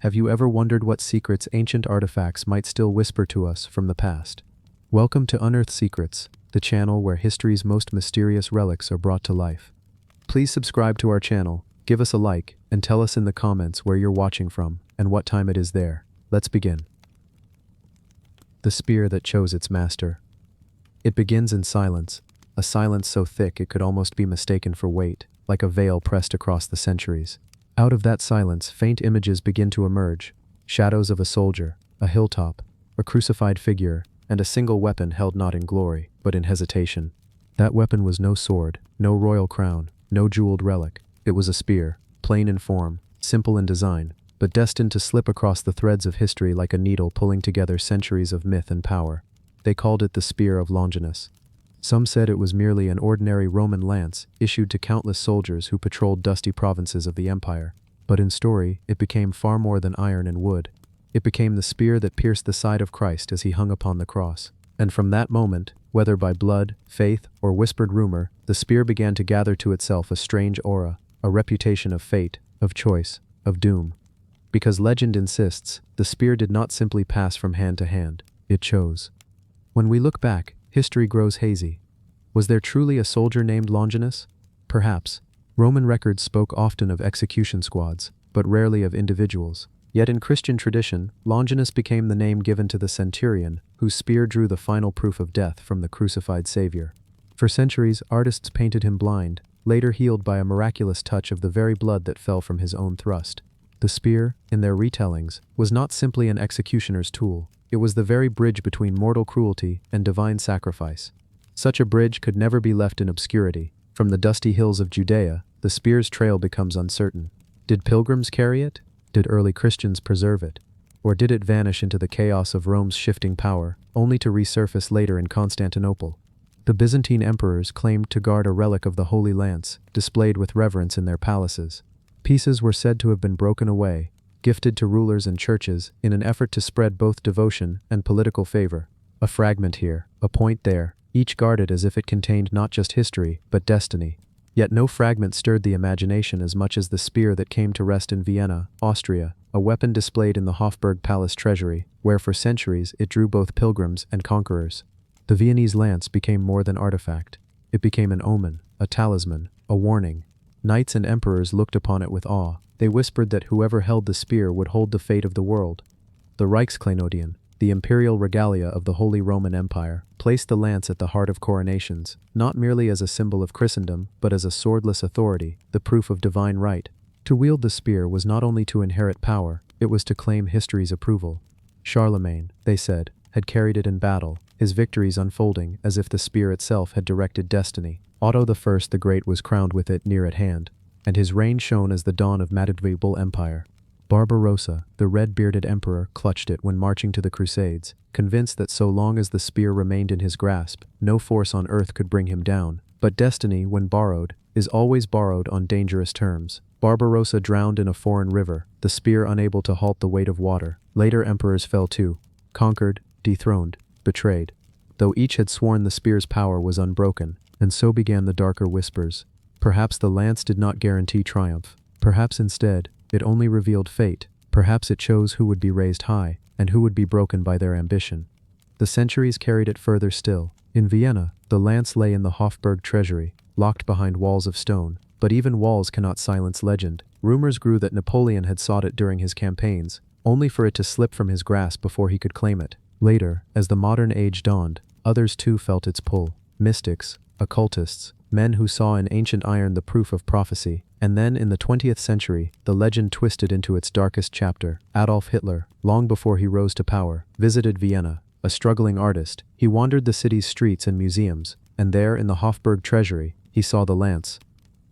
Have you ever wondered what secrets ancient artifacts might still whisper to us from the past? Welcome to Unearthed Secrets, the channel where history's most mysterious relics are brought to life. Please subscribe to our channel, give us a like, and tell us in the comments where you're watching from and what time it is there. Let's begin. The spear that chose its master. It begins in silence, a silence so thick it could almost be mistaken for weight, like a veil pressed across the centuries. Out of that silence, faint images begin to emerge, shadows of a soldier, a hilltop, a crucified figure, and a single weapon held not in glory, but in hesitation. That weapon was no sword, no royal crown, no jeweled relic. It was a spear, plain in form, simple in design, but destined to slip across the threads of history like a needle pulling together centuries of myth and power. They called it the Spear of Longinus. Some said it was merely an ordinary Roman lance issued to countless soldiers who patrolled dusty provinces of the empire. But in story, it became far more than iron and wood. It became the spear that pierced the side of Christ as he hung upon the cross. And from that moment, whether by blood, faith, or whispered rumor, the spear began to gather to itself a strange aura, a reputation of fate, of choice, of doom. Because legend insists, the spear did not simply pass from hand to hand, it chose. When we look back, history grows hazy. Was there truly a soldier named Longinus? Perhaps. Roman records spoke often of execution squads, but rarely of individuals. Yet in Christian tradition, Longinus became the name given to the centurion, whose spear drew the final proof of death from the crucified Savior. For centuries, artists painted him blind, later healed by a miraculous touch of the very blood that fell from his own thrust. The spear, in their retellings, was not simply an executioner's tool. It was the very bridge between mortal cruelty and divine sacrifice. Such a bridge could never be left in obscurity. From the dusty hills of Judea, the spear's trail becomes uncertain. Did pilgrims carry it? Did early Christians preserve it? Or did it vanish into the chaos of Rome's shifting power, only to resurface later in Constantinople? The Byzantine emperors claimed to guard a relic of the Holy Lance, displayed with reverence in their palaces. Pieces were said to have been broken away, gifted to rulers and churches in an effort to spread both devotion and political favor. A fragment here, a point there, each guarded as if it contained not just history, but destiny. Yet no fragment stirred the imagination as much as the spear that came to rest in Vienna, Austria, a weapon displayed in the Hofburg Palace treasury, where for centuries it drew both pilgrims and conquerors. The Viennese lance became more than artifact. It became an omen, a talisman, a warning. Knights and emperors looked upon it with awe. They whispered that whoever held the spear would hold the fate of the world. The Reichskleinodion, the imperial regalia of the Holy Roman Empire, placed the lance at the heart of coronations, not merely as a symbol of Christendom, but as a swordless authority, the proof of divine right. To wield the spear was not only to inherit power, it was to claim history's approval. Charlemagne, they said, had carried it in battle, his victories unfolding as if the spear itself had directed destiny. Otto I the Great was crowned with it near at hand, and his reign shone as the dawn of medieval empire. Barbarossa, the red-bearded emperor, clutched it when marching to the Crusades, convinced that so long as the spear remained in his grasp, no force on earth could bring him down. But destiny, when borrowed, is always borrowed on dangerous terms. Barbarossa drowned in a foreign river, the spear unable to halt the weight of water. Later emperors fell too, conquered, dethroned, betrayed. Though each had sworn the spear's power was unbroken, and so began the darker whispers. Perhaps the lance did not guarantee triumph. Perhaps instead, it only revealed fate. Perhaps it chose who would be raised high, and who would be broken by their ambition. The centuries carried it further still. In Vienna, the lance lay in the Hofburg treasury, locked behind walls of stone. But even walls cannot silence legend. Rumors grew that Napoleon had sought it during his campaigns, only for it to slip from his grasp before he could claim it. Later, as the modern age dawned, others too felt its pull. Mystics, occultists, men who saw in ancient iron the proof of prophecy. And then, in the 20th century, the legend twisted into its darkest chapter. Adolf Hitler, long before he rose to power, visited Vienna. A struggling artist, he wandered the city's streets and museums, and there, in the Hofburg treasury, he saw the lance.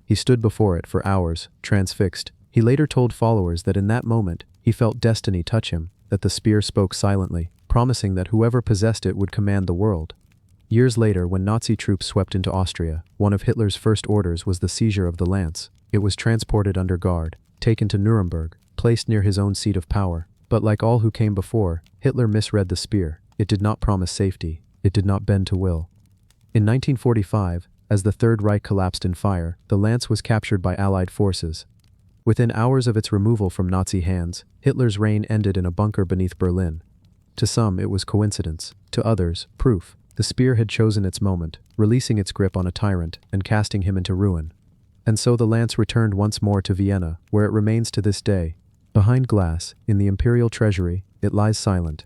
He stood before it for hours, transfixed. He later told followers that in that moment, he felt destiny touch him, that the spear spoke silently, promising that whoever possessed it would command the world. Years later, when Nazi troops swept into Austria, one of Hitler's first orders was the seizure of the lance. It was transported under guard, taken to Nuremberg, placed near his own seat of power. But like all who came before, Hitler misread the spear. It did not promise safety. It did not bend to will. In 1945, as the Third Reich collapsed in fire, the lance was captured by Allied forces. Within hours of its removal from Nazi hands, Hitler's reign ended in a bunker beneath Berlin. To some, it was coincidence. To others, proof. The spear had chosen its moment, releasing its grip on a tyrant and casting him into ruin. And so the lance returned once more to Vienna, where it remains to this day. Behind glass, in the imperial treasury, it lies silent.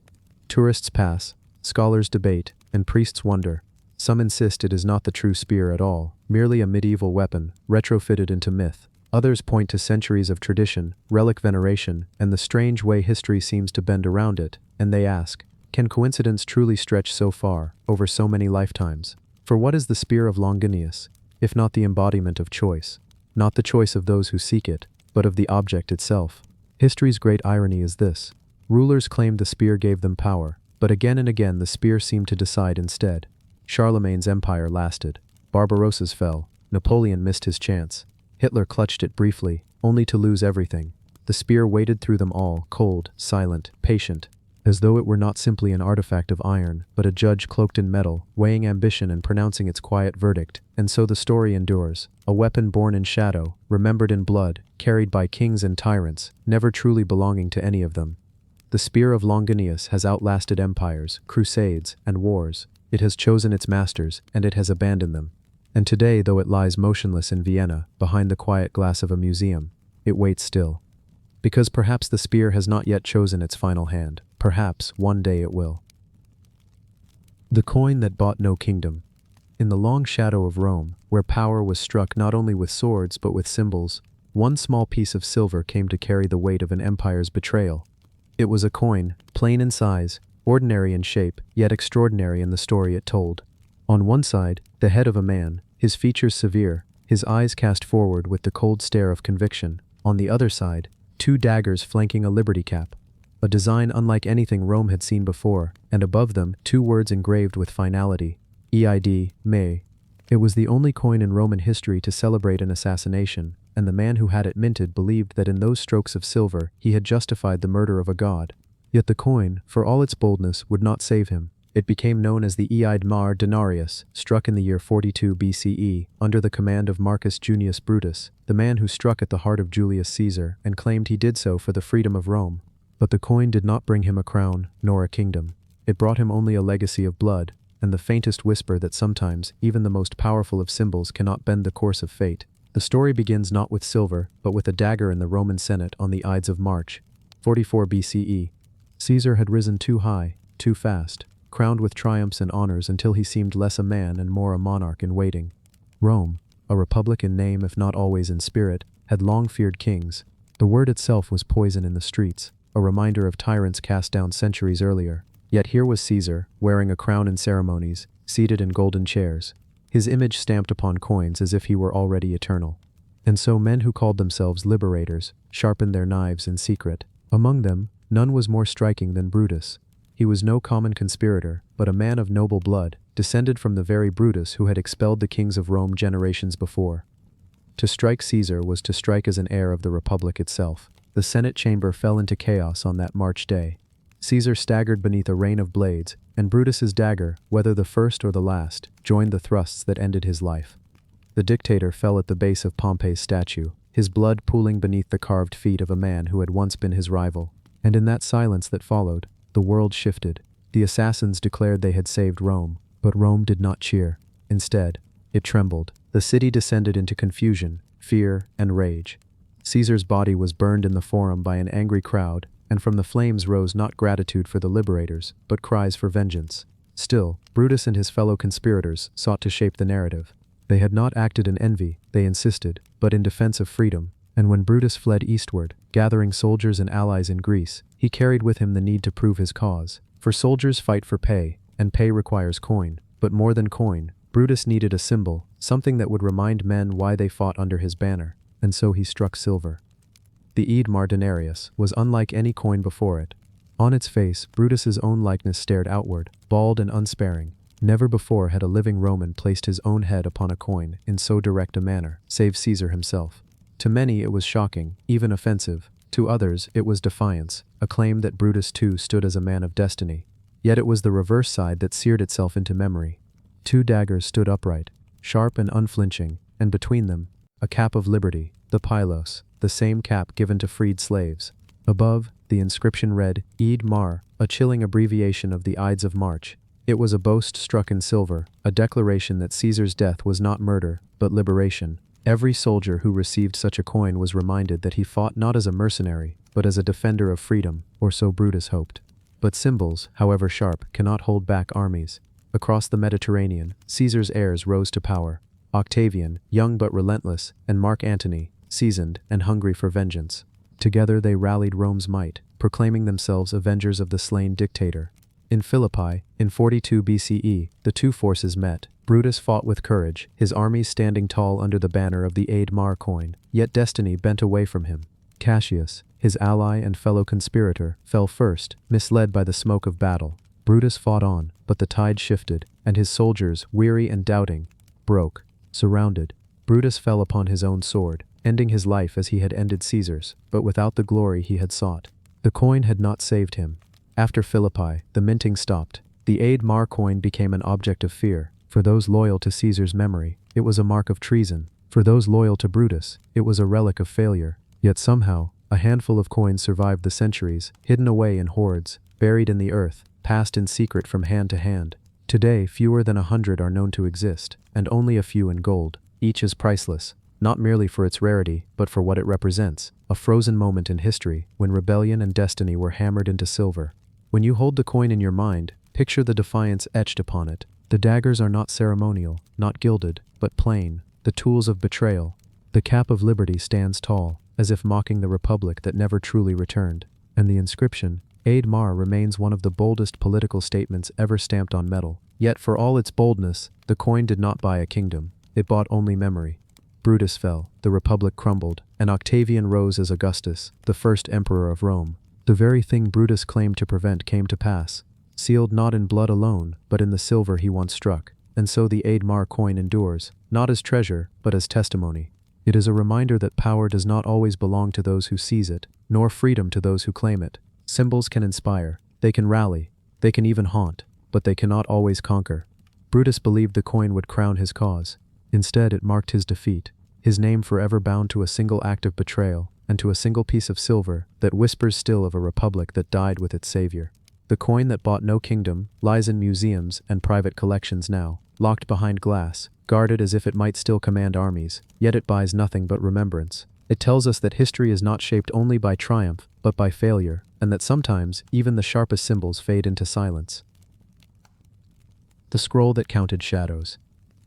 Tourists pass, scholars debate, and priests wonder. Some insist it is not the true spear at all, merely a medieval weapon, retrofitted into myth. Others point to centuries of tradition, relic veneration, and the strange way history seems to bend around it, and they ask, can coincidence truly stretch so far, over so many lifetimes? For what is the spear of Longinus, if not the embodiment of choice? Not the choice of those who seek it, but of the object itself. History's great irony is this. Rulers claimed the spear gave them power, but again and again the spear seemed to decide instead. Charlemagne's empire lasted. Barbarossa's fell. Napoleon missed his chance. Hitler clutched it briefly, only to lose everything. The spear waded through them all, cold, silent, patient, as though it were not simply an artifact of iron, but a judge cloaked in metal, weighing ambition and pronouncing its quiet verdict. And so the story endures, a weapon born in shadow, remembered in blood, carried by kings and tyrants, never truly belonging to any of them. The spear of Longinus has outlasted empires, crusades, and wars. It has chosen its masters, and it has abandoned them. And today, though it lies motionless in Vienna, behind the quiet glass of a museum, it waits still. Because perhaps the spear has not yet chosen its final hand. Perhaps one day it will. The coin that bought no kingdom. In the long shadow of Rome, where power was struck not only with swords but with symbols, one small piece of silver came to carry the weight of an empire's betrayal. It was a coin, plain in size, ordinary in shape, yet extraordinary in the story it told. On one side, the head of a man, his features severe, his eyes cast forward with the cold stare of conviction. On the other side, 2 daggers flanking a liberty cap. A design unlike anything Rome had seen before, and above them, 2 words engraved with finality. Eid, May. It was the only coin in Roman history to celebrate an assassination, and the man who had it minted believed that in those strokes of silver he had justified the murder of a god. Yet the coin, for all its boldness, would not save him. It became known as the Eid Mar Denarius, struck in the year 42 BCE, under the command of Marcus Junius Brutus, the man who struck at the heart of Julius Caesar and claimed he did so for the freedom of Rome. But the coin did not bring him a crown, nor a kingdom. It brought him only a legacy of blood, and the faintest whisper that sometimes even the most powerful of symbols cannot bend the course of fate. The story begins not with silver, but with a dagger in the Roman Senate on the Ides of March, 44 BCE. Caesar had risen too high, too fast, crowned with triumphs and honors until he seemed less a man and more a monarch in waiting. Rome, a republic in name if not always in spirit, had long feared kings. The word itself was poison in the streets, a reminder of tyrants cast down centuries earlier. Yet here was Caesar, wearing a crown in ceremonies, seated in golden chairs, his image stamped upon coins as if he were already eternal. And so men who called themselves liberators sharpened their knives in secret. Among them, none was more striking than Brutus. He was no common conspirator, but a man of noble blood, descended from the very Brutus who had expelled the kings of Rome generations before. To strike Caesar was to strike as an heir of the Republic itself. The Senate chamber fell into chaos on that March day. Caesar staggered beneath a rain of blades, and Brutus's dagger, whether the first or the last, joined the thrusts that ended his life. The dictator fell at the base of Pompey's statue, his blood pooling beneath the carved feet of a man who had once been his rival. And in that silence that followed, the world shifted. The assassins declared they had saved Rome, but Rome did not cheer. Instead, it trembled. The city descended into confusion, fear, and rage. Caesar's body was burned in the Forum by an angry crowd, and from the flames rose not gratitude for the liberators, but cries for vengeance. Still, Brutus and his fellow conspirators sought to shape the narrative. They had not acted in envy, they insisted, but in defense of freedom. And when Brutus fled eastward, gathering soldiers and allies in Greece, he carried with him the need to prove his cause. For soldiers fight for pay, and pay requires coin. But more than coin, Brutus needed a symbol, something that would remind men why they fought under his banner. And so he struck silver. The Eid Mar Denarius was unlike any coin before it. On its face, Brutus's own likeness stared outward, bald and unsparing. Never before had a living Roman placed his own head upon a coin in so direct a manner, save Caesar himself. To many it was shocking, even offensive. To others it was defiance, a claim that Brutus too stood as a man of destiny. Yet it was the reverse side that seared itself into memory. 2 daggers stood upright, sharp and unflinching, and between them, a cap of liberty, the pylos, the same cap given to freed slaves. Above, the inscription read, Eid Mar, a chilling abbreviation of the Ides of March. It was a boast struck in silver, a declaration that Caesar's death was not murder, but liberation. Every soldier who received such a coin was reminded that he fought not as a mercenary, but as a defender of freedom, or so Brutus hoped. But symbols, however sharp, cannot hold back armies. Across the Mediterranean, Caesar's heirs rose to power. Octavian, young but relentless, and Mark Antony, seasoned and hungry for vengeance. Together they rallied Rome's might, proclaiming themselves avengers of the slain dictator. In Philippi, in 42 BCE, the two forces met. Brutus fought with courage, his armies standing tall under the banner of the Eid Mar coin, yet destiny bent away from him. Cassius, his ally and fellow conspirator, fell first, misled by the smoke of battle. Brutus fought on, but the tide shifted, and his soldiers, weary and doubting, broke. Surrounded, Brutus fell upon his own sword, ending his life as he had ended Caesar's, but without the glory he had sought. The coin had not saved him. After Philippi, the minting stopped. The Eid Mar coin became an object of fear. For those loyal to Caesar's memory, it was a mark of treason. For those loyal to Brutus, it was a relic of failure. Yet somehow, a handful of coins survived the centuries, hidden away in hoards, buried in the earth, passed in secret from hand to hand. Today, fewer than 100 are known to exist, and only a few in gold. Each is priceless, not merely for its rarity, but for what it represents, a frozen moment in history when rebellion and destiny were hammered into silver. When you hold the coin in your mind, picture the defiance etched upon it. The daggers are not ceremonial, not gilded, but plain, the tools of betrayal. The cap of liberty stands tall, as if mocking the republic that never truly returned. And the inscription, Eid Mar, remains one of the boldest political statements ever stamped on metal. Yet for all its boldness, the coin did not buy a kingdom. It bought only memory. Brutus fell, the republic crumbled, and Octavian rose as Augustus, the first emperor of Rome. The very thing Brutus claimed to prevent came to pass, sealed not in blood alone, but in the silver he once struck. And so the Eid Mar coin endures, not as treasure, but as testimony. It is a reminder that power does not always belong to those who seize it, nor freedom to those who claim it. Symbols can inspire, they can rally, they can even haunt, but they cannot always conquer. Brutus believed the coin would crown his cause. Instead, it marked his defeat, his name forever bound to a single act of betrayal, and to a single piece of silver that whispers still of a republic that died with its savior. The coin that bought no kingdom lies in museums and private collections now, locked behind glass, guarded as if it might still command armies, yet it buys nothing but remembrance. It tells us that history is not shaped only by triumph, but by failure, and that sometimes even the sharpest symbols fade into silence. The scroll that counted shadows.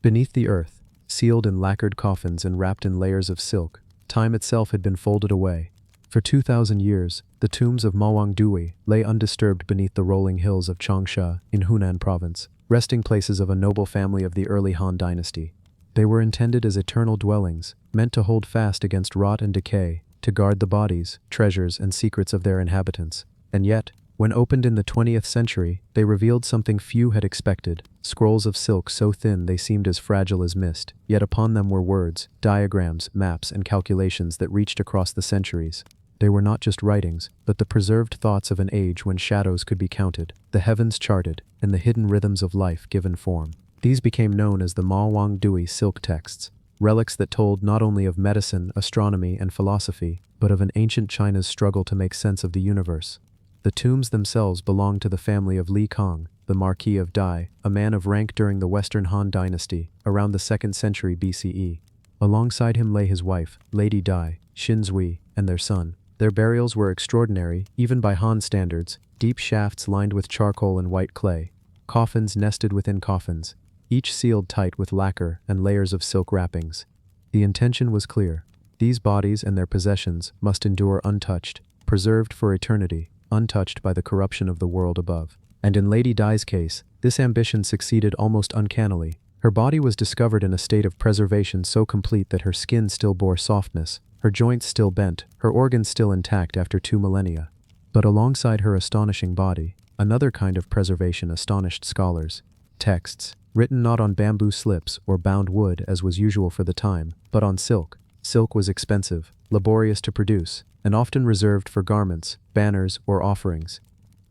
Beneath the earth, sealed in lacquered coffins and wrapped in layers of silk, time itself had been folded away. For 2,000 years, the tombs of Mawangdui lay undisturbed beneath the rolling hills of Changsha in Hunan province, resting places of a noble family of the early Han dynasty. They were intended as eternal dwellings, meant to hold fast against rot and decay, to guard the bodies, treasures, and secrets of their inhabitants. And yet, when opened in the 20th century, they revealed something few had expected, scrolls of silk so thin they seemed as fragile as mist, yet upon them were words, diagrams, maps, and calculations that reached across the centuries. They were not just writings, but the preserved thoughts of an age when shadows could be counted, the heavens charted, and the hidden rhythms of life given form. These became known as the Mawangdui silk texts, relics that told not only of medicine, astronomy, and philosophy, but of an ancient China's struggle to make sense of the universe. The tombs themselves belonged to the family of Li Kang, the Marquis of Dai, a man of rank during the Western Han dynasty, around the 2nd century BCE. Alongside him lay his wife, Lady Dai, Shinzui, and their son. Their burials were extraordinary, even by Han standards, deep shafts lined with charcoal and white clay, coffins nested within coffins, each sealed tight with lacquer and layers of silk wrappings. The intention was clear. These bodies and their possessions must endure untouched, preserved for eternity, untouched by the corruption of the world above. And in Lady Dai's case, this ambition succeeded almost uncannily. Her body was discovered in a state of preservation so complete that her skin still bore softness, her joints still bent, her organs still intact after 2 millennia. But alongside her astonishing body, another kind of preservation astonished scholars. Texts, written not on bamboo slips or bound wood as was usual for the time, but on silk. Silk was expensive, laborious to produce, and often reserved for garments, banners, or offerings.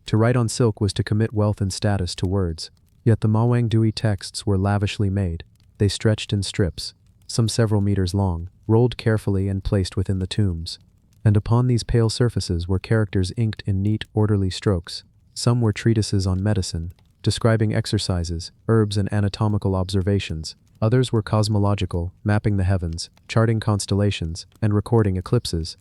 To write on silk was to commit wealth and status to words. Yet the Mawangdui texts were lavishly made. They stretched in strips, some several meters long, rolled carefully and placed within the tombs. And upon these pale surfaces were characters inked in neat, orderly strokes. Some were treatises on medicine, describing exercises, herbs, and anatomical observations. Others were cosmological, mapping the heavens, charting constellations, and recording eclipses.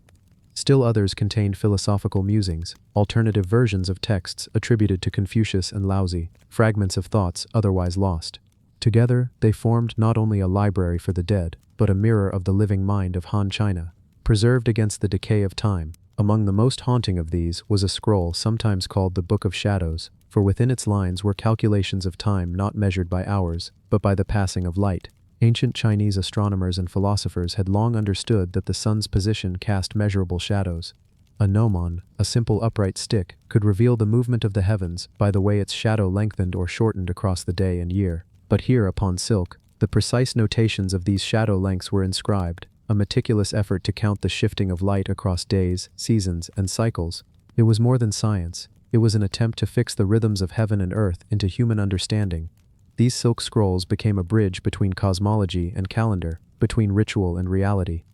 Still others contained philosophical musings, alternative versions of texts attributed to Confucius and Laozi, fragments of thoughts otherwise lost. Together, they formed not only a library for the dead, but a mirror of the living mind of Han China, preserved against the decay of time. Among the most haunting of these was a scroll sometimes called the Book of Shadows, for within its lines were calculations of time not measured by hours, but by the passing of light. Ancient Chinese astronomers and philosophers had long understood that the sun's position cast measurable shadows. A gnomon, a simple upright stick, could reveal the movement of the heavens by the way its shadow lengthened or shortened across the day and year. But here upon silk, the precise notations of these shadow lengths were inscribed, a meticulous effort to count the shifting of light across days, seasons, and cycles. It was more than science. It was an attempt to fix the rhythms of heaven and earth into human understanding. These silk scrolls became a bridge between cosmology and calendar, between ritual and reality.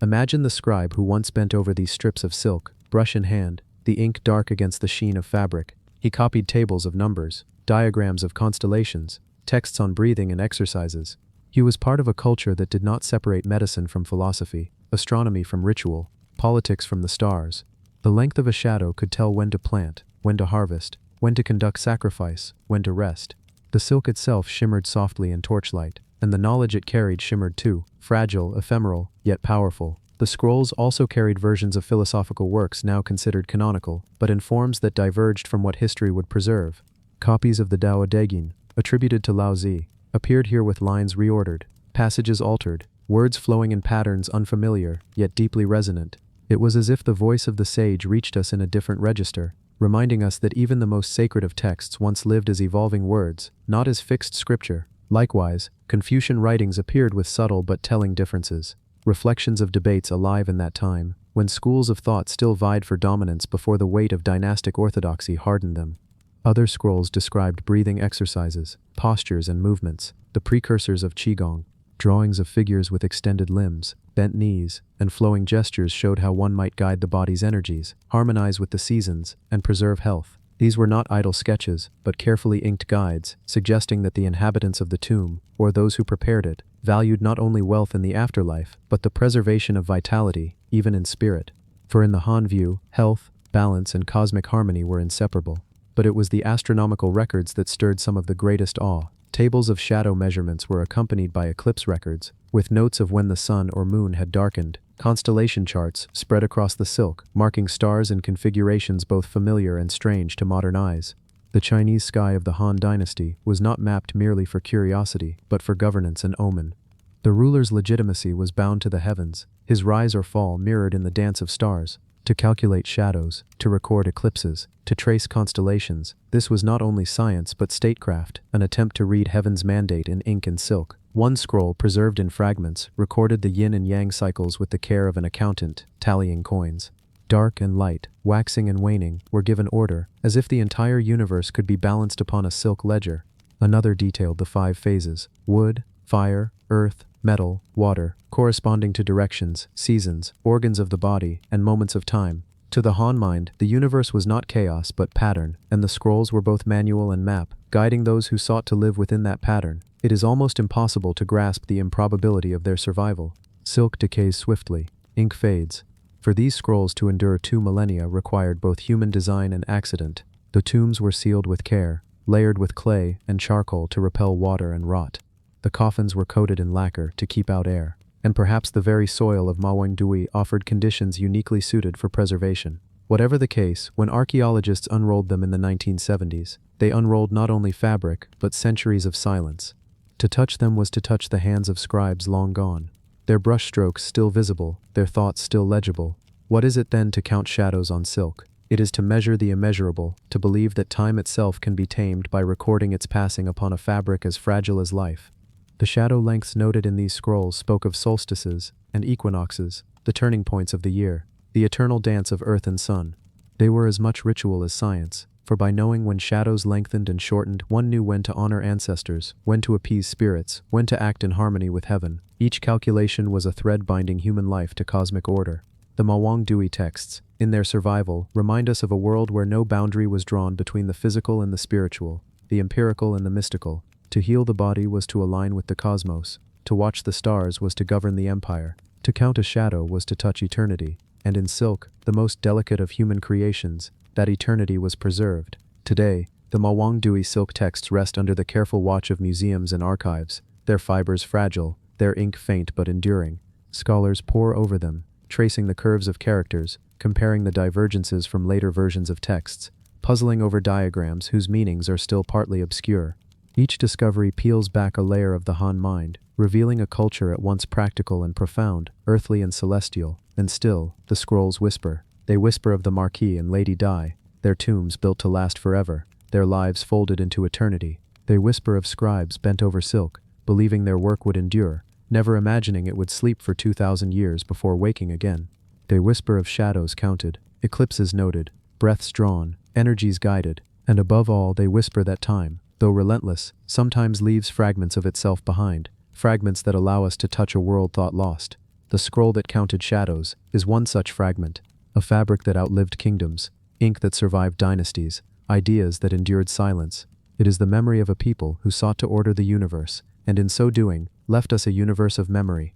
Imagine the scribe who once bent over these strips of silk, brush in hand, the ink dark against the sheen of fabric. He copied tables of numbers, diagrams of constellations, texts on breathing and exercises. He was part of a culture that did not separate medicine from philosophy, astronomy from ritual, politics from the stars. The length of a shadow could tell when to plant, when to harvest, when to conduct sacrifice, when to rest. The silk itself shimmered softly in torchlight, and the knowledge it carried shimmered too, fragile, ephemeral, yet powerful. The scrolls also carried versions of philosophical works now considered canonical, but in forms that diverged from what history would preserve. Copies of the Tao Te Ching, attributed to Laozi, appeared here with lines reordered, passages altered, words flowing in patterns unfamiliar, yet deeply resonant. It was as if the voice of the sage reached us in a different register, reminding us that even the most sacred of texts once lived as evolving words, not as fixed scripture. Likewise, Confucian writings appeared with subtle but telling differences, reflections of debates alive in that time, when schools of thought still vied for dominance before the weight of dynastic orthodoxy hardened them. Other scrolls described breathing exercises, postures and movements, the precursors of Qigong. Drawings of figures with extended limbs, bent knees, and flowing gestures showed how one might guide the body's energies, harmonize with the seasons, and preserve health. These were not idle sketches, but carefully inked guides, suggesting that the inhabitants of the tomb, or those who prepared it, valued not only wealth in the afterlife, but the preservation of vitality, even in spirit. For in the Han view, health, balance, and cosmic harmony were inseparable. But it was the astronomical records that stirred some of the greatest awe. Tables of shadow measurements were accompanied by eclipse records, with notes of when the sun or moon had darkened. Constellation charts spread across the silk, marking stars and configurations both familiar and strange to modern eyes. The Chinese sky of the Han dynasty was not mapped merely for curiosity, but for governance and omen. The ruler's legitimacy was bound to the heavens, his rise or fall mirrored in the dance of stars. To calculate shadows, to record eclipses, to trace constellations, this was not only science but statecraft, an attempt to read heaven's mandate in ink and silk. One scroll, preserved in fragments, recorded the yin and yang cycles with the care of an accountant, tallying coins. Dark and light, waxing and waning, were given order, as if the entire universe could be balanced upon a silk ledger. Another detailed the 5 phases: wood, fire, earth, metal, water, corresponding to directions, seasons, organs of the body, and moments of time. To the Han mind, the universe was not chaos but pattern, and the scrolls were both manual and map, guiding those who sought to live within that pattern. It is almost impossible to grasp the improbability of their survival. Silk decays swiftly, ink fades. For these scrolls to endure 2 millennia required both human design and accident. The tombs were sealed with care, layered with clay and charcoal to repel water and rot. The coffins were coated in lacquer to keep out air, and perhaps the very soil of Mawangdui offered conditions uniquely suited for preservation. Whatever the case, when archaeologists unrolled them in the 1970s, they unrolled not only fabric, but centuries of silence. To touch them was to touch the hands of scribes long gone, their brushstrokes still visible, their thoughts still legible. What is it then to count shadows on silk? It is to measure the immeasurable, to believe that time itself can be tamed by recording its passing upon a fabric as fragile as life. The shadow lengths noted in these scrolls spoke of solstices and equinoxes, the turning points of the year, the eternal dance of earth and sun. They were as much ritual as science, for by knowing when shadows lengthened and shortened, one knew when to honor ancestors, when to appease spirits, when to act in harmony with heaven. Each calculation was a thread binding human life to cosmic order. The Mawang Dui texts, in their survival, remind us of a world where no boundary was drawn between the physical and the spiritual, the empirical and the mystical. To heal the body was to align with the cosmos. To watch the stars was to govern the empire. To count a shadow was to touch eternity. And in silk, the most delicate of human creations, that eternity was preserved. Today, the Mawang Dui silk texts rest under the careful watch of museums and archives, their fibers fragile, their ink faint but enduring. Scholars pore over them, tracing the curves of characters, comparing the divergences from later versions of texts, puzzling over diagrams whose meanings are still partly obscure. Each discovery peels back a layer of the Han mind, revealing a culture at once practical and profound, earthly and celestial. And still, the scrolls whisper. They whisper of the Marquis and Lady Di, their tombs built to last forever, their lives folded into eternity. They whisper of scribes bent over silk, believing their work would endure, never imagining it would sleep for 2,000 years before waking again. They whisper of shadows counted, eclipses noted, breaths drawn, energies guided, and above all they whisper that time, though relentless, sometimes leaves fragments of itself behind, fragments that allow us to touch a world thought lost. The scroll that counted shadows is one such fragment, a fabric that outlived kingdoms, ink that survived dynasties, ideas that endured silence. It is the memory of a people who sought to order the universe, and in so doing, left us a universe of memory.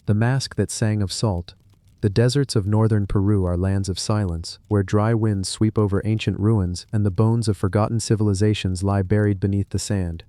The mask that sang of salt. The deserts of northern Peru are lands of silence, where dry winds sweep over ancient ruins and the bones of forgotten civilizations lie buried beneath the sand.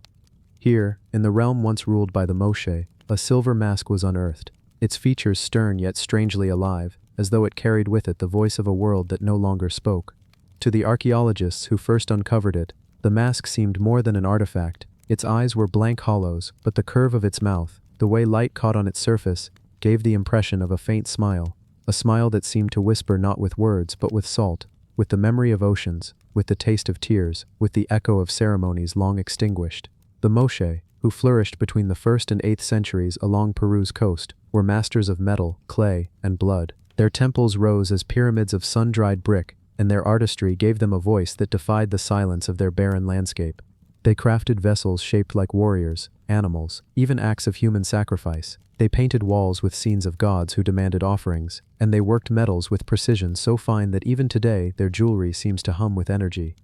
Here, in the realm once ruled by the Moshe, a silver mask was unearthed, its features stern yet strangely alive, as though it carried with it the voice of a world that no longer spoke. To the archaeologists who first uncovered it, the mask seemed more than an artifact. Its eyes were blank hollows, but the curve of its mouth, the way light caught on its surface, gave the impression of a faint smile, a smile that seemed to whisper not with words but with salt, with the memory of oceans, with the taste of tears, with the echo of ceremonies long extinguished. The Moshe, who flourished between the 1st and 8th centuries along Peru's coast, were masters of metal, clay, and blood. Their temples rose as pyramids of sun-dried brick, and their artistry gave them a voice that defied the silence of their barren landscape. They crafted vessels shaped like warriors, animals, even acts of human sacrifice. They painted walls with scenes of gods who demanded offerings, and they worked metals with precision so fine that even today their jewelry seems to hum with energy.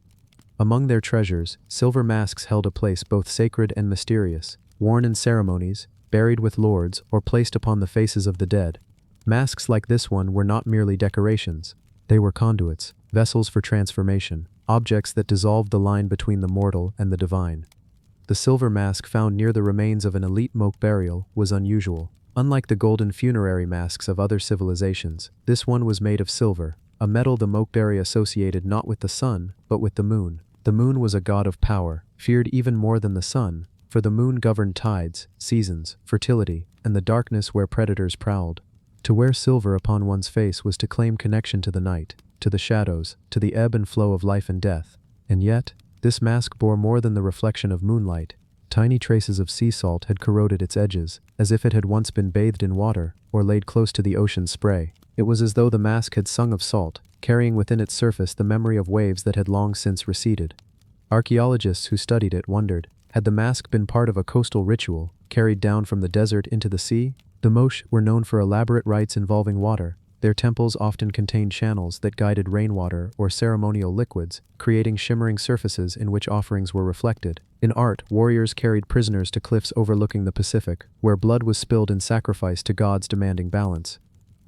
Among their treasures, silver masks held a place both sacred and mysterious, worn in ceremonies, buried with lords, or placed upon the faces of the dead. Masks like this one were not merely decorations. They were conduits, vessels for transformation, objects that dissolved the line between the mortal and the divine. The silver mask found near the remains of an elite Moke burial was unusual. Unlike the golden funerary masks of other civilizations, this one was made of silver, a metal the Mokberi associated not with the sun, but with the moon. The moon was a god of power, feared even more than the sun, for the moon governed tides, seasons, fertility, and the darkness where predators prowled. To wear silver upon one's face was to claim connection to the night, to the shadows, to the ebb and flow of life and death. And yet, this mask bore more than the reflection of moonlight. Tiny traces of sea salt had corroded its edges, as if it had once been bathed in water, or laid close to the ocean's spray. It was as though the mask had sung of salt, carrying within its surface the memory of waves that had long since receded. Archaeologists who studied it wondered, had the mask been part of a coastal ritual, carried down from the desert into the sea? The Moche were known for elaborate rites involving water. Their temples often contained channels that guided rainwater or ceremonial liquids, creating shimmering surfaces in which offerings were reflected. In art, warriors carried prisoners to cliffs overlooking the Pacific, where blood was spilled in sacrifice to gods demanding balance.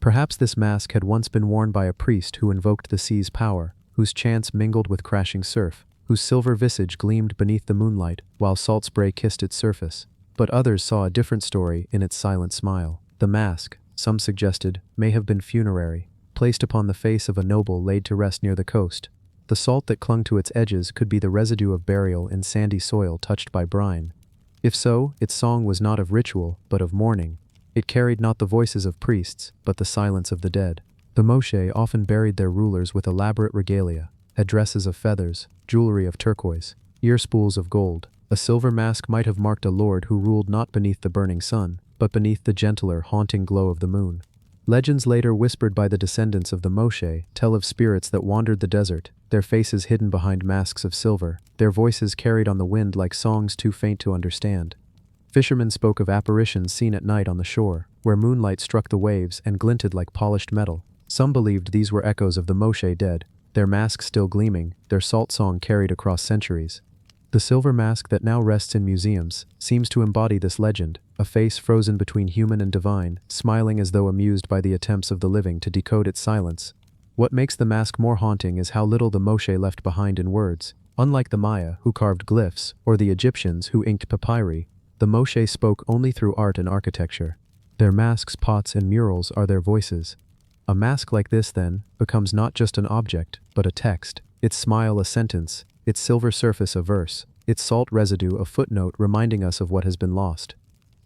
Perhaps this mask had once been worn by a priest who invoked the sea's power, whose chants mingled with crashing surf, whose silver visage gleamed beneath the moonlight while salt spray kissed its surface. But others saw a different story in its silent smile. The mask, some suggested, may have been funerary, placed upon the face of a noble laid to rest near the coast. The salt that clung to its edges could be the residue of burial in sandy soil touched by brine. If so, its song was not of ritual, but of mourning. It carried not the voices of priests, but the silence of the dead. The Moshe often buried their rulers with elaborate regalia, headdresses of feathers, jewelry of turquoise, ear-spools of gold. A silver mask might have marked a lord who ruled not beneath the burning sun, but beneath the gentler, haunting glow of the moon. Legends later whispered by the descendants of the Moshe tell of spirits that wandered the desert, their faces hidden behind masks of silver, their voices carried on the wind like songs too faint to understand. Fishermen spoke of apparitions seen at night on the shore, where moonlight struck the waves and glinted like polished metal. Some believed these were echoes of the Moshe dead, their masks still gleaming, their salt song carried across centuries. The silver mask that now rests in museums seems to embody this legend, a face frozen between human and divine, smiling as though amused by the attempts of the living to decode its silence. What makes the mask more haunting is how little the Moshe left behind in words. Unlike the Maya, who carved glyphs, or the Egyptians, who inked papyri, the Moshe spoke only through art and architecture. Their masks, pots, and murals are their voices. A mask like this, then, becomes not just an object, but a text, its smile a sentence, its silver surface a verse, its salt residue a footnote reminding us of what has been lost.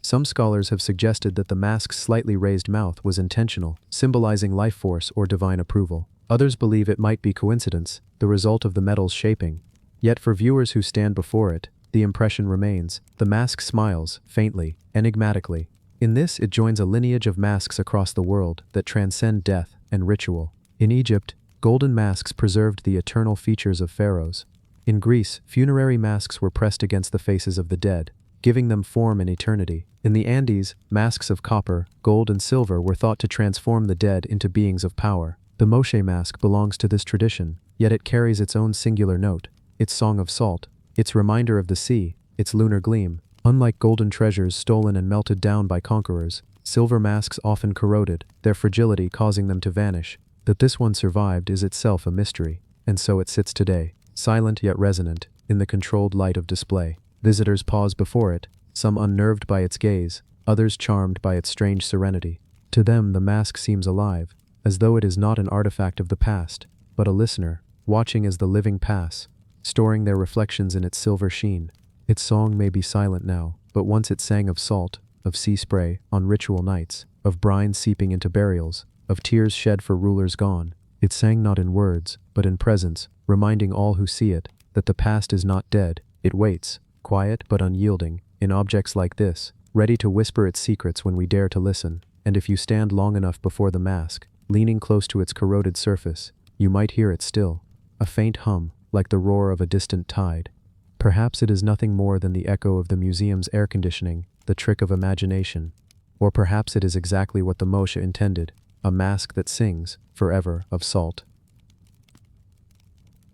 Some scholars have suggested that the mask's slightly raised mouth was intentional, symbolizing life force or divine approval. Others believe it might be coincidence, the result of the metal's shaping. Yet for viewers who stand before it, the impression remains. The mask smiles, faintly, enigmatically. In this, it joins a lineage of masks across the world that transcend death and ritual. In Egypt, golden masks preserved the eternal features of pharaohs. In Greece, funerary masks were pressed against the faces of the dead, giving them form and eternity. In the Andes, masks of copper, gold, and silver were thought to transform the dead into beings of power. The Moshe mask belongs to this tradition, yet it carries its own singular note, its song of salt, its reminder of the sea, its lunar gleam. Unlike golden treasures stolen and melted down by conquerors, silver masks often corroded, their fragility causing them to vanish. That this one survived is itself a mystery, and so it sits today, silent yet resonant, in the controlled light of display. Visitors pause before it, some unnerved by its gaze, others charmed by its strange serenity. To them the mask seems alive, as though it is not an artifact of the past, but a listener, watching as the living pass, storing their reflections in its silver sheen. Its song may be silent now, but once it sang of salt, of sea spray on ritual nights, of brine seeping into burials, of tears shed for rulers gone. It sang not in words, but in presence, reminding all who see it that the past is not dead. It waits, quiet but unyielding, in objects like this, ready to whisper its secrets when we dare to listen. And if you stand long enough before the mask, leaning close to its corroded surface, you might hear it still, a faint hum, like the roar of a distant tide. Perhaps it is nothing more than the echo of the museum's air conditioning, the trick of imagination. Or perhaps it is exactly what the Moshe intended, a mask that sings, forever, of salt.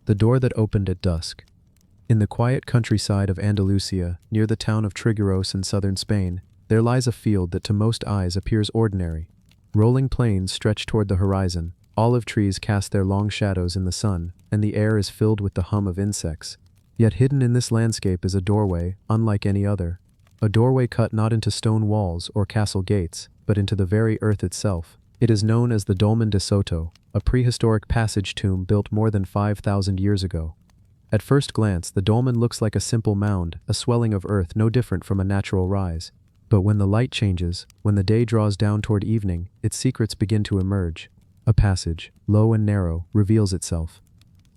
The door that opened at dusk. In the quiet countryside of Andalusia, near the town of Trigueros in southern Spain, there lies a field that to most eyes appears ordinary. Rolling plains stretch toward the horizon, olive trees cast their long shadows in the sun, and the air is filled with the hum of insects. Yet hidden in this landscape is a doorway, unlike any other. A doorway cut not into stone walls or castle gates, but into the very earth itself. It is known as the Dolmen de Soto, a prehistoric passage tomb built more than 5,000 years ago. At first glance, the dolmen looks like a simple mound, a swelling of earth no different from a natural rise. But when the light changes, when the day draws down toward evening, its secrets begin to emerge. A passage, low and narrow, reveals itself.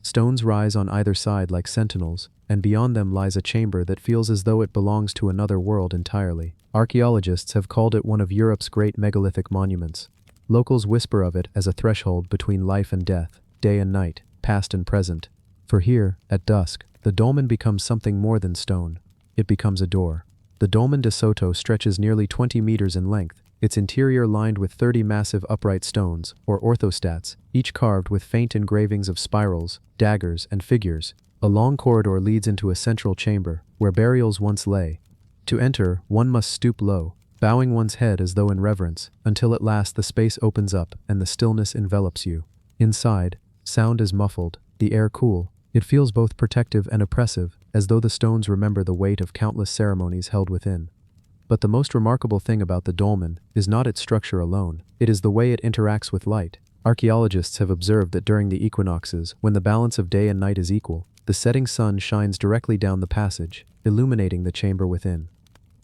Stones rise on either side like sentinels, and beyond them lies a chamber that feels as though it belongs to another world entirely. Archaeologists have called it one of Europe's great megalithic monuments. Locals whisper of it as a threshold between life and death, day and night, past and present. For here, at dusk, the dolmen becomes something more than stone. It becomes a door. The Dolmen de Soto stretches nearly 20 meters in length, its interior lined with 30 massive upright stones, or orthostats, each carved with faint engravings of spirals, daggers, and figures. A long corridor leads into a central chamber, where burials once lay. To enter, one must stoop low, bowing one's head as though in reverence, until at last the space opens up and the stillness envelops you. Inside, sound is muffled, the air cool. It feels both protective and oppressive, as though the stones remember the weight of countless ceremonies held within. But the most remarkable thing about the dolmen is not its structure alone, it is the way it interacts with light. Archaeologists have observed that during the equinoxes, when the balance of day and night is equal, the setting sun shines directly down the passage, illuminating the chamber within.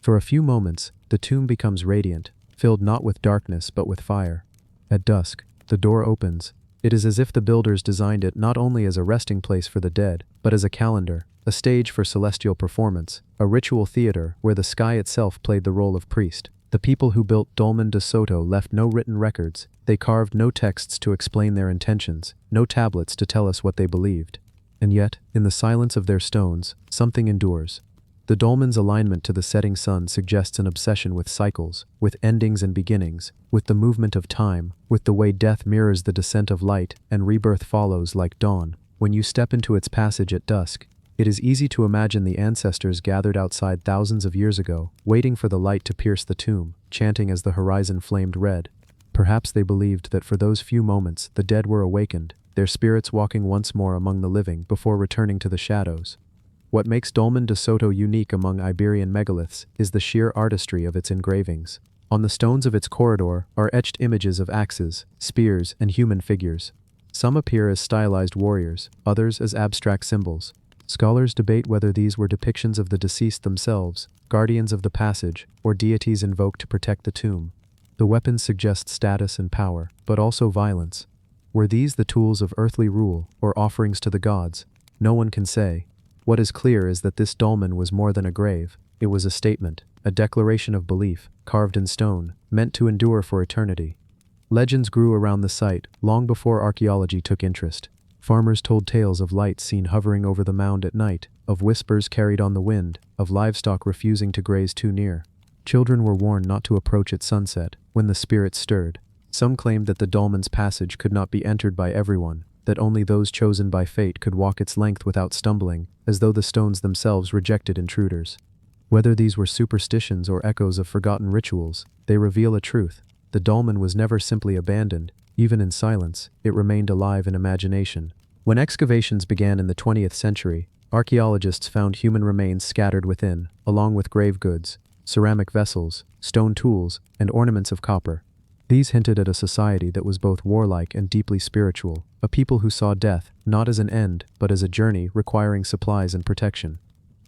For a few moments, the tomb becomes radiant, filled not with darkness but with fire. At dusk, the door opens. It is as if the builders designed it not only as a resting place for the dead, but as a calendar, a stage for celestial performance, a ritual theater where the sky itself played the role of priest. The people who built Dolmen de Soto left no written records, they carved no texts to explain their intentions, no tablets to tell us what they believed. And yet, in the silence of their stones, something endures. The dolmen's alignment to the setting sun suggests an obsession with cycles, with endings and beginnings, with the movement of time, with the way death mirrors the descent of light and rebirth follows like dawn. When you step into its passage at dusk, it is easy to imagine the ancestors gathered outside thousands of years ago, waiting for the light to pierce the tomb, chanting as the horizon flamed red. Perhaps they believed that for those few moments the dead were awakened, their spirits walking once more among the living before returning to the shadows. What makes Dolmen de Soto unique among Iberian megaliths is the sheer artistry of its engravings. On the stones of its corridor are etched images of axes, spears, and human figures. Some appear as stylized warriors, others as abstract symbols. Scholars debate whether these were depictions of the deceased themselves, guardians of the passage, or deities invoked to protect the tomb. The weapons suggest status and power, but also violence. Were these the tools of earthly rule, or offerings to the gods? No one can say. What is clear is that this dolmen was more than a grave. It was a statement, a declaration of belief, carved in stone, meant to endure for eternity. Legends grew around the site, long before archaeology took interest. Farmers told tales of lights seen hovering over the mound at night, of whispers carried on the wind, of livestock refusing to graze too near. Children were warned not to approach at sunset, when the spirits stirred. Some claimed that the dolmen's passage could not be entered by everyone, that only those chosen by fate could walk its length without stumbling, as though the stones themselves rejected intruders. Whether these were superstitions or echoes of forgotten rituals, they reveal a truth. The dolmen was never simply abandoned. Even in silence, it remained alive in imagination. When excavations began in the 20th century, archaeologists found human remains scattered within, along with grave goods, ceramic vessels, stone tools, and ornaments of copper. These hinted at a society that was both warlike and deeply spiritual, a people who saw death not as an end, but as a journey requiring supplies and protection.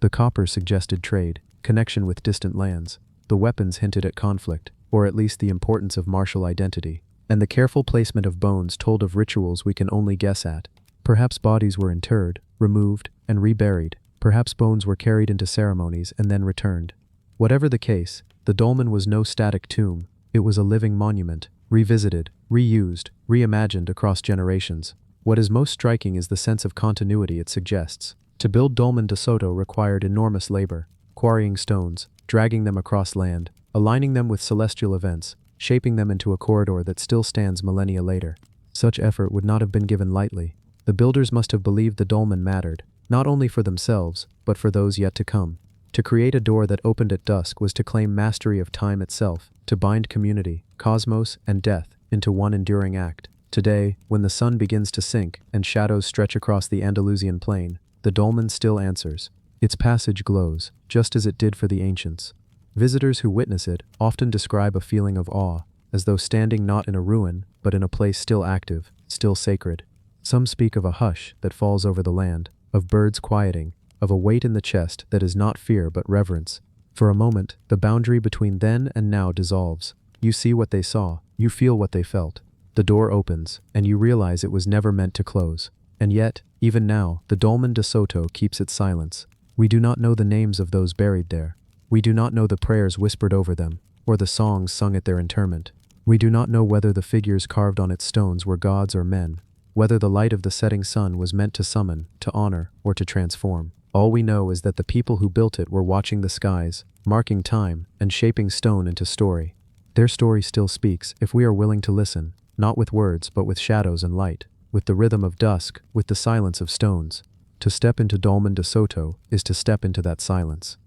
The copper suggested trade, connection with distant lands. The weapons hinted at conflict, or at least the importance of martial identity. And the careful placement of bones told of rituals we can only guess at. Perhaps bodies were interred, removed, and reburied. Perhaps bones were carried into ceremonies and then returned. Whatever the case, the dolmen was no static tomb. It was a living monument, revisited, reused, reimagined across generations. What is most striking is the sense of continuity it suggests. To build Dolmen de Soto required enormous labor, quarrying stones, dragging them across land, aligning them with celestial events, shaping them into a corridor that still stands millennia later. Such effort would not have been given lightly. The builders must have believed the dolmen mattered, not only for themselves, but for those yet to come. To create a door that opened at dusk was to claim mastery of time itself, to bind community, cosmos, and death into one enduring act. Today, when the sun begins to sink and shadows stretch across the Andalusian plain, the dolmen still answers. Its passage glows, just as it did for the ancients. Visitors who witness it often describe a feeling of awe, as though standing not in a ruin, but in a place still active, still sacred. Some speak of a hush that falls over the land, of birds quieting, of a weight in the chest that is not fear but reverence. For a moment, the boundary between then and now dissolves. You see what they saw, you feel what they felt. The door opens, and you realize it was never meant to close. And yet, even now, the Dolmen de Soto keeps its silence. We do not know the names of those buried there. We do not know the prayers whispered over them, or the songs sung at their interment. We do not know whether the figures carved on its stones were gods or men, whether the light of the setting sun was meant to summon, to honor, or to transform. All we know is that the people who built it were watching the skies, marking time, and shaping stone into story. Their story still speaks if we are willing to listen, not with words but with shadows and light, with the rhythm of dusk, with the silence of stones. To step into Dolmen de Soto is to step into that silence.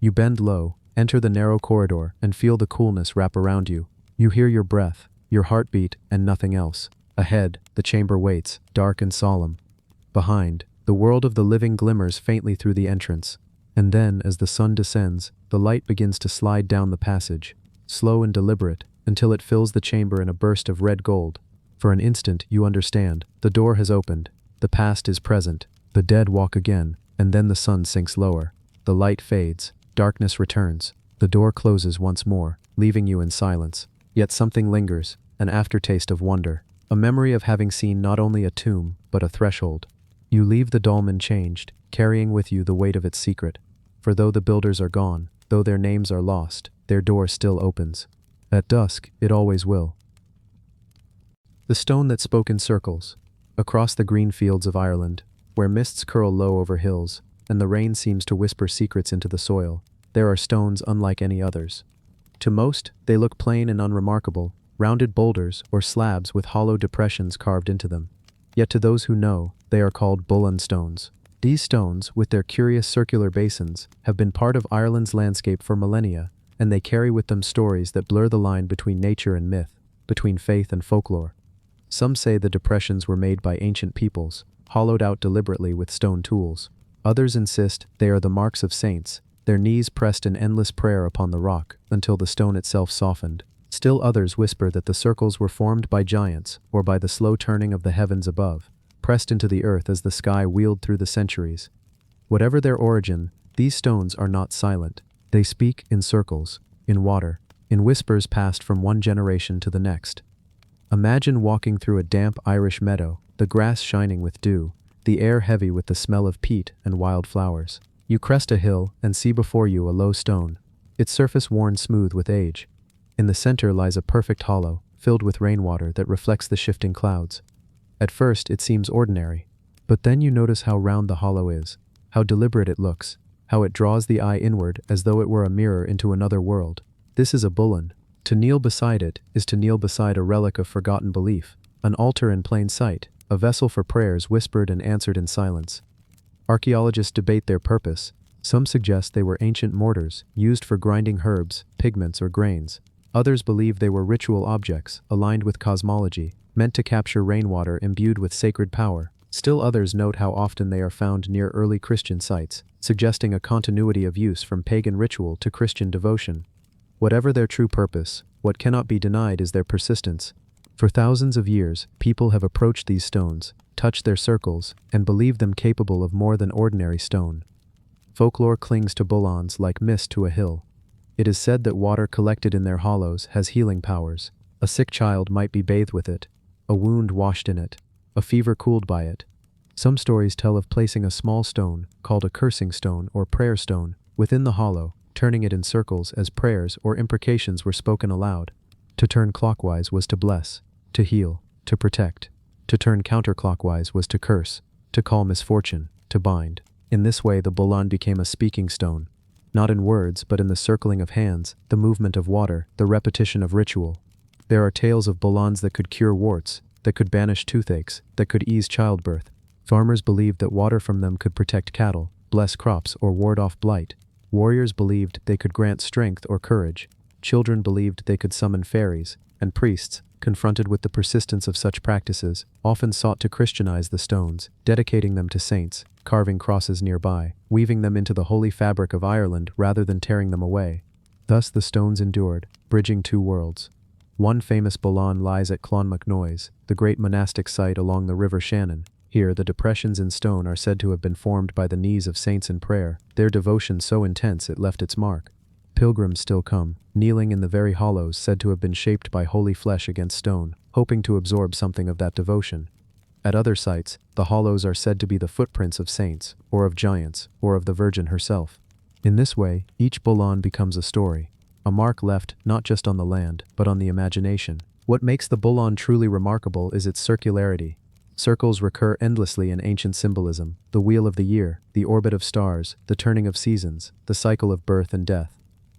You bend low, enter the narrow corridor, and feel the coolness wrap around you. You hear your breath, your heartbeat, and nothing else. Ahead, the chamber waits, dark and solemn. Behind, the world of the living glimmers faintly through the entrance. And then, as the sun descends, the light begins to slide down the passage, slow and deliberate, until it fills the chamber in a burst of red gold. For an instant, you understand. The door has opened. The past is present. The dead walk again, and then the sun sinks lower. The light fades. Darkness returns. The door closes once more, leaving you in silence. Yet something lingers, an aftertaste of wonder, a memory of having seen not only a tomb, but a threshold. You leave the dolmen changed, carrying with you the weight of its secret. For though the builders are gone, though their names are lost, their door still opens. At dusk, it always will. The stone that spoke in circles. Across the green fields of Ireland, where mists curl low over hills, and the rain seems to whisper secrets into the soil, there are stones unlike any others. To most, they look plain and unremarkable, rounded boulders or slabs with hollow depressions carved into them. Yet to those who know, they are called Bullan stones. These stones, with their curious circular basins, have been part of Ireland's landscape for millennia, and they carry with them stories that blur the line between nature and myth, between faith and folklore. Some say the depressions were made by ancient peoples, hollowed out deliberately with stone tools. Others insist they are the marks of saints, their knees pressed in endless prayer upon the rock until the stone itself softened. Still others whisper that the circles were formed by giants or by the slow turning of the heavens above, pressed into the earth as the sky wheeled through the centuries. Whatever their origin, these stones are not silent. They speak in circles, in water, in whispers passed from one generation to the next. Imagine walking through a damp Irish meadow, the grass shining with dew, the air heavy with the smell of peat and wild flowers. You crest a hill and see before you a low stone, its surface worn smooth with age. In the center lies a perfect hollow, filled with rainwater that reflects the shifting clouds. At first it seems ordinary, but then you notice how round the hollow is, how deliberate it looks, how it draws the eye inward as though it were a mirror into another world. This is a bullan. To kneel beside it is to kneel beside a relic of forgotten belief, an altar in plain sight, a vessel for prayers whispered and answered in silence. Archaeologists debate their purpose. Some suggest they were ancient mortars, used for grinding herbs, pigments, or grains. Others believe they were ritual objects, aligned with cosmology, meant to capture rainwater imbued with sacred power. Still others note how often they are found near early Christian sites, suggesting a continuity of use from pagan ritual to Christian devotion. Whatever their true purpose, what cannot be denied is their persistence. For thousands of years, people have approached these stones, touched their circles, and believed them capable of more than ordinary stone. Folklore clings to bullans like mist to a hill. It is said that water collected in their hollows has healing powers. A sick child might be bathed with it, a wound washed in it, a fever cooled by it. Some stories tell of placing a small stone, called a cursing stone or prayer stone, within the hollow, turning it in circles as prayers or imprecations were spoken aloud. To turn clockwise was to bless, to heal, to protect. To turn counterclockwise was to curse, to call misfortune, to bind. In this way the bullan became a speaking stone. Not in words, but in the circling of hands, the movement of water, the repetition of ritual. There are tales of bullans that could cure warts, that could banish toothaches, that could ease childbirth. Farmers believed that water from them could protect cattle, bless crops, or ward off blight. Warriors believed they could grant strength or courage. Children believed they could summon fairies, and priests, confronted with the persistence of such practices, often sought to Christianize the stones, dedicating them to saints, carving crosses nearby, weaving them into the holy fabric of Ireland rather than tearing them away. Thus the stones endured, bridging two worlds. One famous bullan lies at Clonmacnoise, the great monastic site along the River Shannon. Here, the depressions in stone are said to have been formed by the knees of saints in prayer, their devotion so intense it left its mark. Pilgrims still come, kneeling in the very hollows said to have been shaped by holy flesh against stone, hoping to absorb something of that devotion. At other sites, the hollows are said to be the footprints of saints, or of giants, or of the Virgin herself. In this way, each bullan becomes a story, a mark left not just on the land, but on the imagination. What makes the bullan truly remarkable is its circularity. Circles recur endlessly in ancient symbolism: the wheel of the year, the orbit of stars, the turning of seasons, the cycle of birth and death.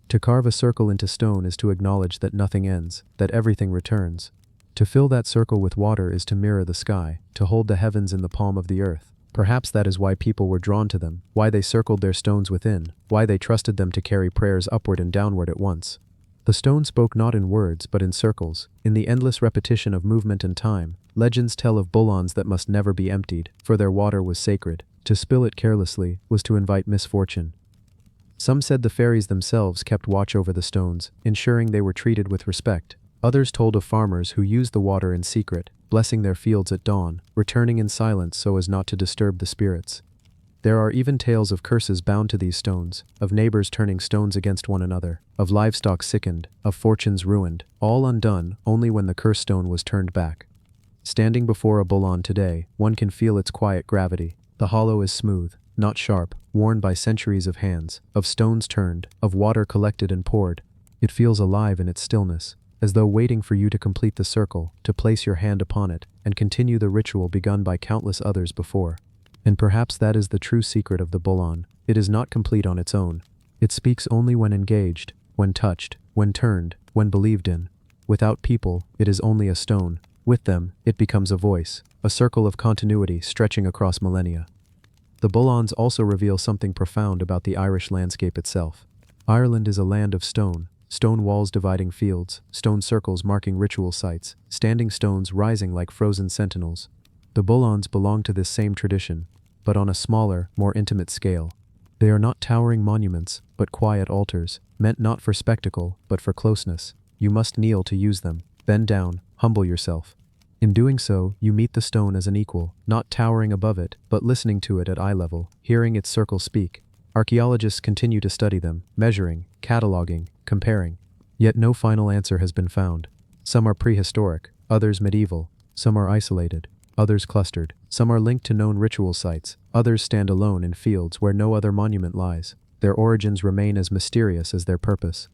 To carve a circle into stone is to acknowledge that nothing ends, that everything returns. To fill that circle with water is to mirror the sky, to hold the heavens in the palm of the earth. Perhaps that is why people were drawn to them, why they circled their stones within, why they trusted them to carry prayers upward and downward at once. The stone spoke not in words but in circles, in the endless repetition of movement and time. Legends tell of bullans that must never be emptied, for their water was sacred. To spill it carelessly was to invite misfortune. Some said the fairies themselves kept watch over the stones, ensuring they were treated with respect. Others told of farmers who used the water in secret, blessing their fields at dawn, returning in silence so as not to disturb the spirits. There are even tales of curses bound to these stones, of neighbors turning stones against one another, of livestock sickened, of fortunes ruined, all undone only when the cursed stone was turned back. Standing before a bullan today, one can feel its quiet gravity. The hollow is smooth, not sharp, worn by centuries of hands, of stones turned, of water collected and poured. It feels alive in its stillness, as though waiting for you to complete the circle, to place your hand upon it, and continue the ritual begun by countless others before. And perhaps that is the true secret of the bullon. It is not complete on its own. It speaks only when engaged, when touched, when turned, when believed in. Without people, it is only a stone. With them, it becomes a voice, a circle of continuity stretching across millennia. The bullons also reveal something profound about the Irish landscape itself. Ireland is a land of stone walls dividing fields, stone circles marking ritual sites, standing stones rising like frozen sentinels. The bullons belong to this same tradition, but on a smaller, more intimate scale. They are not towering monuments, but quiet altars, meant not for spectacle, but for closeness. You must kneel to use them, bend down, humble yourself. In doing so, you meet the stone as an equal, not towering above it, but listening to it at eye level, hearing its circle speak. Archaeologists continue to study them, measuring, cataloging, comparing. Yet no final answer has been found. Some are prehistoric, others medieval, some are isolated, others clustered, some are linked to known ritual sites, others stand alone in fields where no other monument lies. Their origins remain as mysterious as their purpose.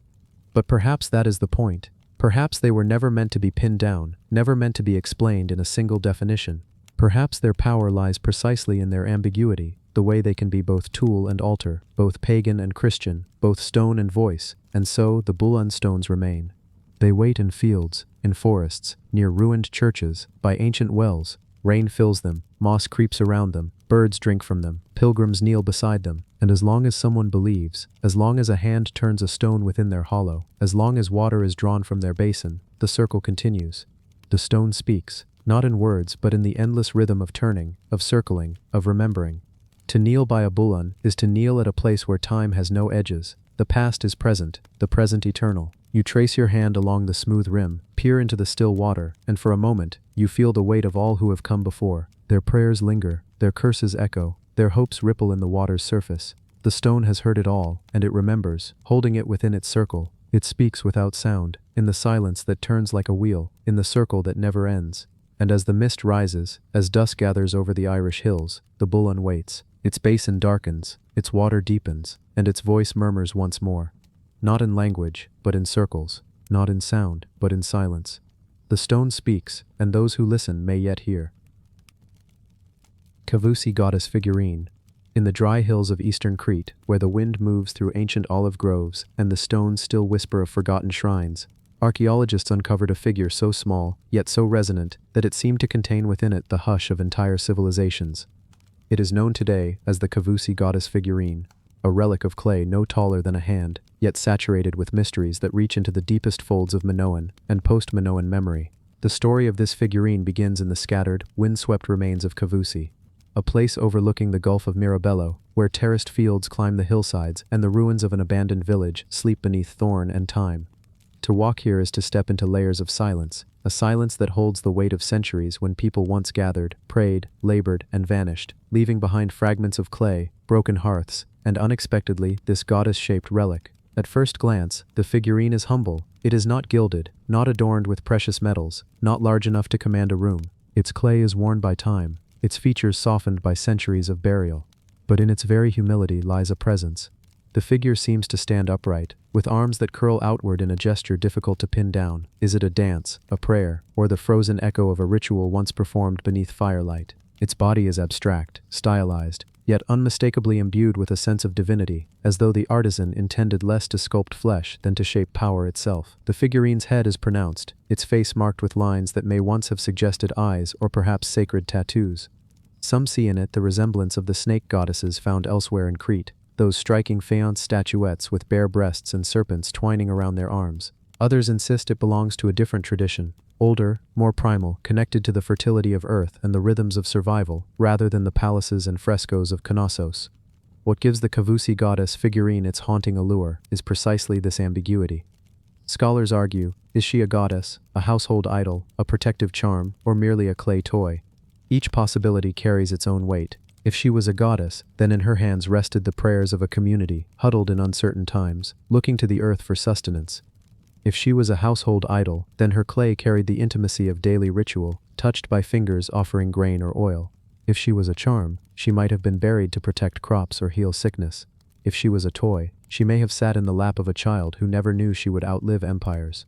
But perhaps that is the point. Perhaps they were never meant to be pinned down, never meant to be explained in a single definition. Perhaps their power lies precisely in their ambiguity, the way they can be both tool and altar, both pagan and Christian, both stone and voice, and so the bullon stones remain. They wait in fields, in forests, near ruined churches, by ancient wells. Rain fills them, moss creeps around them, birds drink from them, pilgrims kneel beside them, and as long as someone believes, as long as a hand turns a stone within their hollow, as long as water is drawn from their basin, the circle continues. The stone speaks, not in words but in the endless rhythm of turning, of circling, of remembering. To kneel by a bullon is to kneel at a place where time has no edges. The past is present, the present eternal. You trace your hand along the smooth rim, peer into the still water, and for a moment, you feel the weight of all who have come before. Their prayers linger, their curses echo, their hopes ripple in the water's surface. The stone has heard it all, and it remembers, holding it within its circle. It speaks without sound, in the silence that turns like a wheel, in the circle that never ends. And as the mist rises, as dusk gathers over the Irish hills, the bullon waits. Its basin darkens, its water deepens, and its voice murmurs once more. Not in language, but in circles. Not in sound, but in silence. The stone speaks, and those who listen may yet hear. Cavusi goddess figurine. In the dry hills of eastern Crete, where the wind moves through ancient olive groves and the stones still whisper of forgotten shrines, archaeologists uncovered a figure so small, yet so resonant, that it seemed to contain within it the hush of entire civilizations. It is known today as the Cavusi goddess figurine, a relic of clay no taller than a hand, yet saturated with mysteries that reach into the deepest folds of Minoan and post-Minoan memory. The story of this figurine begins in the scattered, windswept remains of Cavusi, a place overlooking the Gulf of Mirabello, where terraced fields climb the hillsides and the ruins of an abandoned village sleep beneath thorn and thyme. To walk here is to step into layers of silence, a silence that holds the weight of centuries when people once gathered, prayed, labored, and vanished, leaving behind fragments of clay, broken hearths, and unexpectedly, this goddess-shaped relic. At first glance, the figurine is humble. It is not gilded, not adorned with precious metals, not large enough to command a room. Its clay is worn by time, its features softened by centuries of burial. But in its very humility lies a presence. The figure seems to stand upright, with arms that curl outward in a gesture difficult to pin down. Is it a dance, a prayer, or the frozen echo of a ritual once performed beneath firelight? Its body is abstract, stylized, yet unmistakably imbued with a sense of divinity, as though the artisan intended less to sculpt flesh than to shape power itself. The figurine's head is pronounced, its face marked with lines that may once have suggested eyes or perhaps sacred tattoos. Some see in it the resemblance of the snake goddesses found elsewhere in Crete, those striking faience statuettes with bare breasts and serpents twining around their arms. Others insist it belongs to a different tradition, older, more primal, connected to the fertility of earth and the rhythms of survival, rather than the palaces and frescoes of Knossos. What gives the Cavusi goddess figurine its haunting allure is precisely this ambiguity. Scholars argue, is she a goddess, a household idol, a protective charm, or merely a clay toy? Each possibility carries its own weight. If she was a goddess, then in her hands rested the prayers of a community, huddled in uncertain times, looking to the earth for sustenance. If she was a household idol, then her clay carried the intimacy of daily ritual, touched by fingers offering grain or oil. If she was a charm, she might have been buried to protect crops or heal sickness. If she was a toy, She may have sat in the lap of a child who never knew she would outlive empires.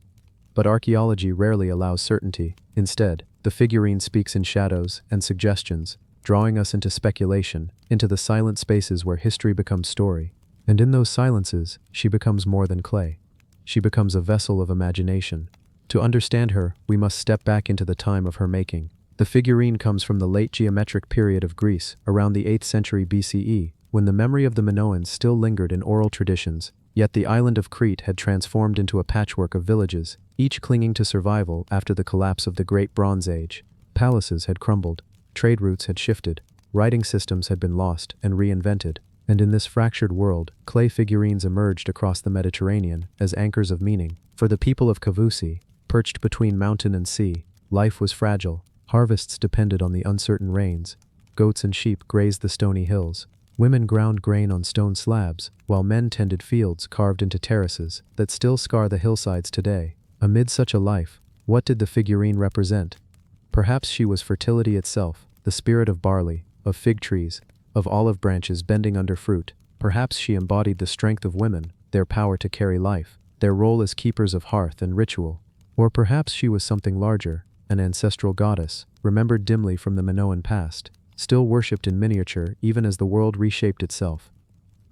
But archaeology rarely allows certainty. Instead, the figurine speaks in shadows and suggestions, drawing us into speculation, into the silent spaces where history becomes story. And in those silences, she becomes more than clay. She becomes a vessel of imagination. To understand her, we must step back into the time of her making. The figurine comes from the late geometric period of Greece, around the 8th century BCE, when the memory of the Minoans still lingered in oral traditions, yet the island of Crete had transformed into a patchwork of villages, each clinging to survival after the collapse of the Great Bronze Age. Palaces had crumbled, trade routes had shifted, writing systems had been lost and reinvented, and in this fractured world, clay figurines emerged across the Mediterranean as anchors of meaning. For the people of Kavousi, perched between mountain and sea, life was fragile. Harvests depended on the uncertain rains. Goats and sheep grazed the stony hills. Women ground grain on stone slabs, while men tended fields carved into terraces that still scar the hillsides today. Amid such a life, what did the figurine represent? Perhaps she was fertility itself, the spirit of barley, of fig trees, of olive branches bending under fruit. Perhaps she embodied the strength of women, their power to carry life, their role as keepers of hearth and ritual. Or perhaps she was something larger, an ancestral goddess, remembered dimly from the Minoan past, still worshipped in miniature even as the world reshaped itself.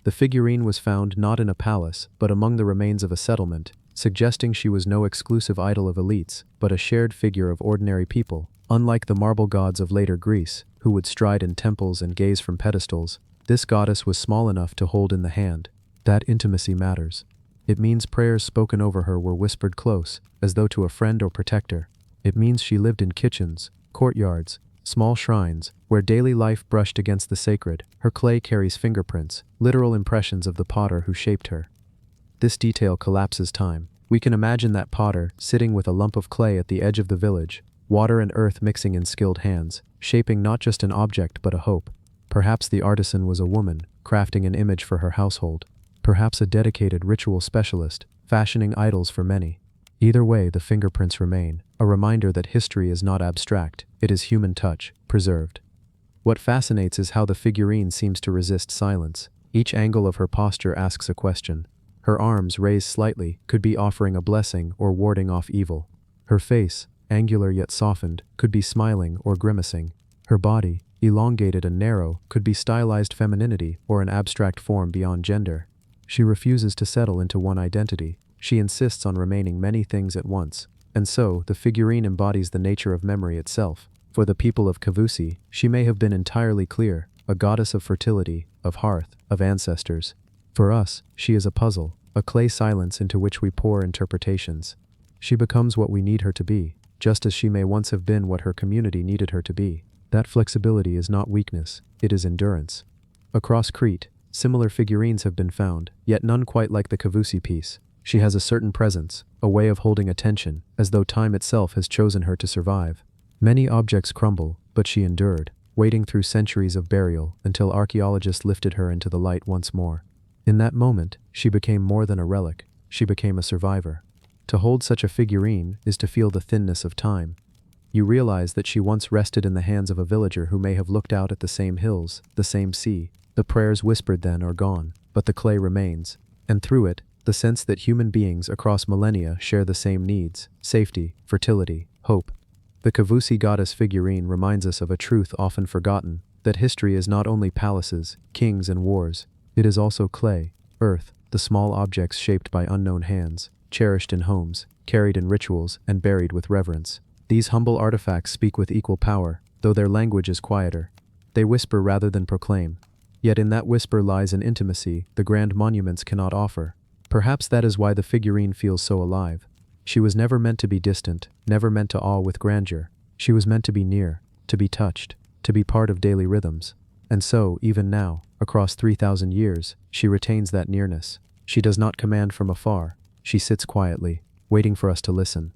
The figurine was found not in a palace, but among the remains of a settlement, suggesting she was no exclusive idol of elites, but a shared figure of ordinary people. Unlike the marble gods of later Greece, who would stride in temples and gaze from pedestals, this goddess was small enough to hold in the hand. That intimacy matters. It means prayers spoken over her were whispered close, as though to a friend or protector. It means she lived in kitchens, courtyards, small shrines, where daily life brushed against the sacred. Her clay carries fingerprints, literal impressions of the potter who shaped her. This detail collapses time. We can imagine that potter sitting with a lump of clay at the edge of the village, water and earth mixing in skilled hands, shaping not just an object but a hope. Perhaps the artisan was a woman, crafting an image for her household. Perhaps a dedicated ritual specialist, fashioning idols for many. Either way, the fingerprints remain, a reminder that history is not abstract, it is human touch, preserved. What fascinates is how the figurine seems to resist silence. Each angle of her posture asks a question. Her arms, raised slightly, could be offering a blessing or warding off evil. Her face, angular yet softened, could be smiling or grimacing. Her body, elongated and narrow, could be stylized femininity or an abstract form beyond gender. She refuses to settle into one identity. She insists on remaining many things at once. And so, the figurine embodies the nature of memory itself. For the people of Kavousi, she may have been entirely clear, a goddess of fertility, of hearth, of ancestors. For us, she is a puzzle, a clay silence into which we pour interpretations. She becomes what we need her to be, just as she may once have been what her community needed her to be. That flexibility is not weakness, it is endurance. Across Crete, similar figurines have been found, yet none quite like the Kavousi piece. She has a certain presence, a way of holding attention, as though time itself has chosen her to survive. Many objects crumble, but she endured, waiting through centuries of burial until archaeologists lifted her into the light once more. In that moment, she became more than a relic, she became a survivor. To hold such a figurine is to feel the thinness of time. You realize that she once rested in the hands of a villager who may have looked out at the same hills, the same sea. The prayers whispered then are gone, but the clay remains, and through it, the sense that human beings across millennia share the same needs: safety, fertility, hope. The Kavousi goddess figurine reminds us of a truth often forgotten, that history is not only palaces, kings and wars. It is also clay, earth, the small objects shaped by unknown hands, cherished in homes, carried in rituals, and buried with reverence. These humble artifacts speak with equal power, though their language is quieter. They whisper rather than proclaim. Yet in that whisper lies an intimacy the grand monuments cannot offer. Perhaps that is why the figurine feels so alive. She was never meant to be distant, never meant to awe with grandeur. She was meant to be near, to be touched, to be part of daily rhythms. And so, even now, across 3,000 years, she retains that nearness. She does not command from afar. She sits quietly, waiting for us to listen.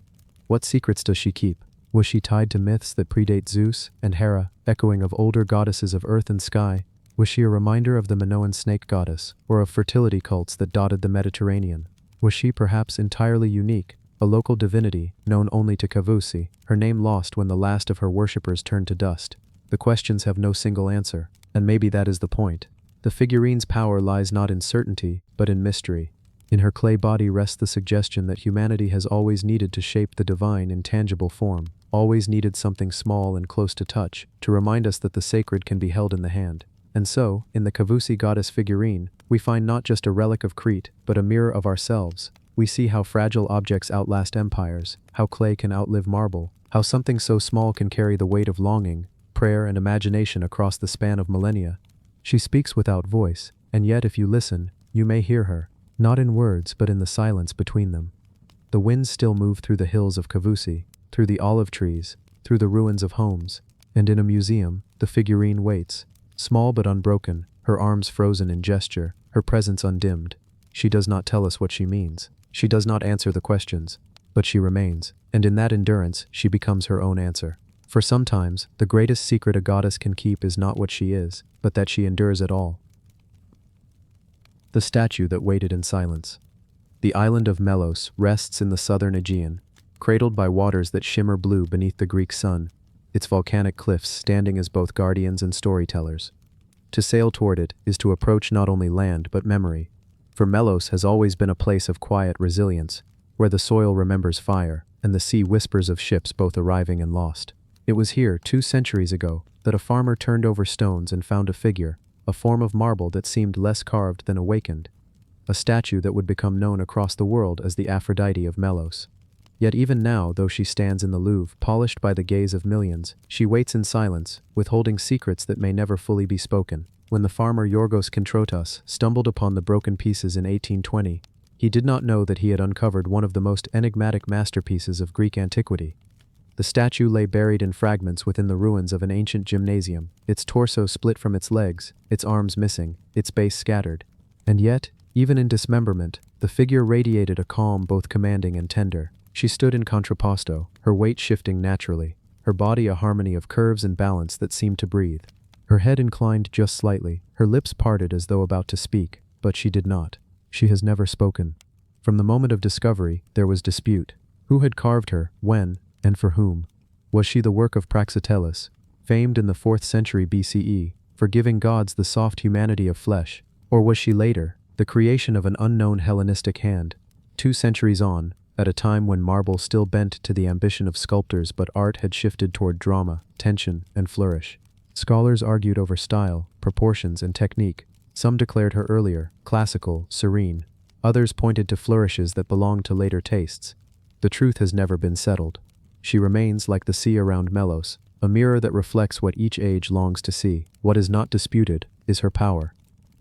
What secrets does she keep? Was she tied to myths that predate Zeus and Hera, echoing of older goddesses of earth and sky? Was she a reminder of the Minoan snake goddess, or of fertility cults that dotted the Mediterranean? Was she perhaps entirely unique, a local divinity known only to Kavousi, her name lost when the last of her worshippers turned to dust? The questions have no single answer, and maybe that is the point. The figurine's power lies not in certainty, but in mystery. In her clay body rests the suggestion that humanity has always needed to shape the divine in tangible form, always needed something small and close to touch, to remind us that the sacred can be held in the hand. And so, in the Kavusi goddess figurine, we find not just a relic of Crete, but a mirror of ourselves. We see how fragile objects outlast empires, how clay can outlive marble, how something so small can carry the weight of longing, prayer, and imagination across the span of millennia. She speaks without voice, and yet if you listen, you may hear her, not in words but in the silence between them. The winds still move through the hills of Kavusi, through the olive trees, through the ruins of homes, and in a museum, the figurine waits, small but unbroken, her arms frozen in gesture, her presence undimmed. She does not tell us what she means. She does not answer the questions, but she remains, and in that endurance she becomes her own answer. For sometimes, the greatest secret a goddess can keep is not what she is, but that she endures it all. The statue that waited in silence. The island of Melos rests in the southern Aegean, cradled by waters that shimmer blue beneath the Greek sun, its volcanic cliffs standing as both guardians and storytellers. To sail toward it is to approach not only land but memory, for Melos has always been a place of quiet resilience, where the soil remembers fire, and the sea whispers of ships both arriving and lost. It was here, 2 centuries ago, that a farmer turned over stones and found a figure, a form of marble that seemed less carved than awakened, a statue that would become known across the world as the Aphrodite of Melos. Yet even now, though she stands in the Louvre, polished by the gaze of millions, she waits in silence, withholding secrets that may never fully be spoken. When the farmer Yorgos Kontrotas stumbled upon the broken pieces in 1820, he did not know that he had uncovered one of the most enigmatic masterpieces of Greek antiquity. The statue lay buried in fragments within the ruins of an ancient gymnasium, its torso split from its legs, its arms missing, its base scattered. And yet, even in dismemberment, the figure radiated a calm both commanding and tender. She stood in contrapposto, her weight shifting naturally, her body a harmony of curves and balance that seemed to breathe. Her head inclined just slightly, her lips parted as though about to speak, but she did not. She has never spoken. From the moment of discovery, there was dispute. Who had carved her, when, and for whom? Was she the work of Praxiteles, famed in the 4th century BCE, for giving gods the soft humanity of flesh, or was she later, the creation of an unknown Hellenistic hand, 2 centuries on, at a time when marble still bent to the ambition of sculptors but art had shifted toward drama, tension, and flourish? Scholars argued over style, proportions, and technique. Some declared her earlier, classical, serene. Others pointed to flourishes that belonged to later tastes. The truth has never been settled. She remains, like the sea around Melos, a mirror that reflects what each age longs to see. What is not disputed is her power.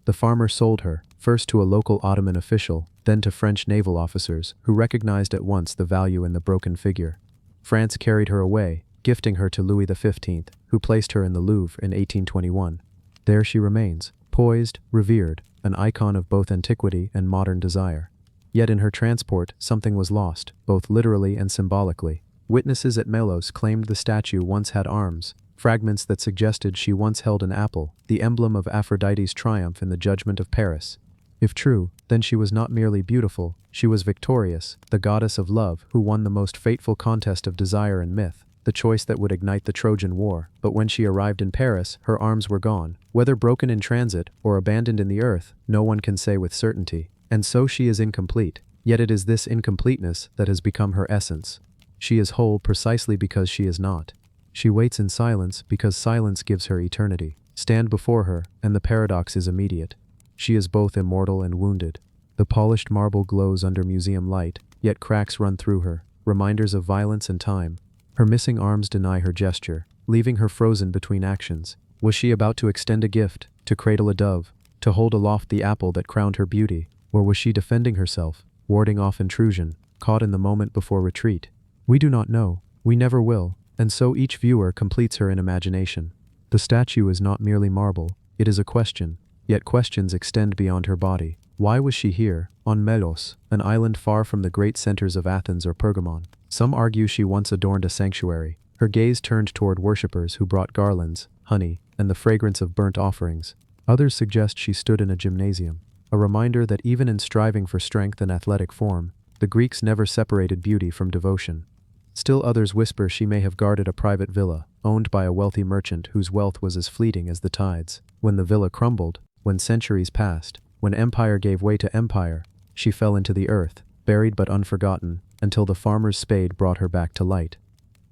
The farmer sold her, first to a local Ottoman official, then to French naval officers, who recognized at once the value in the broken figure. France carried her away, gifting her to Louis XV, who placed her in the Louvre in 1821. There she remains, poised, revered, an icon of both antiquity and modern desire. Yet in her transport, something was lost, both literally and symbolically. Witnesses at Melos claimed the statue once had arms, fragments that suggested she once held an apple, the emblem of Aphrodite's triumph in the judgment of Paris. If true, then she was not merely beautiful, she was victorious, the goddess of love who won the most fateful contest of desire and myth, the choice that would ignite the Trojan War. But when she arrived in Paris, her arms were gone. Whether broken in transit or abandoned in the earth, no one can say with certainty. And so she is incomplete. Yet it is this incompleteness that has become her essence. She is whole precisely because she is not. She waits in silence because silence gives her eternity. Stand before her, and the paradox is immediate. She is both immortal and wounded. The polished marble glows under museum light, yet cracks run through her, reminders of violence and time. Her missing arms deny her gesture, leaving her frozen between actions. Was she about to extend a gift, to cradle a dove, to hold aloft the apple that crowned her beauty? Or was she defending herself, warding off intrusion, caught in the moment before retreat? We do not know, we never will, and so each viewer completes her in imagination. The statue is not merely marble, it is a question, yet questions extend beyond her body. Why was she here, on Melos, an island far from the great centers of Athens or Pergamon? Some argue she once adorned a sanctuary, her gaze turned toward worshippers who brought garlands, honey, and the fragrance of burnt offerings. Others suggest she stood in a gymnasium, a reminder that even in striving for strength and athletic form, the Greeks never separated beauty from devotion. Still others whisper she may have guarded a private villa, owned by a wealthy merchant whose wealth was as fleeting as the tides. When the villa crumbled, When centuries passed, when empire gave way to empire, she fell into the earth, buried but unforgotten, until the farmer's spade brought her back to light.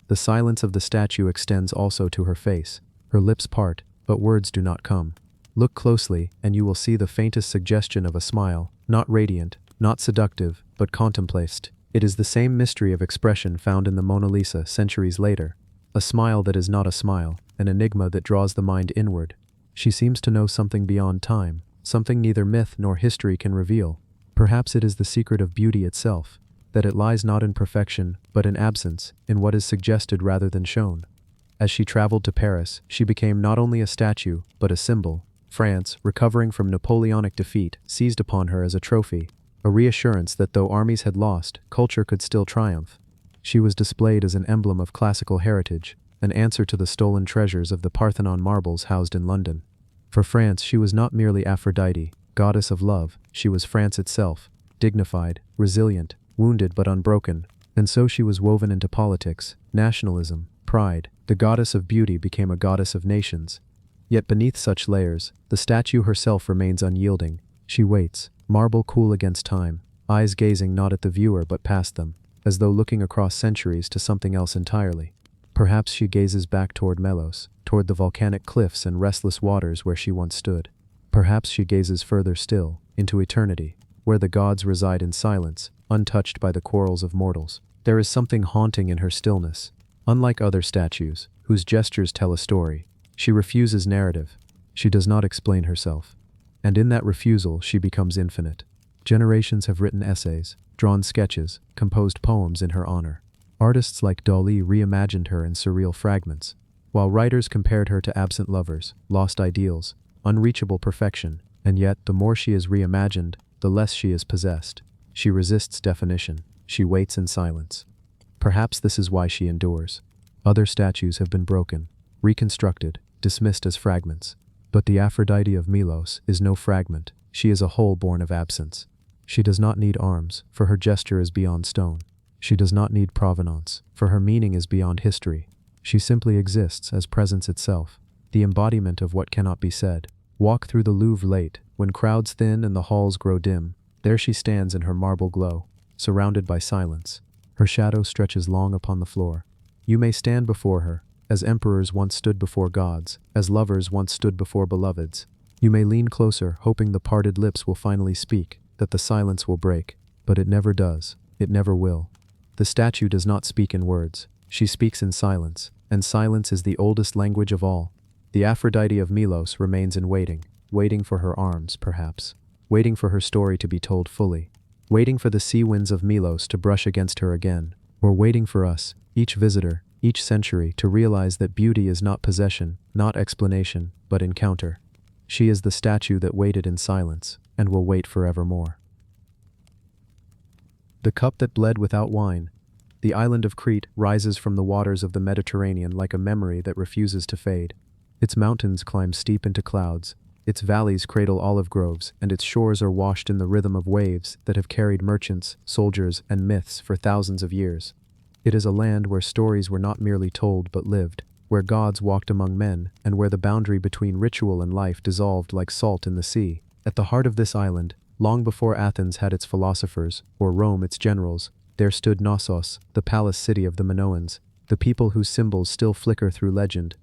The silence of the statue extends also to her face. Her lips part, but words do not come. Look closely, and you will see the faintest suggestion of a smile, not radiant, not seductive, but contemplaced. It is the same mystery of expression found in the Mona Lisa centuries later. A smile that is not a smile, an enigma that draws the mind inward. She seems to know something beyond time, something neither myth nor history can reveal. Perhaps it is the secret of beauty itself, that it lies not in perfection, but in absence, in what is suggested rather than shown. As she traveled to Paris, she became not only a statue, but a symbol. France, recovering from Napoleonic defeat, seized upon her as a trophy, a reassurance that though armies had lost, culture could still triumph. She was displayed as an emblem of classical heritage, an answer to the stolen treasures of the Parthenon marbles housed in London. For France, she was not merely Aphrodite, goddess of love, she was France itself, dignified, resilient, wounded but unbroken, and so she was woven into politics, nationalism, pride. The goddess of beauty became a goddess of nations. Yet beneath such layers, the statue herself remains unyielding. She waits, marble cool against time, eyes gazing not at the viewer but past them, as though looking across centuries to something else entirely. Perhaps she gazes back toward Melos, toward the volcanic cliffs and restless waters where she once stood. Perhaps she gazes further still, into eternity, where the gods reside in silence, untouched by the quarrels of mortals. There is something haunting in her stillness. Unlike other statues, whose gestures tell a story, she refuses narrative. She does not explain herself. And in that refusal, she becomes infinite. Generations have written essays, drawn sketches, composed poems in her honor. Artists like Dali reimagined her in surreal fragments, while writers compared her to absent lovers, lost ideals, unreachable perfection, and yet the more she is reimagined, the less she is possessed. She resists definition. She waits in silence. Perhaps this is why she endures. Other statues have been broken, reconstructed, dismissed as fragments. But the Aphrodite of Melos is no fragment. She is a whole born of absence. She does not need arms, for her gesture is beyond stone. She does not need provenance, for her meaning is beyond history. She simply exists as presence itself, the embodiment of what cannot be said. Walk through the Louvre late, when crowds thin and the halls grow dim. There she stands in her marble glow, surrounded by silence. Her shadow stretches long upon the floor. You may stand before her, as emperors once stood before gods, as lovers once stood before beloveds. You may lean closer, hoping the parted lips will finally speak, that the silence will break. But it never does. It never will. The statue does not speak in words. She speaks in silence, and silence is the oldest language of all. The Aphrodite of Melos remains in waiting, waiting for her arms, perhaps, waiting for her story to be told fully, waiting for the sea winds of Melos to brush against her again, or waiting for us, each visitor, each century, to realize that beauty is not possession, not explanation, but encounter. She is the statue that waited in silence, and will wait forevermore. The cup that bled without wine. The island of Crete rises from the waters of the Mediterranean like a memory that refuses to fade. Its mountains climb steep into clouds, its valleys cradle olive groves, and its shores are washed in the rhythm of waves that have carried merchants, soldiers, and myths for thousands of years. It is a land where stories were not merely told but lived, where gods walked among men, and where the boundary between ritual and life dissolved like salt in the sea. At the heart of this island, long before Athens had its philosophers, or Rome its generals, there stood Knossos, the palace city of the Minoans, the people whose symbols still flicker through legend.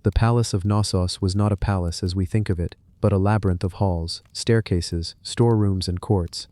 The palace of Knossos was not a palace as we think of it, but a labyrinth of halls, staircases, storerooms, and courts.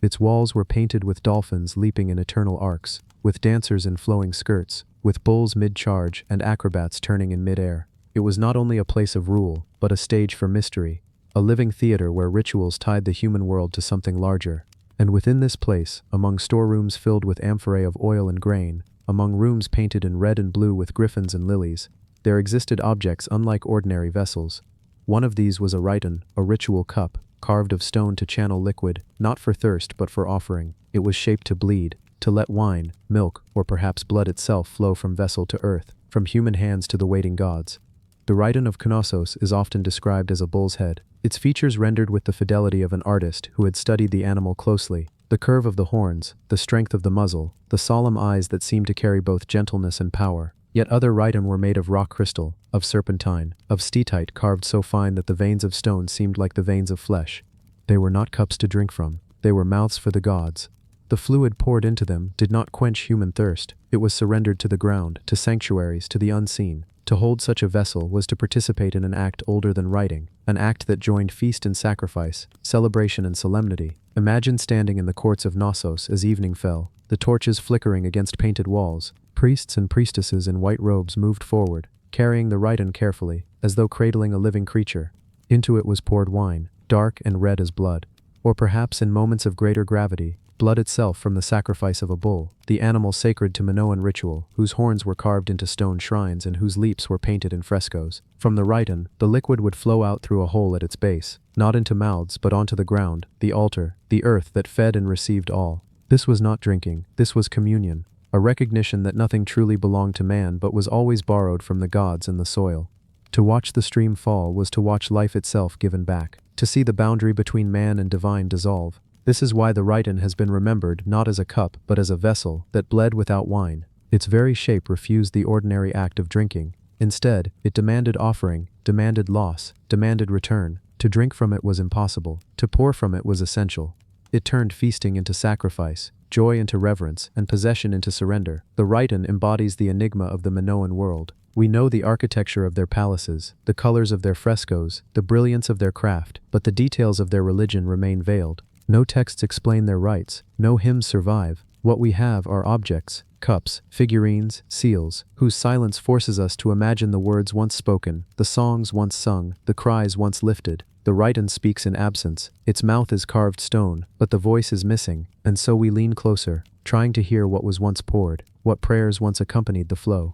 Its walls were painted with dolphins leaping in eternal arcs, with dancers in flowing skirts, with bulls mid-charge and acrobats turning in mid-air. It was not only a place of rule, but a stage for mystery, a living theater where rituals tied the human world to something larger. And within this place, among storerooms filled with amphorae of oil and grain, among rooms painted in red and blue with griffins and lilies, there existed objects unlike ordinary vessels. One of these was a rhyton, a ritual cup, carved of stone to channel liquid, not for thirst but for offering. It was shaped to bleed, to let wine, milk, or perhaps blood itself flow from vessel to earth, from human hands to the waiting gods. The rhyton of Knossos is often described as a bull's head, its features rendered with the fidelity of an artist who had studied the animal closely. The curve of the horns, the strength of the muzzle, the solemn eyes that seemed to carry both gentleness and power. Yet other rhyton were made of rock crystal, of serpentine, of steatite carved so fine that the veins of stone seemed like the veins of flesh. They were not cups to drink from, they were mouths for the gods. The fluid poured into them did not quench human thirst, it was surrendered to the ground, to sanctuaries, to the unseen. To hold such a vessel was to participate in an act older than writing, an act that joined feast and sacrifice, celebration and solemnity. Imagine standing in the courts of Knossos as evening fell, the torches flickering against painted walls. Priests and priestesses in white robes moved forward, carrying the rhyton carefully, as though cradling a living creature. Into it was poured wine, dark and red as blood. Or perhaps in moments of greater gravity, blood itself from the sacrifice of a bull, the animal sacred to Minoan ritual, whose horns were carved into stone shrines and whose leaps were painted in frescoes. From the rhyton, the liquid would flow out through a hole at its base, not into mouths but onto the ground, the altar, the earth that fed and received all. This was not drinking, this was communion, a recognition that nothing truly belonged to man but was always borrowed from the gods and the soil. To watch the stream fall was to watch life itself given back, to see the boundary between man and divine dissolve. This is why the rhyton has been remembered not as a cup but as a vessel that bled without wine. Its very shape refused the ordinary act of drinking. Instead, it demanded offering, demanded loss, demanded return. To drink from it was impossible, to pour from it was essential. It turned feasting into sacrifice, joy into reverence, and possession into surrender. The rhyton embodies the enigma of the Minoan world. We know the architecture of their palaces, the colors of their frescoes, the brilliance of their craft, but the details of their religion remain veiled. No texts explain their rites, no hymns survive. What we have are objects, cups, figurines, seals, whose silence forces us to imagine the words once spoken, the songs once sung, the cries once lifted. The rhyton speaks in absence, its mouth is carved stone, but the voice is missing, and so we lean closer, trying to hear what was once poured, what prayers once accompanied the flow.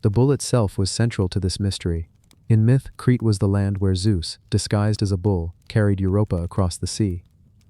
The bull itself was central to this mystery. In myth, Crete was the land where Zeus, disguised as a bull, carried Europa across the sea.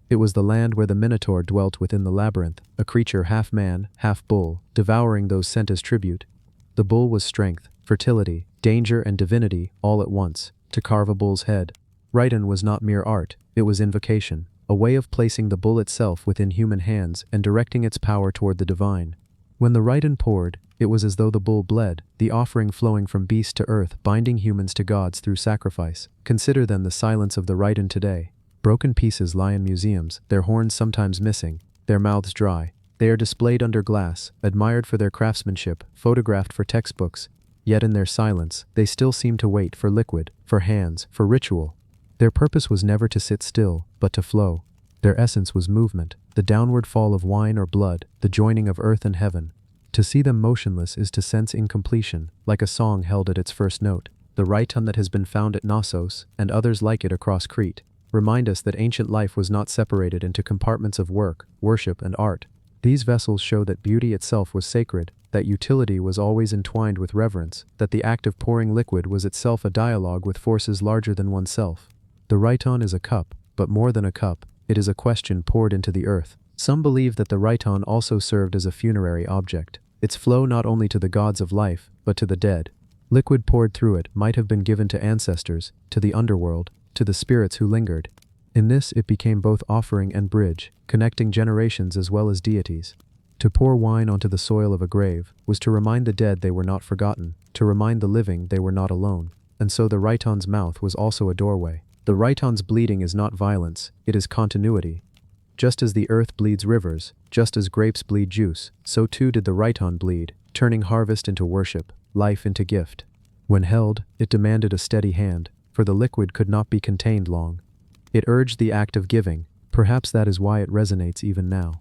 It was the land where the Minotaur dwelt within the labyrinth, a creature half man, half bull, devouring those sent as tribute. The bull was strength, fertility, danger and divinity, all at once. To carve a bull's head, rhyton was not mere art, it was invocation, a way of placing the bull itself within human hands and directing its power toward the divine. When the rhyton poured, it was as though the bull bled, the offering flowing from beast to earth, binding humans to gods through sacrifice. Consider then the silence of the rhyton today. Broken pieces lie in museums, their horns sometimes missing, their mouths dry. They are displayed under glass, admired for their craftsmanship, photographed for textbooks. Yet in their silence, they still seem to wait for liquid, for hands, for ritual. Their purpose was never to sit still, but to flow. Their essence was movement, the downward fall of wine or blood, the joining of earth and heaven. To see them motionless is to sense incompletion, like a song held at its first note. The rhyton that has been found at Knossos, and others like it across Crete, remind us that ancient life was not separated into compartments of work, worship, and art. These vessels show that beauty itself was sacred, that utility was always entwined with reverence, that the act of pouring liquid was itself a dialogue with forces larger than oneself. The rhyton is a cup, but more than a cup, it is a question poured into the earth. Some believe that the rhyton also served as a funerary object, its flow not only to the gods of life, but to the dead. Liquid poured through it might have been given to ancestors, to the underworld, to the spirits who lingered. In this it became both offering and bridge, connecting generations as well as deities. To pour wine onto the soil of a grave was to remind the dead they were not forgotten, to remind the living they were not alone. And so the rhyton's mouth was also a doorway. The rhyton's bleeding is not violence, it is continuity. Just as the earth bleeds rivers, just as grapes bleed juice, so too did the rhyton bleed, turning harvest into worship, life into gift. When held, it demanded a steady hand, for the liquid could not be contained long. It urged the act of giving, perhaps that is why it resonates even now.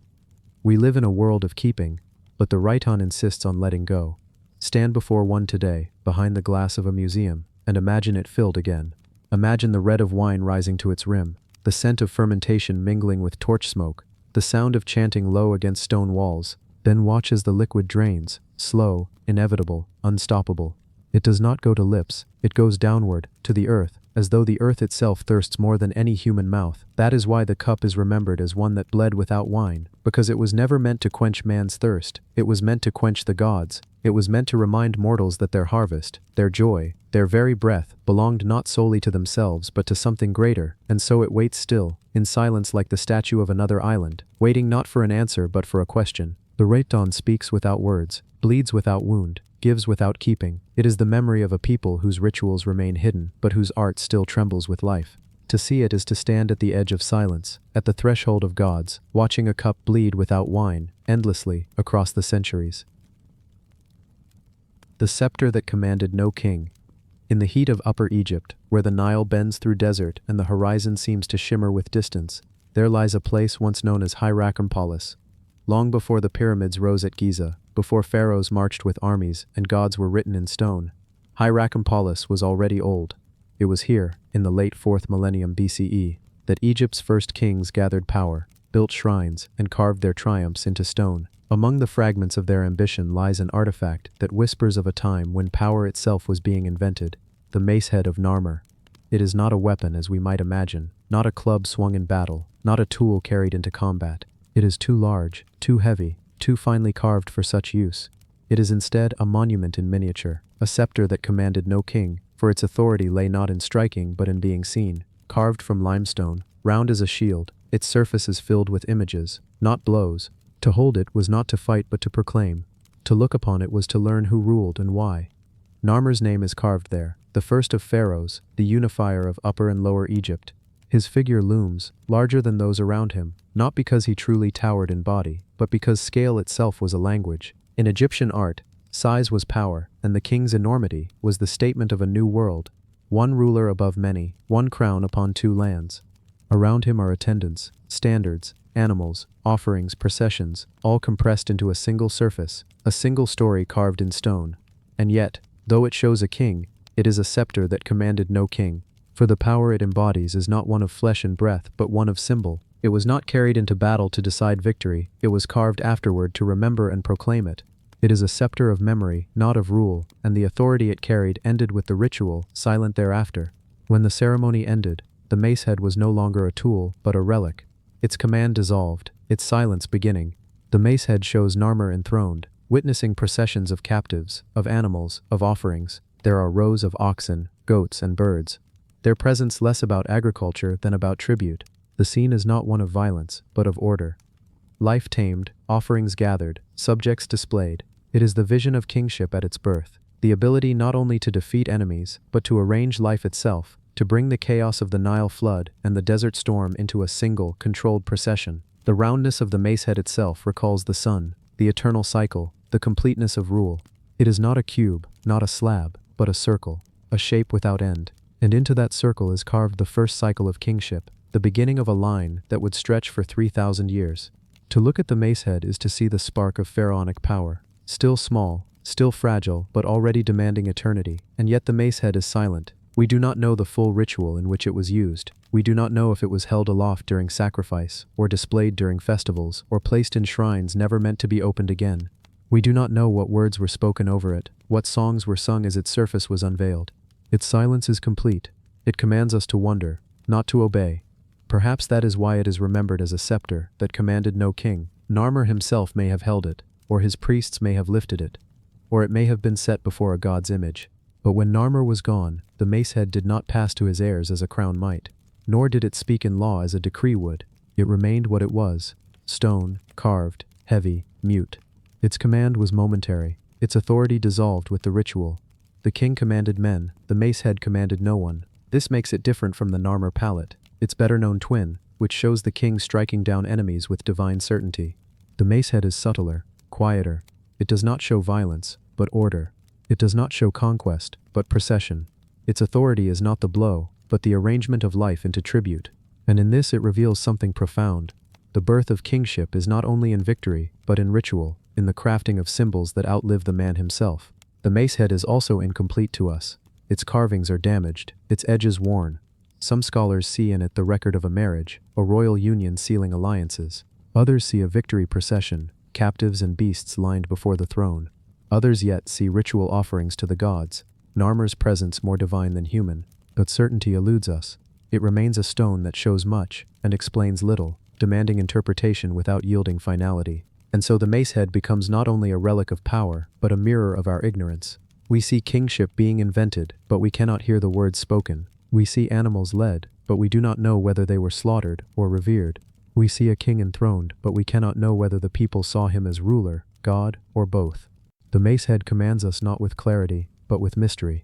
We live in a world of keeping, but the rhyton insists on letting go. Stand before one today, behind the glass of a museum, and imagine it filled again. Imagine the red of wine rising to its rim, the scent of fermentation mingling with torch smoke, the sound of chanting low against stone walls. Then watch as the liquid drains, slow, inevitable, unstoppable. It does not go to lips, it goes downward, to the earth, as though the earth itself thirsts more than any human mouth. That is why the cup is remembered as one that bled without wine, because it was never meant to quench man's thirst, it was meant to quench the gods. It was meant to remind mortals that their harvest, their joy, their very breath, belonged not solely to themselves but to something greater, and so it waits still, in silence like the statue of another island, waiting not for an answer but for a question. The rhyton speaks without words, bleeds without wound, gives without keeping. It is the memory of a people whose rituals remain hidden, but whose art still trembles with life. To see it is to stand at the edge of silence, at the threshold of gods, watching a cup bleed without wine, endlessly, across the centuries. The scepter that commanded no king. In the heat of Upper Egypt, where the Nile bends through desert and the horizon seems to shimmer with distance, there lies a place once known as Hierakonpolis. Long before the pyramids rose at Giza, before pharaohs marched with armies and gods were written in stone, Hierakonpolis was already old. It was here, in the late 4th millennium BCE, that Egypt's first kings gathered power, built shrines, and carved their triumphs into stone. Among the fragments of their ambition lies an artifact that whispers of a time when power itself was being invented, the mace head of Narmer. It is not a weapon as we might imagine, not a club swung in battle, not a tool carried into combat. It is too large, too heavy, too finely carved for such use. It is instead a monument in miniature, a scepter that commanded no king, for its authority lay not in striking but in being seen. Carved from limestone, round as a shield, its surface is filled with images, not blows. To hold it was not to fight but to proclaim. To look upon it was to learn who ruled and why. Narmer's name is carved there, the first of pharaohs, the unifier of Upper and Lower Egypt. His figure looms, larger than those around him, not because he truly towered in body, but because scale itself was a language. In Egyptian art, size was power, and the king's enormity was the statement of a new world. One ruler above many, one crown upon two lands. Around him are attendants, standards, animals, offerings, processions, all compressed into a single surface, a single story carved in stone. And yet, though it shows a king, it is a scepter that commanded no king. For the power it embodies is not one of flesh and breath, but one of symbol. It was not carried into battle to decide victory, it was carved afterward to remember and proclaim it. It is a scepter of memory, not of rule, and the authority it carried ended with the ritual, silent thereafter. When the ceremony ended, the mace head was no longer a tool, but a relic. Its command dissolved, its silence beginning. The mace head shows Narmer enthroned, witnessing processions of captives, of animals, of offerings. There are rows of oxen, goats, and birds. Their presence less about agriculture than about tribute. The scene is not one of violence, but of order. Life tamed, offerings gathered, subjects displayed. It is the vision of kingship at its birth, the ability not only to defeat enemies, but to arrange life itself, to bring the chaos of the Nile flood and the desert storm into a single, controlled procession. The roundness of the mace head itself recalls the sun, the eternal cycle, the completeness of rule. It is not a cube, not a slab, but a circle, a shape without end. And into that circle is carved the first cycle of kingship, the beginning of a line that would stretch for 3,000 years. To look at the mace head is to see the spark of pharaonic power, still small, still fragile, but already demanding eternity. And yet the mace head is silent. We do not know the full ritual in which it was used. We do not know if it was held aloft during sacrifice, or displayed during festivals, or placed in shrines never meant to be opened again. We do not know what words were spoken over it, what songs were sung as its surface was unveiled. Its silence is complete. It commands us to wonder, not to obey. Perhaps that is why it is remembered as a scepter that commanded no king. Narmer himself may have held it, or his priests may have lifted it, or it may have been set before a god's image. But when Narmer was gone, the mace head did not pass to his heirs as a crown might, nor did it speak in law as a decree would. It remained what it was, stone, carved, heavy, mute. Its command was momentary, its authority dissolved with the ritual. The king commanded men, the mace head commanded no one. This makes it different from the Narmer palette, its better-known twin, which shows the king striking down enemies with divine certainty. The mace head is subtler, quieter. It does not show violence, but order. It does not show conquest, but procession. Its authority is not the blow, but the arrangement of life into tribute. And in this it reveals something profound. The birth of kingship is not only in victory, but in ritual, in the crafting of symbols that outlive the man himself. The mace head is also incomplete to us. Its carvings are damaged, its edges worn. Some scholars see in it the record of a marriage, a royal union sealing alliances. Others see a victory procession, captives and beasts lined before the throne. Others yet see ritual offerings to the gods, Narmer's presence more divine than human. But certainty eludes us. It remains a stone that shows much, and explains little, demanding interpretation without yielding finality. And so the mace head becomes not only a relic of power, but a mirror of our ignorance. We see kingship being invented, but we cannot hear the words spoken. We see animals led, but we do not know whether they were slaughtered or revered. We see a king enthroned, but we cannot know whether the people saw him as ruler, god, or both. The mace head commands us not with clarity, but with mystery.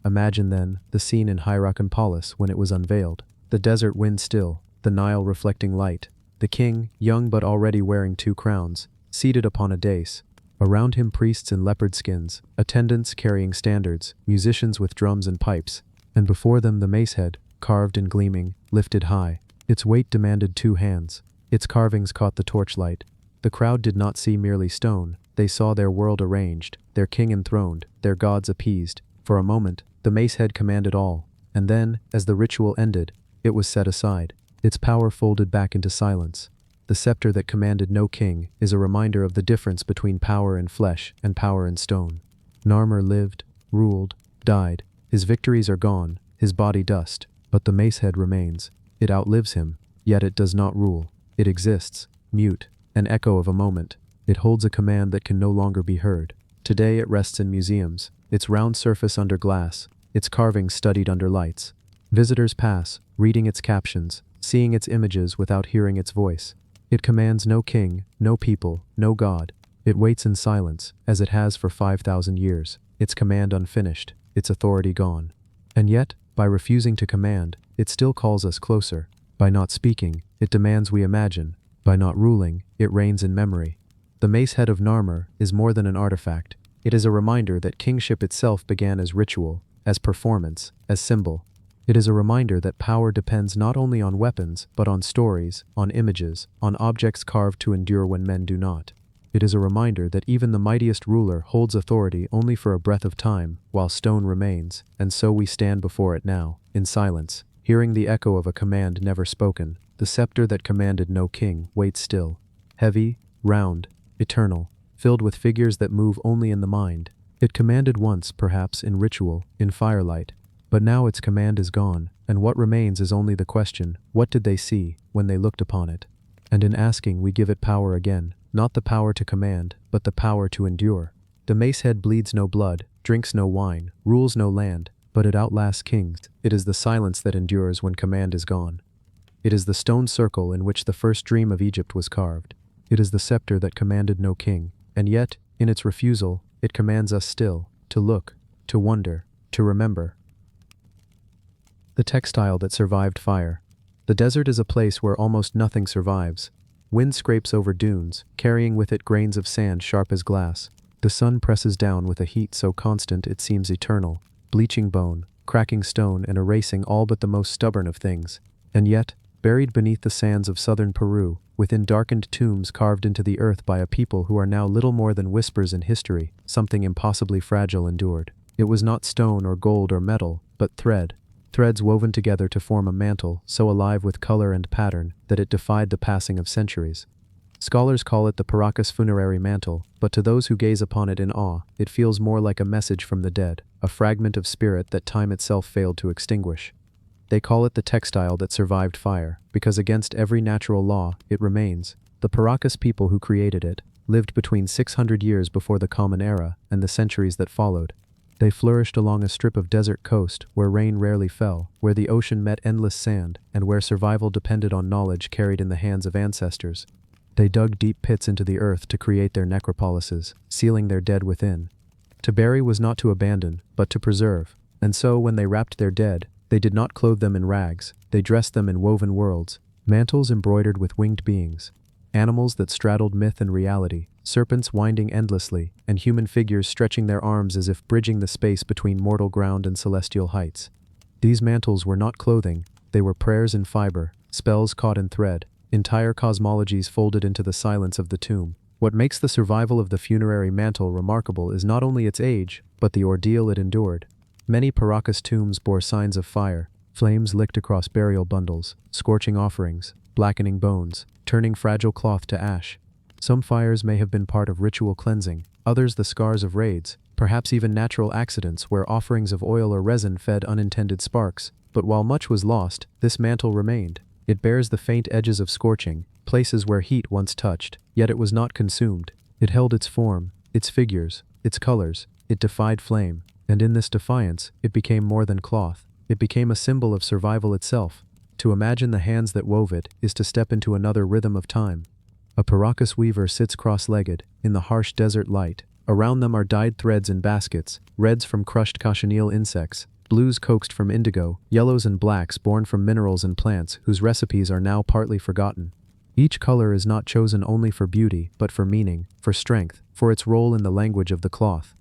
Imagine, then, the scene in Hierakonpolis when it was unveiled. The desert wind still, the Nile reflecting light, the king, young but already wearing 2 crowns, seated upon a dais. Around him priests in leopard skins, attendants carrying standards, musicians with drums and pipes, and before them the mace head, carved and gleaming, lifted high. Its weight demanded 2 hands. Its carvings caught the torchlight. The crowd did not see merely stone, they saw their world arranged, their king enthroned, their gods appeased. For a moment, the mace head commanded all, and then, as the ritual ended, it was set aside, its power folded back into silence. The scepter that commanded no king is a reminder of the difference between power in flesh and power in stone. Narmer lived, ruled, died. His victories are gone, his body dust, but the mace head remains. It outlives him, yet it does not rule. It exists, mute, an echo of a moment. It holds a command that can no longer be heard. Today it rests in museums, its round surface under glass, its carvings studied under lights. Visitors pass, reading its captions, seeing its images without hearing its voice. It commands no king, no people, no god. It waits in silence, as it has for 5,000 years, its command unfinished, its authority gone. And yet, by refusing to command, it still calls us closer. By not speaking, it demands we imagine. By not ruling, it reigns in memory. The mace head of Narmer is more than an artifact. It is a reminder that kingship itself began as ritual, as performance, as symbol. It is a reminder that power depends not only on weapons, but on stories, on images, on objects carved to endure when men do not. It is a reminder that even the mightiest ruler holds authority only for a breath of time, while stone remains, and so we stand before it now, in silence, hearing the echo of a command never spoken. The scepter that commanded no king waits still, heavy, round, eternal, filled with figures that move only in the mind. It commanded once, perhaps, in ritual, in firelight, but now its command is gone, and what remains is only the question, what did they see when they looked upon it? And in asking we give it power again, not the power to command, but the power to endure. The mace head bleeds no blood, drinks no wine, rules no land, but it outlasts kings. It is the silence that endures when command is gone. It is the stone circle in which the first dream of Egypt was carved. It is the scepter that commanded no king, and yet, in its refusal, it commands us still, to look, to wonder, to remember. The textile that survived fire. The desert is a place where almost nothing survives. Wind scrapes over dunes, carrying with it grains of sand sharp as glass. The sun presses down with a heat so constant it seems eternal, bleaching bone, cracking stone and erasing all but the most stubborn of things. And yet, buried beneath the sands of southern Peru, within darkened tombs carved into the earth by a people who are now little more than whispers in history, something impossibly fragile endured. It was not stone or gold or metal, but thread. Threads woven together to form a mantle so alive with color and pattern that it defied the passing of centuries. Scholars call it the Paracas funerary mantle, but to those who gaze upon it in awe, it feels more like a message from the dead, a fragment of spirit that time itself failed to extinguish. They call it the textile that survived fire, because against every natural law, it remains. The Paracas people who created it lived between 600 years before the Common Era and the centuries that followed. They flourished along a strip of desert coast where rain rarely fell, where the ocean met endless sand, and where survival depended on knowledge carried in the hands of ancestors. They dug deep pits into the earth to create their necropolises, sealing their dead within. To bury was not to abandon, but to preserve, and so when they wrapped their dead, they did not clothe them in rags, they dressed them in woven worlds, mantles embroidered with winged beings, animals that straddled myth and reality, serpents winding endlessly, and human figures stretching their arms as if bridging the space between mortal ground and celestial heights. These mantles were not clothing, they were prayers in fiber, spells caught in thread, entire cosmologies folded into the silence of the tomb. What makes the survival of the funerary mantle remarkable is not only its age, but the ordeal it endured. Many Paracas tombs bore signs of fire, flames licked across burial bundles, scorching offerings, blackening bones, turning fragile cloth to ash. Some fires may have been part of ritual cleansing, others the scars of raids, perhaps even natural accidents where offerings of oil or resin fed unintended sparks. But while much was lost, this mantle remained. It bears the faint edges of scorching, places where heat once touched, yet it was not consumed. It held its form, its figures, its colors, it defied flame, and in this defiance, it became more than cloth. It became a symbol of survival itself. To imagine the hands that wove it is to step into another rhythm of time. A Paracas weaver sits cross-legged, in the harsh desert light, Around them are dyed threads in baskets, reds from crushed cochineal insects, blues coaxed from indigo, yellows and blacks born from minerals and plants whose recipes are now partly forgotten. Each color is not chosen only for beauty, but for meaning, for strength, for its role in the language of the cloth.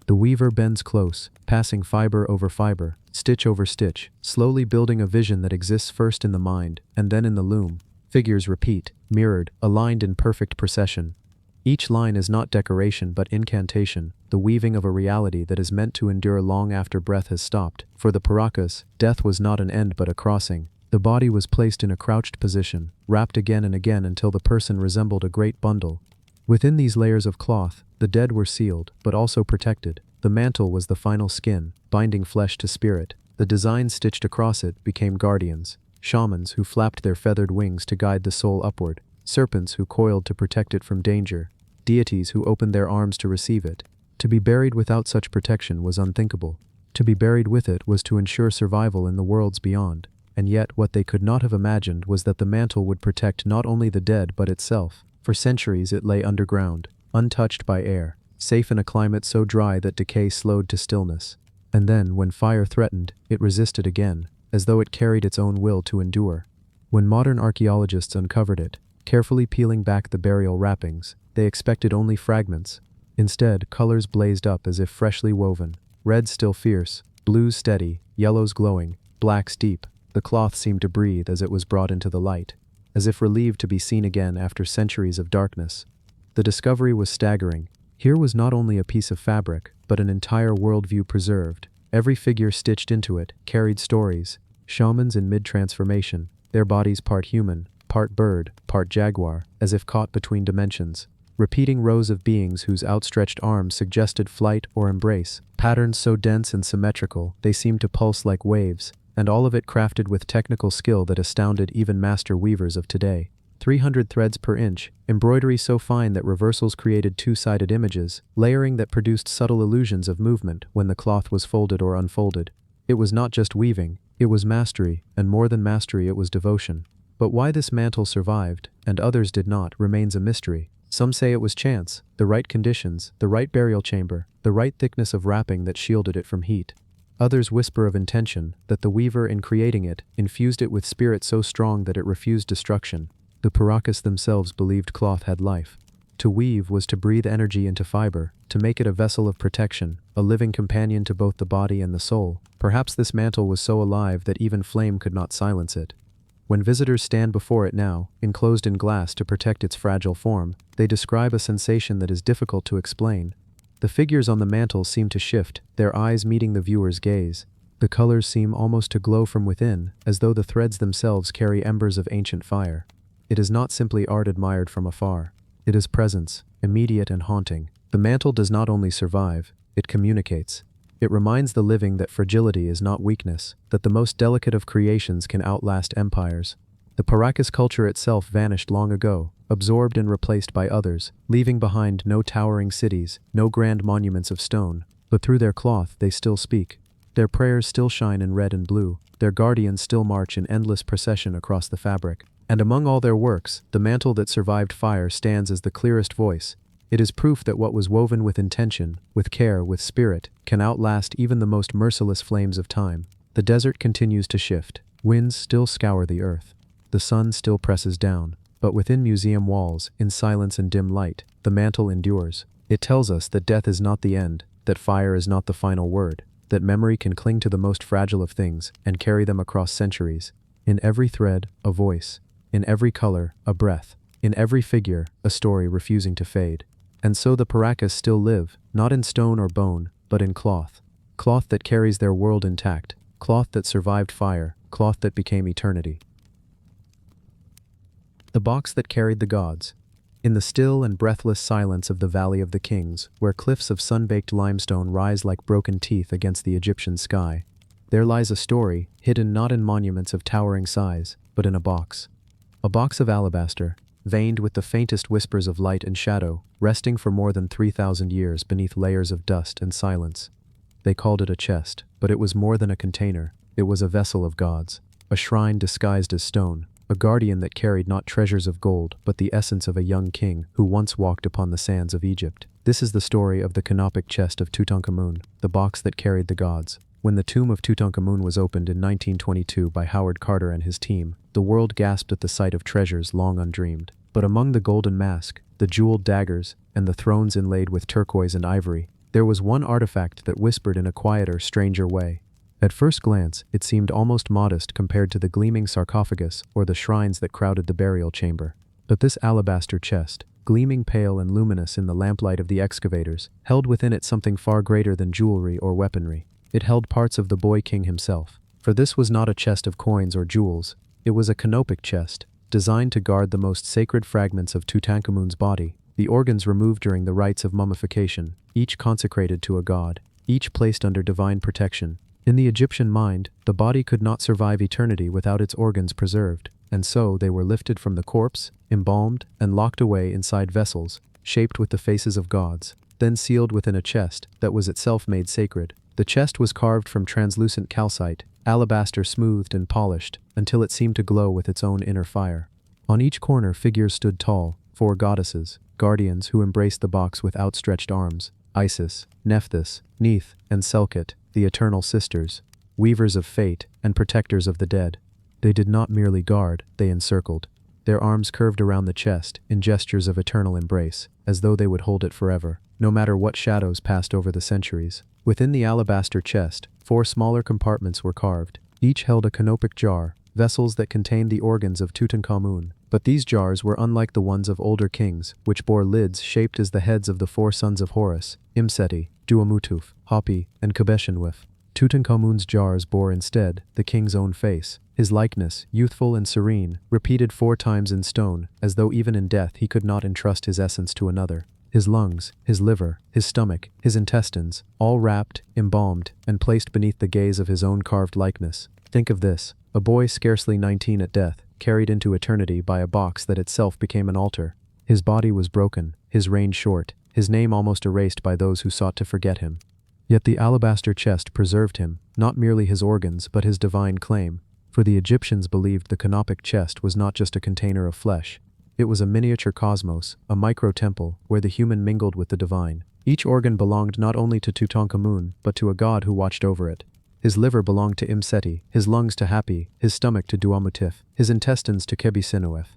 The weaver bends close, passing fiber over fiber, stitch over stitch, slowly building a vision that exists first in the mind, and then in the loom. Figures repeat, mirrored, aligned in perfect procession. Each line is not decoration but incantation, the weaving of a reality that is meant to endure long after breath has stopped. For the Paracas, death was not an end but a crossing. The body was placed in a crouched position, wrapped again and again until the person resembled a great bundle. Within these layers of cloth, the dead were sealed, but also protected. The mantle was the final skin, binding flesh to spirit. The designs stitched across it became guardians, shamans who flapped their feathered wings to guide the soul upward, serpents who coiled to protect it from danger, deities who opened their arms to receive it. To be buried without such protection was unthinkable. To be buried with it was to ensure survival in the worlds beyond. And yet what they could not have imagined was that the mantle would protect not only the dead but itself. For centuries it lay underground, untouched by air, safe in a climate so dry that decay slowed to stillness. And then, when fire threatened, it resisted again, as though it carried its own will to endure. When modern archaeologists uncovered it, carefully peeling back the burial wrappings, they expected only fragments. Instead, colors blazed up as if freshly woven, reds still fierce, blues steady, yellows glowing, blacks deep. The cloth seemed to breathe as it was brought into the light, as if relieved to be seen again after centuries of darkness. The discovery was staggering. Here was not only a piece of fabric, but an entire worldview preserved. Every figure stitched into it carried stories. Shamans in mid-transformation, their bodies part human, part bird, part jaguar, as if caught between dimensions. Repeating rows of beings whose outstretched arms suggested flight or embrace, patterns so dense and symmetrical they seemed to pulse like waves, and all of it crafted with technical skill that astounded even master weavers of today. 300 threads per inch, embroidery so fine that reversals created two-sided images, layering that produced subtle illusions of movement when the cloth was folded or unfolded. It was not just weaving, it was mastery, and more than mastery it was devotion. But why this mantle survived, and others did not, remains a mystery. Some say it was chance, the right conditions, the right burial chamber, the right thickness of wrapping that shielded it from heat. Others whisper of intention, that the weaver in creating it infused it with spirit so strong that it refused destruction. The Paracas themselves believed cloth had life. To weave was to breathe energy into fiber, to make it a vessel of protection, a living companion to both the body and the soul. Perhaps this mantle was so alive that even flame could not silence it. When visitors stand before it now, enclosed in glass to protect its fragile form, they describe a sensation that is difficult to explain. The figures on the mantle seem to shift, their eyes meeting the viewer's gaze. The colors seem almost to glow from within, as though the threads themselves carry embers of ancient fire. It is not simply art admired from afar. It is presence, immediate and haunting. The mantle does not only survive, it communicates. It reminds the living that fragility is not weakness, that the most delicate of creations can outlast empires. The Paracas culture itself vanished long ago, absorbed and replaced by others, leaving behind no towering cities, no grand monuments of stone. But through their cloth they still speak. Their prayers still shine in red and blue. Their guardians still march in endless procession across the fabric. And among all their works, the mantle that survived fire stands as the clearest voice. It is proof that what was woven with intention, with care, with spirit, can outlast even the most merciless flames of time. The desert continues to shift. Winds still scour the earth. The sun still presses down. But within museum walls, in silence and dim light, the mantle endures. It tells us that death is not the end, that fire is not the final word, that memory can cling to the most fragile of things and carry them across centuries. In every thread, a voice. In every color, a breath. In every figure, a story refusing to fade. And so the Paracas still live, not in stone or bone, but in cloth. Cloth that carries their world intact, cloth that survived fire, cloth that became eternity. The box that carried the gods. In the still and breathless silence of the Valley of the Kings, where cliffs of sun-baked limestone rise like broken teeth against the Egyptian sky, there lies a story, hidden not in monuments of towering size, but in a box. A box of alabaster, veined with the faintest whispers of light and shadow, resting for more than 3,000 years beneath layers of dust and silence. They called it a chest, but it was more than a container. It was a vessel of gods, a shrine disguised as stone, a guardian that carried not treasures of gold but the essence of a young king who once walked upon the sands of Egypt. This is the story of the canopic chest of Tutankhamun, the box that carried the gods. When the tomb of Tutankhamun was opened in 1922 by Howard Carter and his team, the world gasped at the sight of treasures long undreamed. But among the golden mask, the jeweled daggers, and the thrones inlaid with turquoise and ivory, there was one artifact that whispered in a quieter, stranger way. At first glance, it seemed almost modest compared to the gleaming sarcophagus or the shrines that crowded the burial chamber. But this alabaster chest, gleaming pale and luminous in the lamplight of the excavators, held within it something far greater than jewelry or weaponry. It held parts of the boy king himself. For this was not a chest of coins or jewels. It was a canopic chest, designed to guard the most sacred fragments of Tutankhamun's body, the organs removed during the rites of mummification, each consecrated to a god, each placed under divine protection. In the Egyptian mind, the body could not survive eternity without its organs preserved, and so they were lifted from the corpse, embalmed, and locked away inside vessels, shaped with the faces of gods, then sealed within a chest that was itself made sacred. The chest was carved from translucent calcite, alabaster smoothed and polished, until it seemed to glow with its own inner fire. On each corner figures stood tall, 4 goddesses, guardians who embraced the box with outstretched arms: Isis, Nephthys, Neith, and Selket, the eternal sisters, weavers of fate and protectors of the dead. They did not merely guard, they encircled. Their arms curved around the chest in gestures of eternal embrace, as though they would hold it forever, no matter what shadows passed over the centuries. Within the alabaster chest, 4 smaller compartments were carved. Each held a canopic jar, vessels that contained the organs of Tutankhamun. But these jars were unlike the ones of older kings, which bore lids shaped as the heads of the 4 sons of Horus: Imseti, Duamutuf, Hapi, and Kabeshenwif. Tutankhamun's jars bore instead the king's own face, his likeness, youthful and serene, repeated 4 times in stone, as though even in death he could not entrust his essence to another. His lungs, his liver, his stomach, his intestines, all wrapped, embalmed, and placed beneath the gaze of his own carved likeness. Think of this: a boy scarcely 19 at death, carried into eternity by a box that itself became an altar. His body was broken, his reign short, his name almost erased by those who sought to forget him. Yet the alabaster chest preserved him, not merely his organs but his divine claim. For the Egyptians believed the canopic chest was not just a container of flesh. It was a miniature cosmos, a micro-temple, where the human mingled with the divine. Each organ belonged not only to Tutankhamun, but to a god who watched over it. His liver belonged to Imseti, his lungs to Hapi, his stomach to Duamutif, his intestines to Kebisenuef.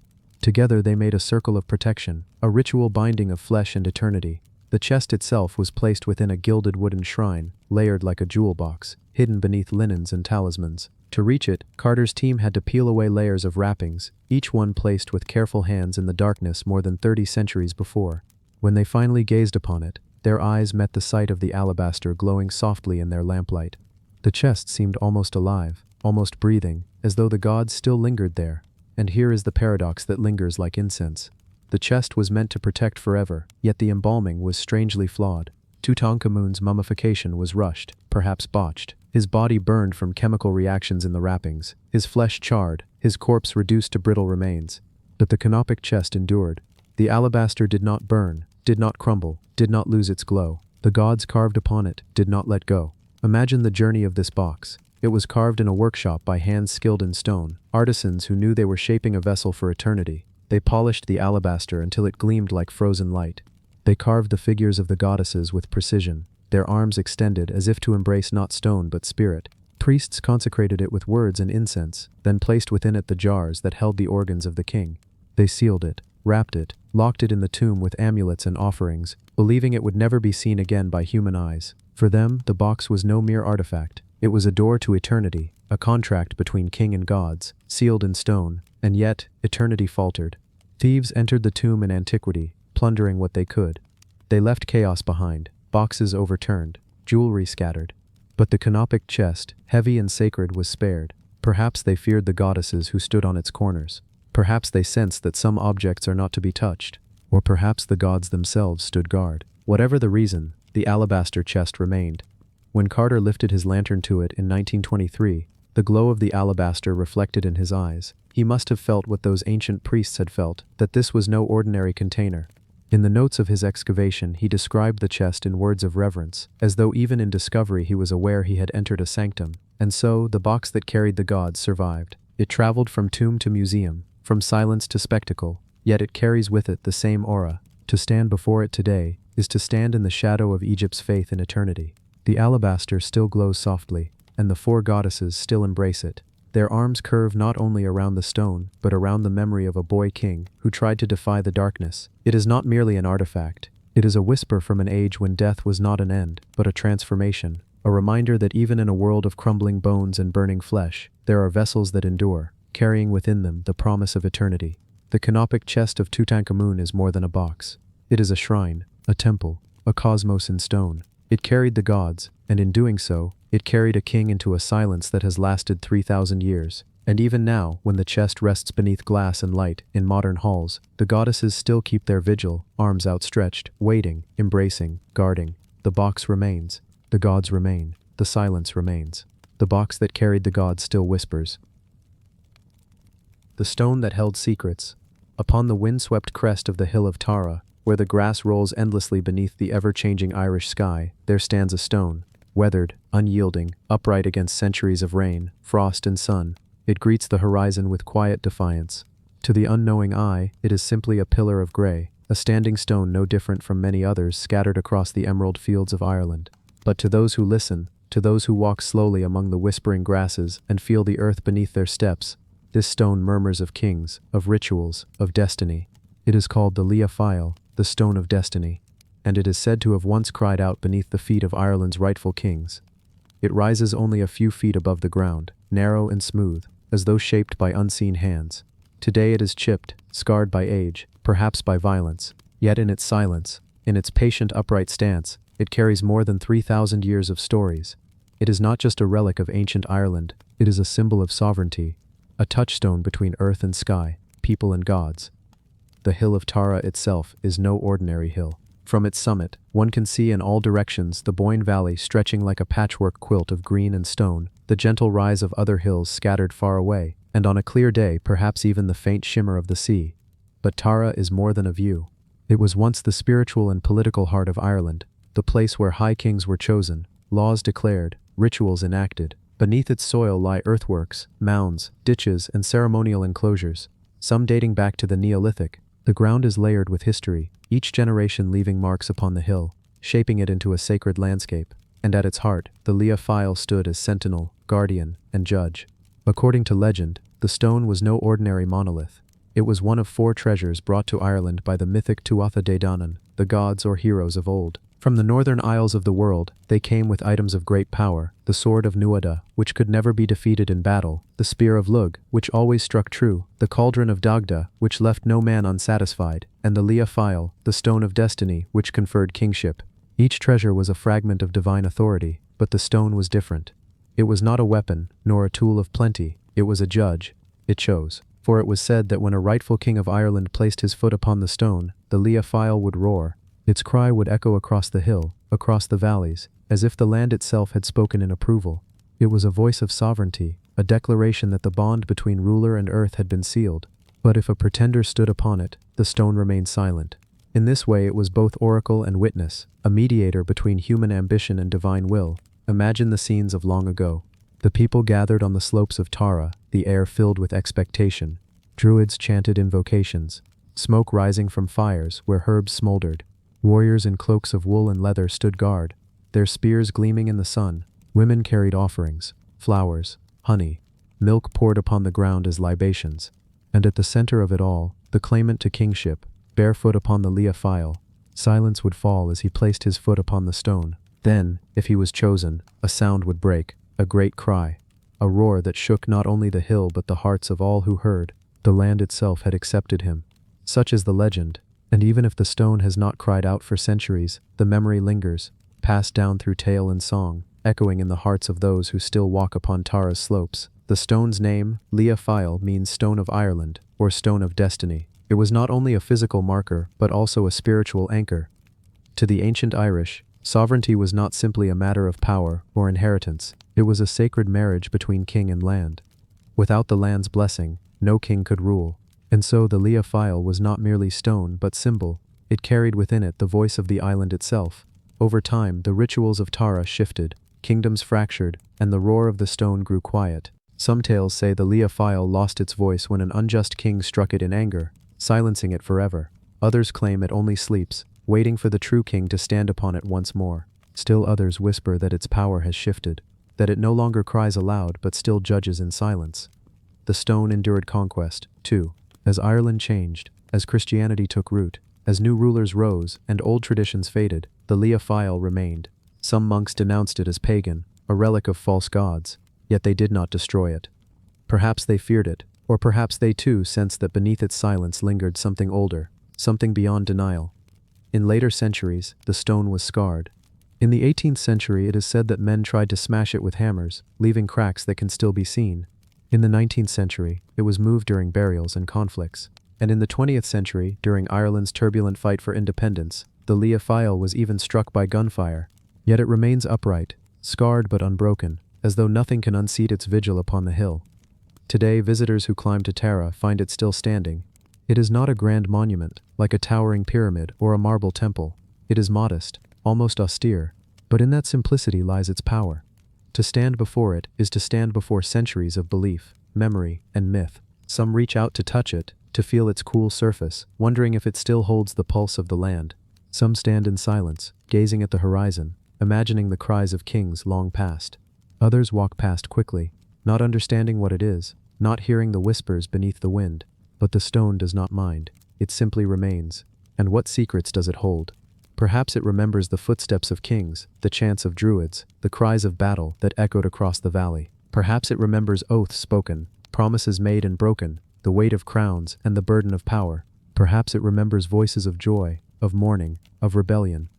Together they made a circle of protection, a ritual binding of flesh and eternity. The chest itself was placed within a gilded wooden shrine, layered like a jewel box, hidden beneath linens and talismans. To reach it, Carter's team had to peel away layers of wrappings, each one placed with careful hands in the darkness more than 30 centuries before. When they finally gazed upon it, their eyes met the sight of the alabaster glowing softly in their lamplight. The chest seemed almost alive, almost breathing, as though the gods still lingered there. And here is the paradox that lingers like incense. The chest was meant to protect forever, yet the embalming was strangely flawed. Tutankhamun's mummification was rushed, perhaps botched. His body burned from chemical reactions in the wrappings, his flesh charred, his corpse reduced to brittle remains. But the canopic chest endured. The alabaster did not burn, did not crumble, did not lose its glow. The gods carved upon it did not let go. Imagine the journey of this box. It was carved in a workshop by hands skilled in stone, artisans who knew they were shaping a vessel for eternity. They polished the alabaster until it gleamed like frozen light. They carved the figures of the goddesses with precision, their arms extended as if to embrace not stone but spirit. Priests consecrated it with words and incense, then placed within it the jars that held the organs of the king. They sealed it, wrapped it, locked it in the tomb with amulets and offerings, believing it would never be seen again by human eyes. For them, the box was no mere artifact. It was a door to eternity, a contract between king and gods, sealed in stone, and yet, eternity faltered. Thieves entered the tomb in antiquity, plundering what they could. They left chaos behind, boxes overturned, jewelry scattered. But the canopic chest, heavy and sacred, was spared. Perhaps they feared the goddesses who stood on its corners. Perhaps they sensed that some objects are not to be touched. Or perhaps the gods themselves stood guard. Whatever the reason, the alabaster chest remained. When Carter lifted his lantern to it in 1923, the glow of the alabaster reflected in his eyes. He must have felt what those ancient priests had felt, that this was no ordinary container. In the notes of his excavation, he described the chest in words of reverence, as though even in discovery he was aware he had entered a sanctum. And so, the box that carried the gods survived. It traveled from tomb to museum, from silence to spectacle, yet it carries with it the same aura. To stand before it today is to stand in the shadow of Egypt's faith in eternity. The alabaster still glows softly, and the four goddesses still embrace it. Their arms curve not only around the stone, but around the memory of a boy king who tried to defy the darkness. It is not merely an artifact. It is a whisper from an age when death was not an end, but a transformation. A reminder that even in a world of crumbling bones and burning flesh, there are vessels that endure, carrying within them the promise of eternity. The canopic chest of Tutankhamun is more than a box. It is a shrine, a temple, a cosmos in stone. It carried the gods, and in doing so, it carried a king into a silence that has lasted 3,000 years. And even now, when the chest rests beneath glass and light in modern halls, the goddesses still keep their vigil, arms outstretched, waiting, embracing, guarding. The box remains. The gods remain. The silence remains. The box that carried the gods still whispers. The stone that held secrets. Upon the windswept crest of the hill of Tara, where the grass rolls endlessly beneath the ever-changing Irish sky, there stands a stone. Weathered, unyielding, upright against centuries of rain, frost and sun, it greets the horizon with quiet defiance. To the unknowing eye, it is simply a pillar of grey, a standing stone no different from many others scattered across the emerald fields of Ireland. But to those who listen, to those who walk slowly among the whispering grasses and feel the earth beneath their steps, this stone murmurs of kings, of rituals, of destiny. It is called the Lia File, the Stone of Destiny, and it is said to have once cried out beneath the feet of Ireland's rightful kings. It rises only a few feet above the ground, narrow and smooth, as though shaped by unseen hands. Today it is chipped, scarred by age, perhaps by violence, yet in its silence, in its patient upright stance, it carries more than 3,000 years of stories. It is not just a relic of ancient Ireland, it is a symbol of sovereignty, a touchstone between earth and sky, people and gods. The hill of Tara itself is no ordinary hill. From its summit, one can see in all directions the Boyne Valley stretching like a patchwork quilt of green and stone, the gentle rise of other hills scattered far away, and on a clear day perhaps even the faint shimmer of the sea. But Tara is more than a view. It was once the spiritual and political heart of Ireland, the place where high kings were chosen, laws declared, rituals enacted. Beneath its soil lie earthworks, mounds, ditches, and ceremonial enclosures, some dating back to the Neolithic. The ground is layered with history, each generation leaving marks upon the hill, shaping it into a sacred landscape. And at its heart, the Lia File stood as sentinel, guardian, and judge. According to legend, the stone was no ordinary monolith. It was one of 4 treasures brought to Ireland by the mythic Tuatha De Danann, the gods or heroes of old. From the northern isles of the world, they came with items of great power: the sword of Nuada, which could never be defeated in battle, the spear of Lug, which always struck true, the cauldron of Dagda, which left no man unsatisfied, and the Lia File, the stone of destiny, which conferred kingship. Each treasure was a fragment of divine authority, but the stone was different. It was not a weapon, nor a tool of plenty. It was a judge. It chose. For it was said that when a rightful king of Ireland placed his foot upon the stone, the Lia File would roar. Its cry would echo across the hill, across the valleys, as if the land itself had spoken in approval. It was a voice of sovereignty, a declaration that the bond between ruler and earth had been sealed. But if a pretender stood upon it, the stone remained silent. In this way it was both oracle and witness, a mediator between human ambition and divine will. Imagine the scenes of long ago. The people gathered on the slopes of Tara, the air filled with expectation. Druids chanted invocations, smoke rising from fires where herbs smoldered. Warriors in cloaks of wool and leather stood guard, their spears gleaming in the sun. Women carried offerings, flowers, honey, milk poured upon the ground as libations. And at the center of it all, the claimant to kingship, barefoot upon the Lia File. Silence would fall as he placed his foot upon the stone. Then, if he was chosen, a sound would break, a great cry, a roar that shook not only the hill but the hearts of all who heard. The land itself had accepted him. Such is the legend. And even if the stone has not cried out for centuries, the memory lingers, passed down through tale and song, echoing in the hearts of those who still walk upon Tara's slopes. The stone's name, Lia File, means Stone of Ireland, or Stone of Destiny. It was not only a physical marker, but also a spiritual anchor. To the ancient Irish, sovereignty was not simply a matter of power or inheritance. It was a sacred marriage between king and land. Without the land's blessing, no king could rule. And so the Lia File was not merely stone but symbol. It carried within it the voice of the island itself. Over time, the rituals of Tara shifted, kingdoms fractured, and the roar of the stone grew quiet. Some tales say the Leah file lost its voice when an unjust king struck it in anger, silencing it forever. Others claim it only sleeps, waiting for the true king to stand upon it once more. Still others whisper that its power has shifted, that it no longer cries aloud but still judges in silence. The stone endured conquest, too. As Ireland changed, as Christianity took root, as new rulers rose and old traditions faded, the Leah file remained. Some monks denounced it as pagan, a relic of false gods, yet they did not destroy it. Perhaps they feared it, or perhaps they too sensed that beneath its silence lingered something older, something beyond denial. In later centuries, the stone was scarred. In the 18th century, it is said that men tried to smash it with hammers, leaving cracks that can still be seen. In the 19th century, it was moved during burials and conflicts. And in the 20th century, during Ireland's turbulent fight for independence, the Leah file was even struck by gunfire. Yet it remains upright, scarred but unbroken, as though nothing can unseat its vigil upon the hill. Today, visitors who climb to Tara find it still standing. It is not a grand monument, like a towering pyramid or a marble temple. It is modest, almost austere, but in that simplicity lies its power. To stand before it is to stand before centuries of belief, memory, and myth. Some reach out to touch it, to feel its cool surface, wondering if it still holds the pulse of the land. Some stand in silence, gazing at the horizon, imagining the cries of kings long past. Others walk past quickly, not understanding what it is, not hearing the whispers beneath the wind. But the stone does not mind. It simply remains. And what secrets does it hold? Perhaps it remembers the footsteps of kings, the chants of druids, the cries of battle that echoed across the valley. Perhaps it remembers oaths spoken, promises made and broken, the weight of crowns and the burden of power. Perhaps it remembers voices of joy, of mourning, of rebellion.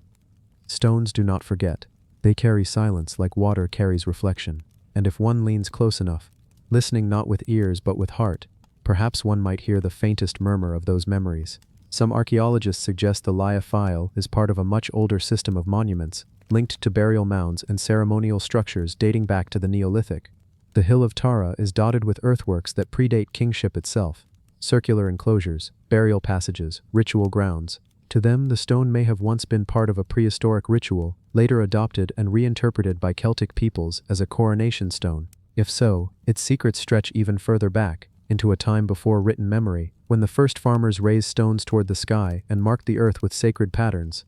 Stones do not forget. They carry silence like water carries reflection. And if one leans close enough, listening not with ears but with heart, perhaps one might hear the faintest murmur of those memories. Some archaeologists suggest the Leah file is part of a much older system of monuments, linked to burial mounds and ceremonial structures dating back to the Neolithic. The hill of Tara is dotted with earthworks that predate kingship itself. Circular enclosures, burial passages, ritual grounds. To them, the stone may have once been part of a prehistoric ritual, later adopted and reinterpreted by Celtic peoples as a coronation stone. If so, its secrets stretch even further back, into a time before written memory, when the first farmers raised stones toward the sky and marked the earth with sacred patterns.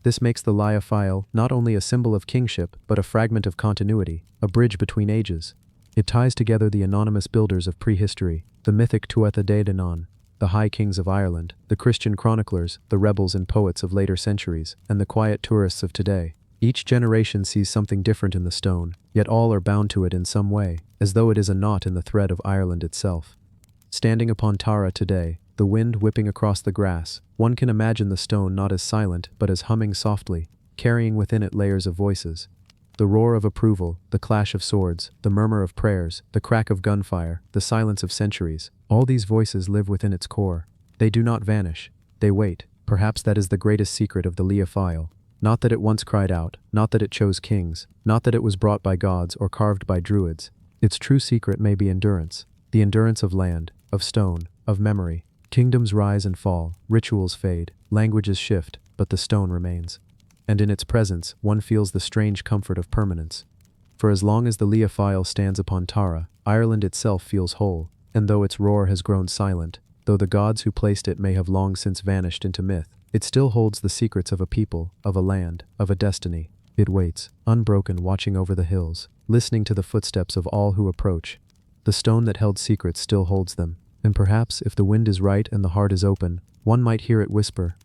This makes the Leah file not only a symbol of kingship, but a fragment of continuity, a bridge between ages. It ties together the anonymous builders of prehistory, the mythic Tuatha Dé Danann, the high kings of Ireland, the Christian chroniclers, the rebels and poets of later centuries, and the quiet tourists of today. Each generation sees something different in the stone, yet all are bound to it in some way, as though it is a knot in the thread of Ireland itself. Standing upon Tara today, the wind whipping across the grass, one can imagine the stone not as silent but as humming softly, carrying within it layers of voices. The roar of approval, the clash of swords, the murmur of prayers, the crack of gunfire, the silence of centuries, all these voices live within its core. They do not vanish. They wait. Perhaps that is the greatest secret of the Leah file. Not that it once cried out, not that it chose kings, not that it was brought by gods or carved by druids. Its true secret may be endurance, the endurance of land, of stone, of memory. Kingdoms rise and fall, rituals fade, languages shift, but the stone remains. And in its presence, one feels the strange comfort of permanence. For as long as the Leah file stands upon Tara, Ireland itself feels whole, and though its roar has grown silent, though the gods who placed it may have long since vanished into myth, it still holds the secrets of a people, of a land, of a destiny. It waits, unbroken, watching over the hills, listening to the footsteps of all who approach. The stone that held secrets still holds them, and perhaps, if the wind is right and the heart is open, one might hear it whisper.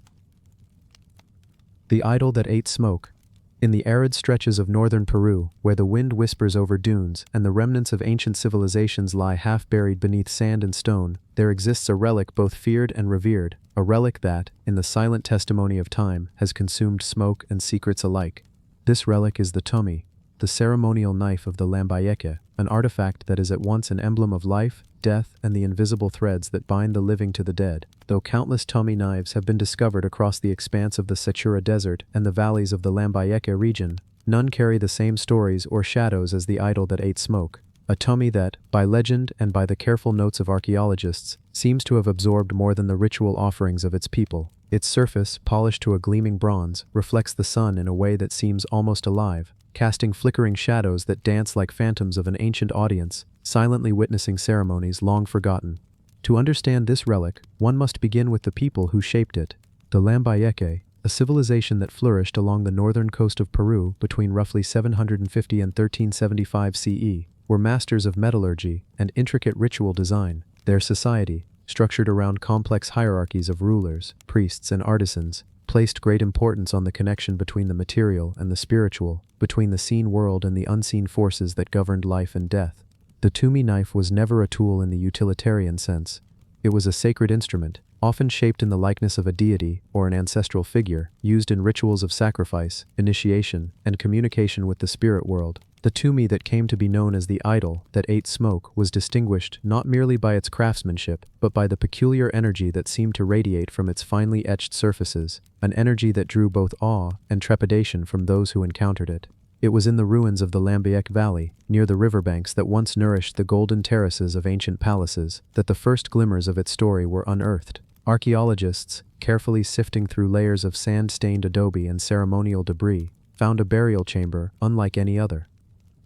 The idol that ate smoke. In the arid stretches of northern Peru, where the wind whispers over dunes and the remnants of ancient civilizations lie half buried beneath sand and stone, there exists a relic both feared and revered, a relic that, in the silent testimony of time, has consumed smoke and secrets alike. This relic is the tomi, the ceremonial knife of the Lambayeque, an artifact that is at once an emblem of life, death, and the invisible threads that bind the living to the dead. Though countless tomi knives have been discovered across the expanse of the Sechura Desert and the valleys of the Lambayeque region, none carry the same stories or shadows as the idol that ate smoke. A tomi that, by legend and by the careful notes of archaeologists, seems to have absorbed more than the ritual offerings of its people. Its surface, polished to a gleaming bronze, reflects the sun in a way that seems almost alive, casting flickering shadows that dance like phantoms of an ancient audience, silently witnessing ceremonies long forgotten. To understand this relic, one must begin with the people who shaped it. The Lambayeque, a civilization that flourished along the northern coast of Peru between roughly 750 and 1375 CE, were masters of metallurgy and intricate ritual design. Their society, structured around complex hierarchies of rulers, priests, and artisans, placed great importance on the connection between the material and the spiritual, between the seen world and the unseen forces that governed life and death. The Tumi knife was never a tool in the utilitarian sense. It was a sacred instrument, often shaped in the likeness of a deity or an ancestral figure, used in rituals of sacrifice, initiation, and communication with the spirit world. The Tumi that came to be known as the idol that ate smoke was distinguished not merely by its craftsmanship, but by the peculiar energy that seemed to radiate from its finely etched surfaces, an energy that drew both awe and trepidation from those who encountered it. It was in the ruins of the Lambayeque Valley, near the riverbanks that once nourished the golden terraces of ancient palaces, that the first glimmers of its story were unearthed. Archaeologists, carefully sifting through layers of sand-stained adobe and ceremonial debris, found a burial chamber unlike any other.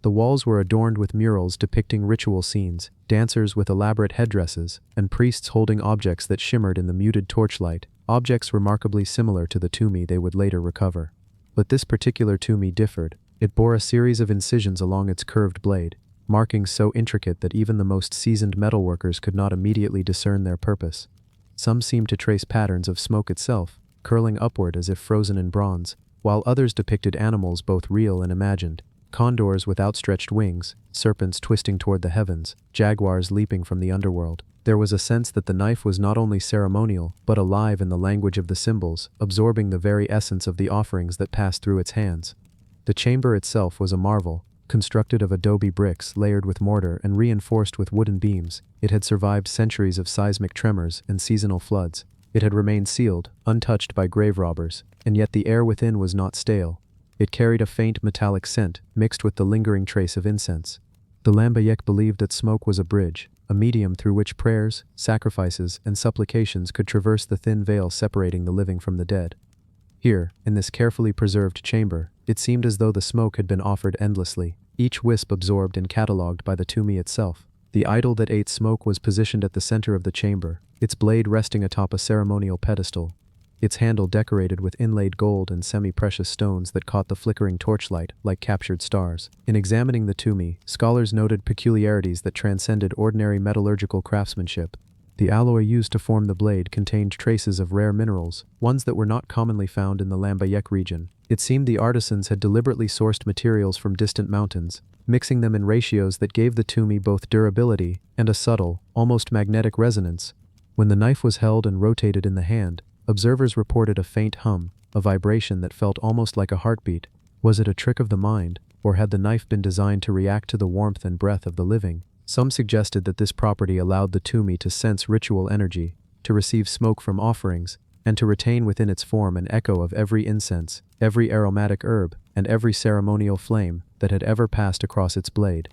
The walls were adorned with murals depicting ritual scenes, dancers with elaborate headdresses, and priests holding objects that shimmered in the muted torchlight, objects remarkably similar to the Tumi they would later recover. But this particular Tumi differed. It bore a series of incisions along its curved blade, markings so intricate that even the most seasoned metalworkers could not immediately discern their purpose. Some seemed to trace patterns of smoke itself, curling upward as if frozen in bronze, while others depicted animals both real and imagined. Condors with outstretched wings, serpents twisting toward the heavens, jaguars leaping from the underworld. There was a sense that the knife was not only ceremonial, but alive in the language of the symbols, absorbing the very essence of the offerings that passed through its hands. The chamber itself was a marvel, constructed of adobe bricks layered with mortar and reinforced with wooden beams. It had survived centuries of seismic tremors and seasonal floods. It had remained sealed, untouched by grave robbers, and yet the air within was not stale. It carried a faint metallic scent, mixed with the lingering trace of incense. The Lambayeque believed that smoke was a bridge, a medium through which prayers, sacrifices, and supplications could traverse the thin veil separating the living from the dead. Here, in this carefully preserved chamber, it seemed as though the smoke had been offered endlessly, each wisp absorbed and catalogued by the Tumi itself. The idol that ate smoke was positioned at the center of the chamber, its blade resting atop a ceremonial pedestal, its handle decorated with inlaid gold and semi-precious stones that caught the flickering torchlight like captured stars. In examining the Tumi, scholars noted peculiarities that transcended ordinary metallurgical craftsmanship. The alloy used to form the blade contained traces of rare minerals, ones that were not commonly found in the Lambayeque region. It seemed the artisans had deliberately sourced materials from distant mountains, mixing them in ratios that gave the Tumi both durability and a subtle, almost magnetic resonance. When the knife was held and rotated in the hand, observers reported a faint hum, a vibration that felt almost like a heartbeat. Was it a trick of the mind, or had the knife been designed to react to the warmth and breath of the living? Some suggested that this property allowed the Tumi to sense ritual energy, to receive smoke from offerings, and to retain within its form an echo of every incense, every aromatic herb, and every ceremonial flame that had ever passed across its blade.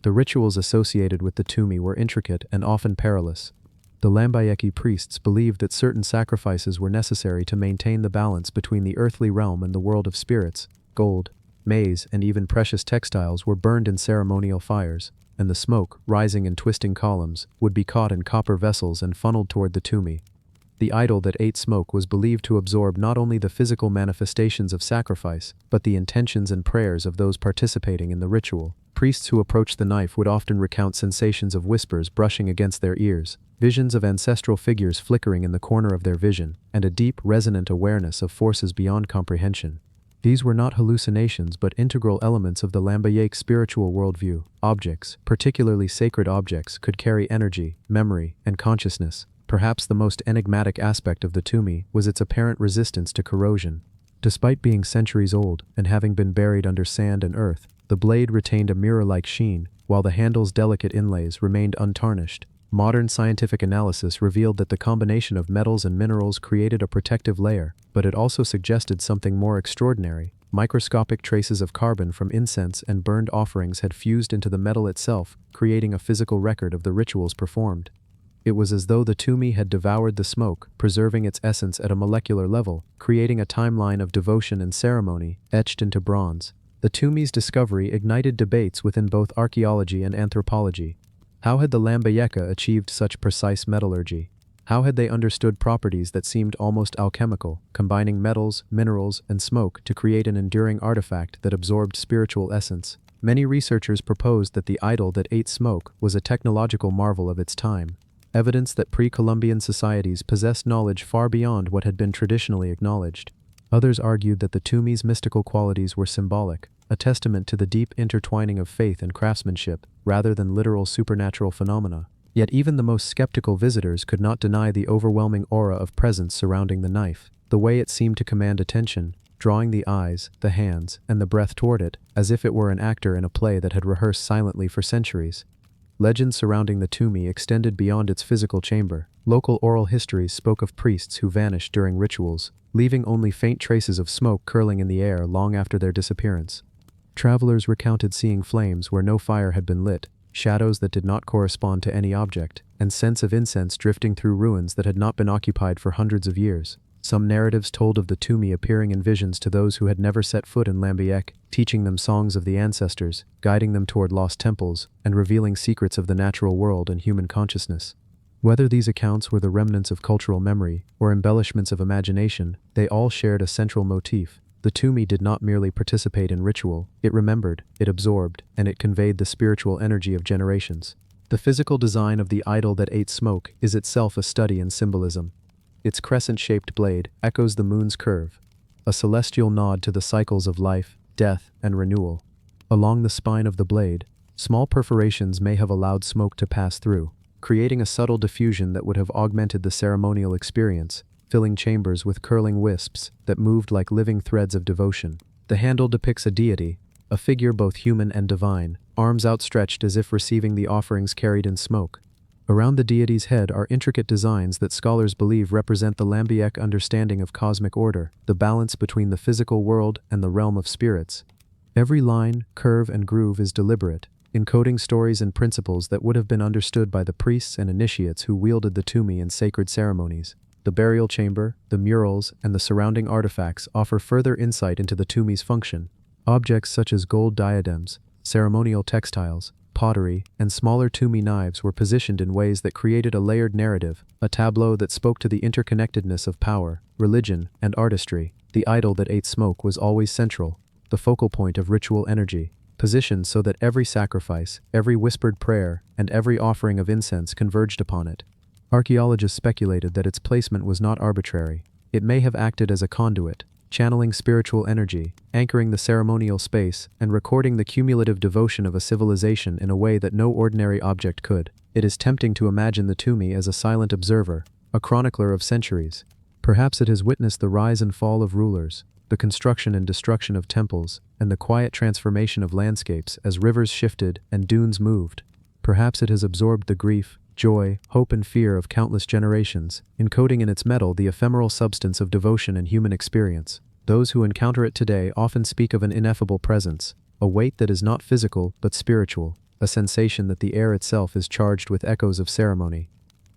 The rituals associated with the Tumi were intricate and often perilous. The Lambayeque priests believed that certain sacrifices were necessary to maintain the balance between the earthly realm and the world of spirits. Gold, maize, and even precious textiles were burned in ceremonial fires, and the smoke, rising in twisting columns, would be caught in copper vessels and funneled toward the Tumi. The idol that ate smoke was believed to absorb not only the physical manifestations of sacrifice, but the intentions and prayers of those participating in the ritual. Priests who approached the knife would often recount sensations of whispers brushing against their ears, visions of ancestral figures flickering in the corner of their vision, and a deep, resonant awareness of forces beyond comprehension. These were not hallucinations but integral elements of the Lambayeque spiritual worldview. Objects, particularly sacred objects, could carry energy, memory, and consciousness. Perhaps the most enigmatic aspect of the Tumi was its apparent resistance to corrosion. Despite being centuries old and having been buried under sand and earth, the blade retained a mirror-like sheen, while the handle's delicate inlays remained untarnished. Modern scientific analysis revealed that the combination of metals and minerals created a protective layer, but it also suggested something more extraordinary. Microscopic traces of carbon from incense and burned offerings had fused into the metal itself, creating a physical record of the rituals performed. It was as though the tomb had devoured the smoke, preserving its essence at a molecular level, creating a timeline of devotion and ceremony, etched into bronze. The tomb's discovery ignited debates within both archaeology and anthropology. How had the Lambayeka achieved such precise metallurgy? How had they understood properties that seemed almost alchemical, combining metals, minerals, and smoke to create an enduring artifact that absorbed spiritual essence? Many researchers proposed that the idol that ate smoke was a technological marvel of its time, evidence that pre-Columbian societies possessed knowledge far beyond what had been traditionally acknowledged. Others argued that the tomb's mystical qualities were symbolic, a testament to the deep intertwining of faith and craftsmanship, rather than literal supernatural phenomena. Yet even the most skeptical visitors could not deny the overwhelming aura of presence surrounding the knife, the way it seemed to command attention, drawing the eyes, the hands, and the breath toward it, as if it were an actor in a play that had rehearsed silently for centuries. Legends surrounding the tomb extended beyond its physical chamber. Local oral histories spoke of priests who vanished during rituals, leaving only faint traces of smoke curling in the air long after their disappearance. Travelers recounted seeing flames where no fire had been lit, shadows that did not correspond to any object, and scents of incense drifting through ruins that had not been occupied for hundreds of years. Some narratives told of the tomb appearing in visions to those who had never set foot in Lambayek, teaching them songs of the ancestors, guiding them toward lost temples, and revealing secrets of the natural world and human consciousness. Whether these accounts were the remnants of cultural memory or embellishments of imagination, they all shared a central motif. The tomb did not merely participate in ritual, it remembered, it absorbed, and it conveyed the spiritual energy of generations. The physical design of the idol that ate smoke is itself a study in symbolism. Its crescent-shaped blade echoes the moon's curve, a celestial nod to the cycles of life, death, and renewal. Along the spine of the blade, small perforations may have allowed smoke to pass through, creating a subtle diffusion that would have augmented the ceremonial experience, filling chambers with curling wisps that moved like living threads of devotion. The handle depicts a deity, a figure both human and divine, arms outstretched as if receiving the offerings carried in smoke. Around the deity's head are intricate designs that scholars believe represent the Lambayek understanding of cosmic order, the balance between the physical world and the realm of spirits. Every line, curve, and groove is deliberate, encoding stories and principles that would have been understood by the priests and initiates who wielded the tomb in sacred ceremonies. The burial chamber, the murals, and the surrounding artifacts offer further insight into the tomb's function. Objects such as gold diadems, ceremonial textiles, pottery, and smaller tomb knives were positioned in ways that created a layered narrative, a tableau that spoke to the interconnectedness of power, religion, and artistry. The idol that ate smoke was always central, the focal point of ritual energy, positioned so that every sacrifice, every whispered prayer, and every offering of incense converged upon it. Archaeologists speculated that its placement was not arbitrary. It may have acted as a conduit, channeling spiritual energy, anchoring the ceremonial space, and recording the cumulative devotion of a civilization in a way that no ordinary object could. It is tempting to imagine the tomb as a silent observer, a chronicler of centuries. Perhaps it has witnessed the rise and fall of rulers, the construction and destruction of temples, and the quiet transformation of landscapes as rivers shifted and dunes moved. Perhaps it has absorbed the grief, joy, hope, and fear of countless generations, encoding in its metal the ephemeral substance of devotion and human experience. Those who encounter it today often speak of an ineffable presence, a weight that is not physical but spiritual, a sensation that the air itself is charged with echoes of ceremony.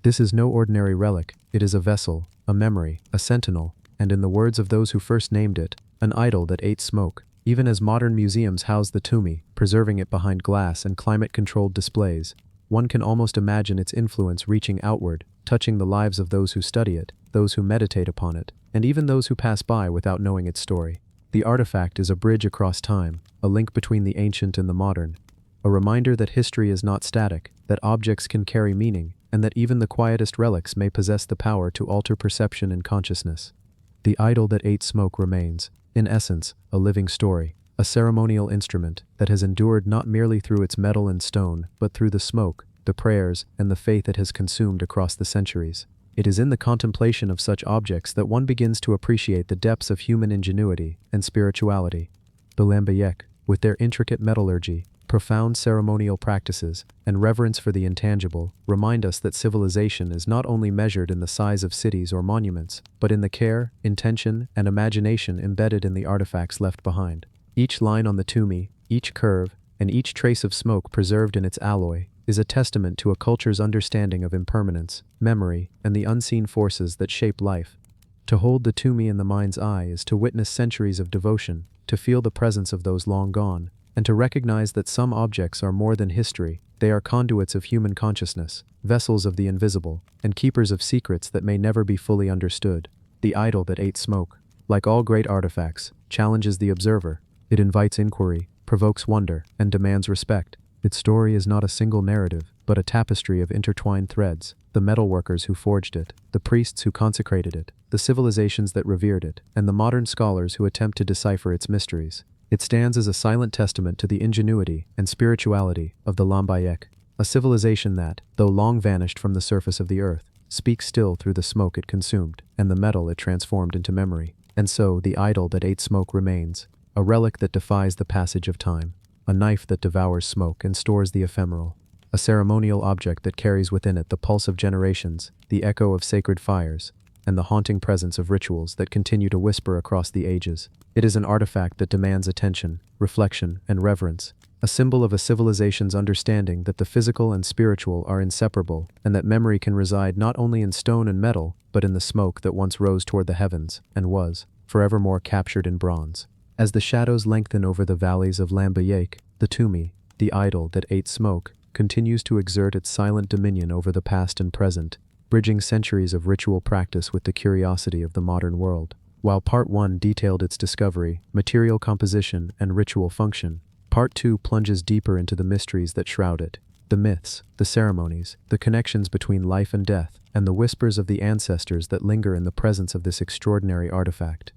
This is no ordinary relic, it is a vessel, a memory, a sentinel, and in the words of those who first named it, an idol that ate smoke. Even as modern museums house the tomb, preserving it behind glass and climate-controlled displays, one can almost imagine its influence reaching outward, touching the lives of those who study it, those who meditate upon it, and even those who pass by without knowing its story. The artifact is a bridge across time, a link between the ancient and the modern, a reminder that history is not static, that objects can carry meaning, and that even the quietest relics may possess the power to alter perception and consciousness. The idol that ate smoke remains, in essence, a living story, a ceremonial instrument that has endured not merely through its metal and stone, but through the smoke, the prayers, and the faith it has consumed across the centuries. It is in the contemplation of such objects that one begins to appreciate the depths of human ingenuity and spirituality. The Lambayek, with their intricate metallurgy, profound ceremonial practices, and reverence for the intangible, remind us that civilization is not only measured in the size of cities or monuments, but in the care, intention, and imagination embedded in the artifacts left behind. Each line on the tomb, each curve, and each trace of smoke preserved in its alloy, is a testament to a culture's understanding of impermanence, memory, and the unseen forces that shape life. To hold the Tumi in the mind's eye is to witness centuries of devotion, to feel the presence of those long gone, and to recognize that some objects are more than history. They are conduits of human consciousness, vessels of the invisible, and keepers of secrets that may never be fully understood. The idol that ate smoke, like all great artifacts, challenges the observer. It invites inquiry, provokes wonder, and demands respect. Its story is not a single narrative, but a tapestry of intertwined threads: the metalworkers who forged it, the priests who consecrated it, the civilizations that revered it, and the modern scholars who attempt to decipher its mysteries. It stands as a silent testament to the ingenuity and spirituality of the Lambayek, a civilization that, though long vanished from the surface of the earth, speaks still through the smoke it consumed, and the metal it transformed into memory. And so, the idol that ate smoke remains, a relic that defies the passage of time, a knife that devours smoke and stores the ephemeral, a ceremonial object that carries within it the pulse of generations, the echo of sacred fires, and the haunting presence of rituals that continue to whisper across the ages. It is an artifact that demands attention, reflection, and reverence, a symbol of a civilization's understanding that the physical and spiritual are inseparable, and that memory can reside not only in stone and metal, but in the smoke that once rose toward the heavens, and was, forevermore captured in bronze. As the shadows lengthen over the valleys of Lambayek, the Tumi, the idol that ate smoke, continues to exert its silent dominion over the past and present, bridging centuries of ritual practice with the curiosity of the modern world. While Part 1 detailed its discovery, material composition, and ritual function, Part 2 plunges deeper into the mysteries that shroud it: the myths, the ceremonies, the connections between life and death, and the whispers of the ancestors that linger in the presence of this extraordinary artifact.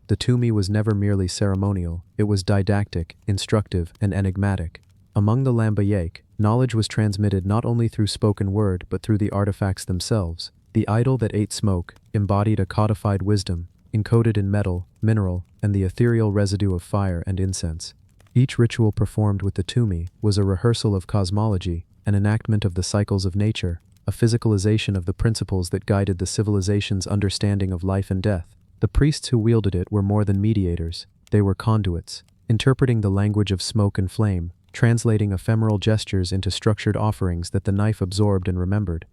The Tumi was never merely ceremonial, it was didactic, instructive, and enigmatic. Among the Lambayek, knowledge was transmitted not only through spoken word but through the artifacts themselves. The idol that ate smoke embodied a codified wisdom, encoded in metal, mineral, and the ethereal residue of fire and incense. Each ritual performed with the Tumi was a rehearsal of cosmology, an enactment of the cycles of nature, a physicalization of the principles that guided the civilization's understanding of life and death. The priests who wielded it were more than mediators, they were conduits, interpreting the language of smoke and flame, translating ephemeral gestures into structured offerings that the knife absorbed and remembered.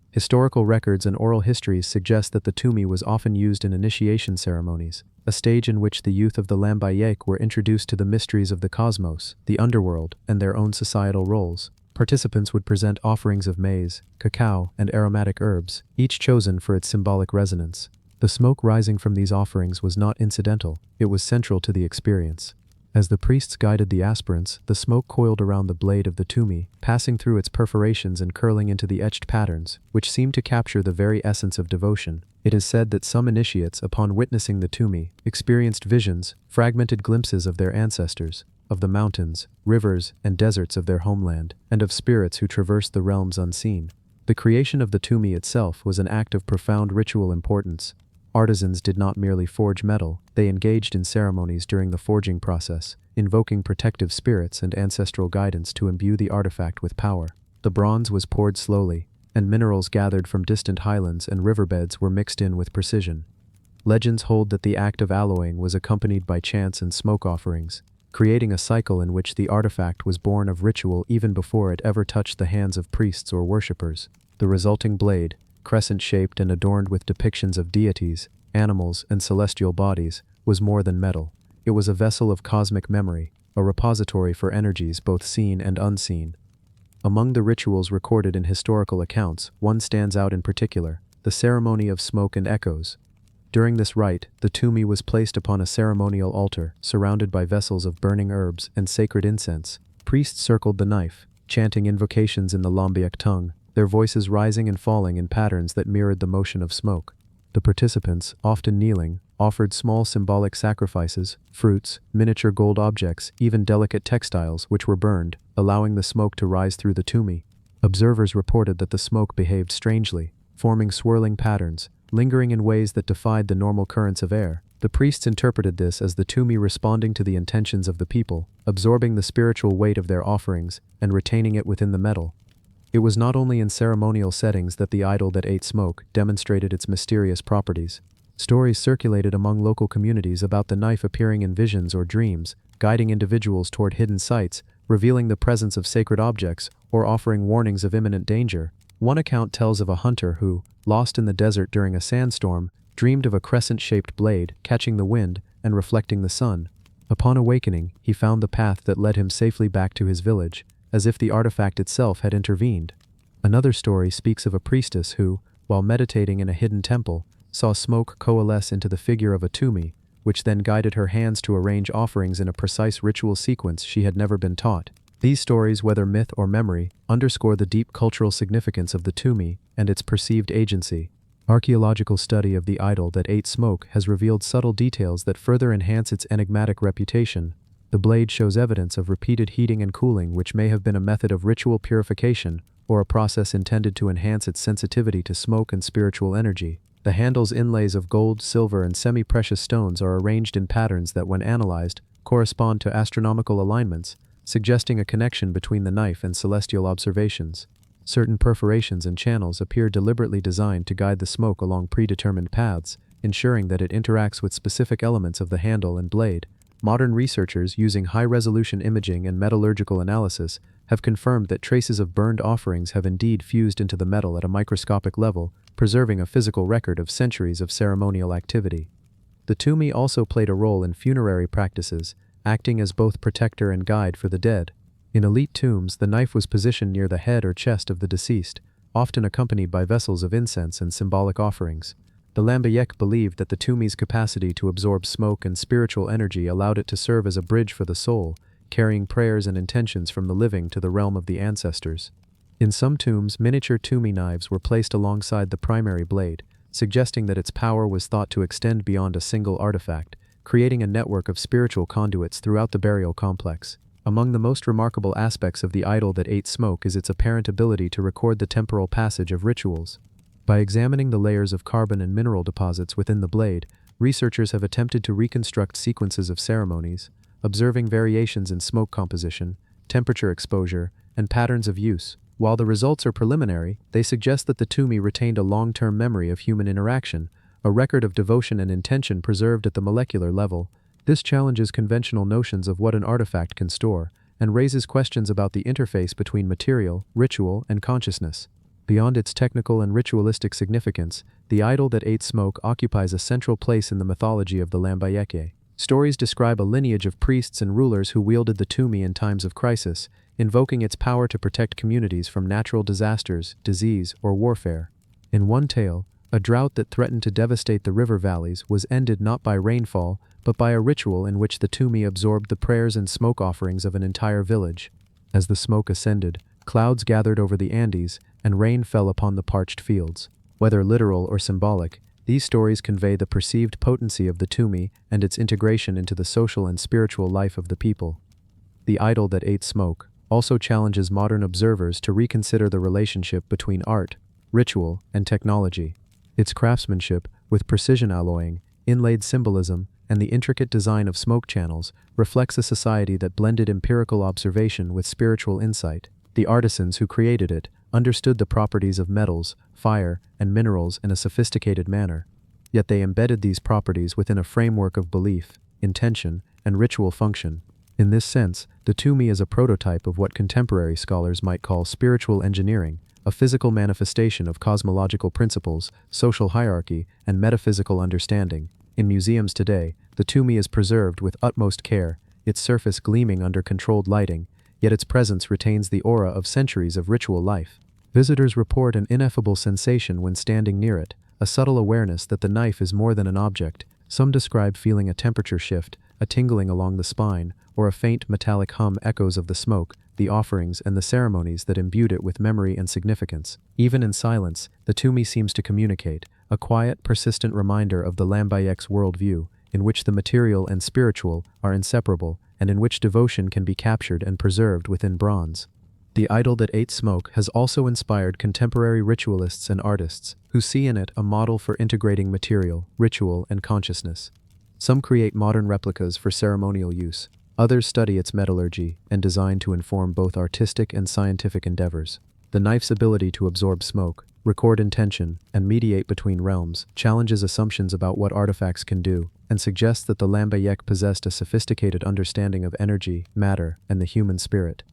Historical records and oral histories suggest that the Tumi was often used in initiation ceremonies, a stage in which the youth of the Lambayek were introduced to the mysteries of the cosmos, the underworld, and their own societal roles. Participants would present offerings of maize, cacao, and aromatic herbs, each chosen for its symbolic resonance. The smoke rising from these offerings was not incidental, it was central to the experience. As the priests guided the aspirants, the smoke coiled around the blade of the Tumi, passing through its perforations and curling into the etched patterns, which seemed to capture the very essence of devotion. It is said that some initiates, upon witnessing the Tumi, experienced visions, fragmented glimpses of their ancestors, of the mountains, rivers, and deserts of their homeland, and of spirits who traversed the realms unseen. The creation of the Tumi itself was an act of profound ritual importance. Artisans did not merely forge metal, they engaged in ceremonies during the forging process, invoking protective spirits and ancestral guidance to imbue the artifact with power. The bronze was poured slowly, and minerals gathered from distant highlands and riverbeds were mixed in with precision. Legends hold that the act of alloying was accompanied by chants and smoke offerings, creating a cycle in which the artifact was born of ritual even before it ever touched the hands of priests or worshippers. The resulting blade, crescent-shaped and adorned with depictions of deities, animals, and celestial bodies, was more than metal. It was a vessel of cosmic memory, a repository for energies both seen and unseen. Among the rituals recorded in historical accounts, one stands out in particular: the ceremony of smoke and echoes. During this rite, the Tumi was placed upon a ceremonial altar, surrounded by vessels of burning herbs and sacred incense. Priests circled the knife, chanting invocations in the Lambayek tongue, their voices rising and falling in patterns that mirrored the motion of smoke. The participants, often kneeling, offered small symbolic sacrifices: fruits, miniature gold objects, even delicate textiles, which were burned, allowing the smoke to rise through the Tumi. Observers reported that the smoke behaved strangely, forming swirling patterns, lingering in ways that defied the normal currents of air. The priests interpreted this as the Tumi responding to the intentions of the people, absorbing the spiritual weight of their offerings, and retaining it within the metal. It was not only in ceremonial settings that the idol that ate smoke demonstrated its mysterious properties. Stories circulated among local communities about the knife appearing in visions or dreams, guiding individuals toward hidden sites, revealing the presence of sacred objects, or offering warnings of imminent danger. One account tells of a hunter who, lost in the desert during a sandstorm, dreamed of a crescent-shaped blade catching the wind and reflecting the sun. Upon awakening, he found the path that led him safely back to his village, as if the artifact itself had intervened. Another story speaks of a priestess who, while meditating in a hidden temple, saw smoke coalesce into the figure of a tumi, which then guided her hands to arrange offerings in a precise ritual sequence she had never been taught. These stories, whether myth or memory, underscore the deep cultural significance of the tumi and its perceived agency. Archaeological study of the idol that ate smoke has revealed subtle details that further enhance its enigmatic reputation. The blade shows evidence of repeated heating and cooling, which may have been a method of ritual purification or a process intended to enhance its sensitivity to smoke and spiritual energy. The handle's inlays of gold, silver, and semi-precious stones are arranged in patterns that, when analyzed, correspond to astronomical alignments, suggesting a connection between the knife and celestial observations. Certain perforations and channels appear deliberately designed to guide the smoke along predetermined paths, ensuring that it interacts with specific elements of the handle and blade. Modern researchers, using high-resolution imaging and metallurgical analysis, have confirmed that traces of burned offerings have indeed fused into the metal at a microscopic level, preserving a physical record of centuries of ceremonial activity. The tumi also played a role in funerary practices, acting as both protector and guide for the dead. In elite tombs, the knife was positioned near the head or chest of the deceased, often accompanied by vessels of incense and symbolic offerings. The Lambayek believed that the tumi's capacity to absorb smoke and spiritual energy allowed it to serve as a bridge for the soul, carrying prayers and intentions from the living to the realm of the ancestors. In some tombs, miniature tumi knives were placed alongside the primary blade, suggesting that its power was thought to extend beyond a single artifact, creating a network of spiritual conduits throughout the burial complex. Among the most remarkable aspects of the idol that ate smoke is its apparent ability to record the temporal passage of rituals. By examining the layers of carbon and mineral deposits within the blade, researchers have attempted to reconstruct sequences of ceremonies, observing variations in smoke composition, temperature exposure, and patterns of use. While the results are preliminary, they suggest that the tumi retained a long-term memory of human interaction, a record of devotion and intention preserved at the molecular level. This challenges conventional notions of what an artifact can store, and raises questions about the interface between material, ritual, and consciousness. Beyond its technical and ritualistic significance, the idol that ate smoke occupies a central place in the mythology of the Lambayeke. Stories describe a lineage of priests and rulers who wielded the tumi in times of crisis, invoking its power to protect communities from natural disasters, disease, or warfare. In one tale, a drought that threatened to devastate the river valleys was ended not by rainfall, but by a ritual in which the tumi absorbed the prayers and smoke offerings of an entire village. As the smoke ascended, clouds gathered over the Andes, and rain fell upon the parched fields. Whether literal or symbolic, these stories convey the perceived potency of the tumi and its integration into the social and spiritual life of the people. The idol that ate smoke also challenges modern observers to reconsider the relationship between art, ritual, and technology. Its craftsmanship, with precision alloying, inlaid symbolism, and the intricate design of smoke channels, reflects a society that blended empirical observation with spiritual insight. The artisans who created it understood the properties of metals, fire, and minerals in a sophisticated manner. Yet they embedded these properties within a framework of belief, intention, and ritual function. In this sense, the tumi is a prototype of what contemporary scholars might call spiritual engineering, a physical manifestation of cosmological principles, social hierarchy, and metaphysical understanding. In museums today, the tumi is preserved with utmost care, its surface gleaming under controlled lighting, yet its presence retains the aura of centuries of ritual life. Visitors report an ineffable sensation when standing near it, a subtle awareness that the knife is more than an object. Some describe feeling a temperature shift, a tingling along the spine, or a faint metallic hum echoes of the smoke, the offerings, and the ceremonies that imbued it with memory and significance. Even in silence, the tumi seems to communicate, a quiet, persistent reminder of the Lambayek's worldview, in which the material and spiritual are inseparable, and in which devotion can be captured and preserved within bronze. The idol that ate smoke has also inspired contemporary ritualists and artists, who see in it a model for integrating material, ritual, and consciousness. Some create modern replicas for ceremonial use. Others study its metallurgy and design to inform both artistic and scientific endeavors. The knife's ability to absorb smoke, record intention, and mediate between realms challenges assumptions about what artifacts can do, and suggests that the Lambayek possessed a sophisticated understanding of energy, matter, and the human spirit.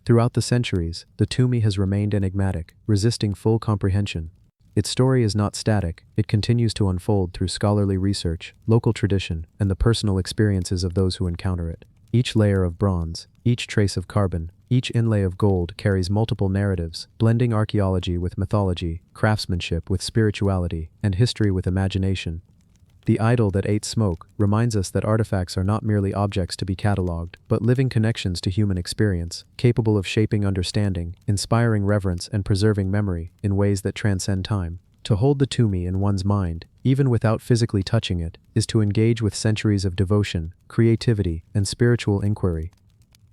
Throughout the centuries, the Tumi has remained enigmatic, resisting full comprehension. Its story is not static, it continues to unfold through scholarly research, local tradition, and the personal experiences of those who encounter it. Each layer of bronze, each trace of carbon, each inlay of gold carries multiple narratives, blending archaeology with mythology, craftsmanship with spirituality, and history with imagination. The idol that ate smoke reminds us that artifacts are not merely objects to be catalogued, but living connections to human experience, capable of shaping understanding, inspiring reverence, and preserving memory in ways that transcend time. To hold the Tumi in one's mind, even without physically touching it, is to engage with centuries of devotion, creativity, and spiritual inquiry.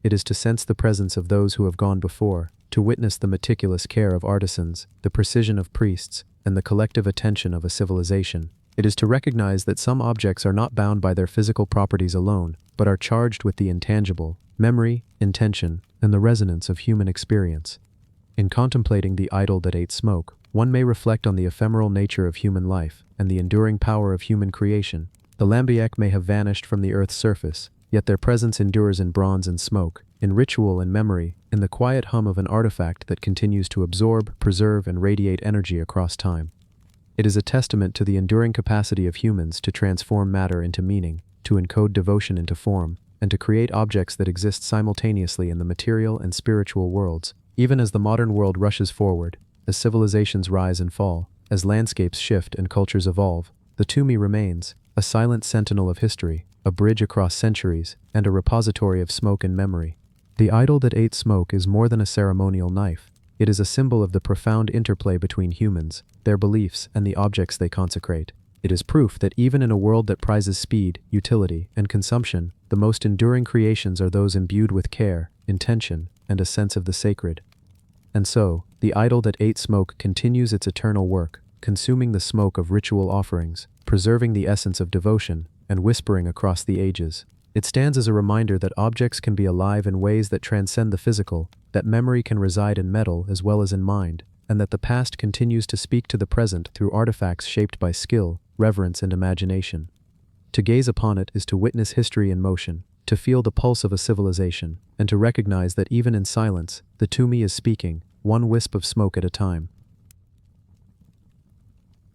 It is to sense the presence of those who have gone before, to witness the meticulous care of artisans, the precision of priests, and the collective attention of a civilization. It is to recognize that some objects are not bound by their physical properties alone, but are charged with the intangible, memory, intention, and the resonance of human experience. In contemplating the idol that ate smoke, one may reflect on the ephemeral nature of human life and the enduring power of human creation. The Lambiek may have vanished from the Earth's surface, yet their presence endures in bronze and smoke, in ritual and memory, in the quiet hum of an artifact that continues to absorb, preserve, and radiate energy across time. It is a testament to the enduring capacity of humans to transform matter into meaning, to encode devotion into form, and to create objects that exist simultaneously in the material and spiritual worlds. Even as the modern world rushes forward, as civilizations rise and fall, as landscapes shift and cultures evolve, the Tumi remains, a silent sentinel of history, a bridge across centuries, and a repository of smoke and memory. The idol that ate smoke is more than a ceremonial knife. It is a symbol of the profound interplay between humans, their beliefs, and the objects they consecrate. It is proof that even in a world that prizes speed, utility, and consumption, the most enduring creations are those imbued with care, intention, and a sense of the sacred. And so, the idol that ate smoke continues its eternal work, consuming the smoke of ritual offerings, preserving the essence of devotion, and whispering across the ages. It stands as a reminder that objects can be alive in ways that transcend the physical, that memory can reside in metal as well as in mind, and that the past continues to speak to the present through artifacts shaped by skill, reverence, and imagination. To gaze upon it is to witness history in motion, to feel the pulse of a civilization, and to recognize that even in silence, the Tumi is speaking, one wisp of smoke at a time.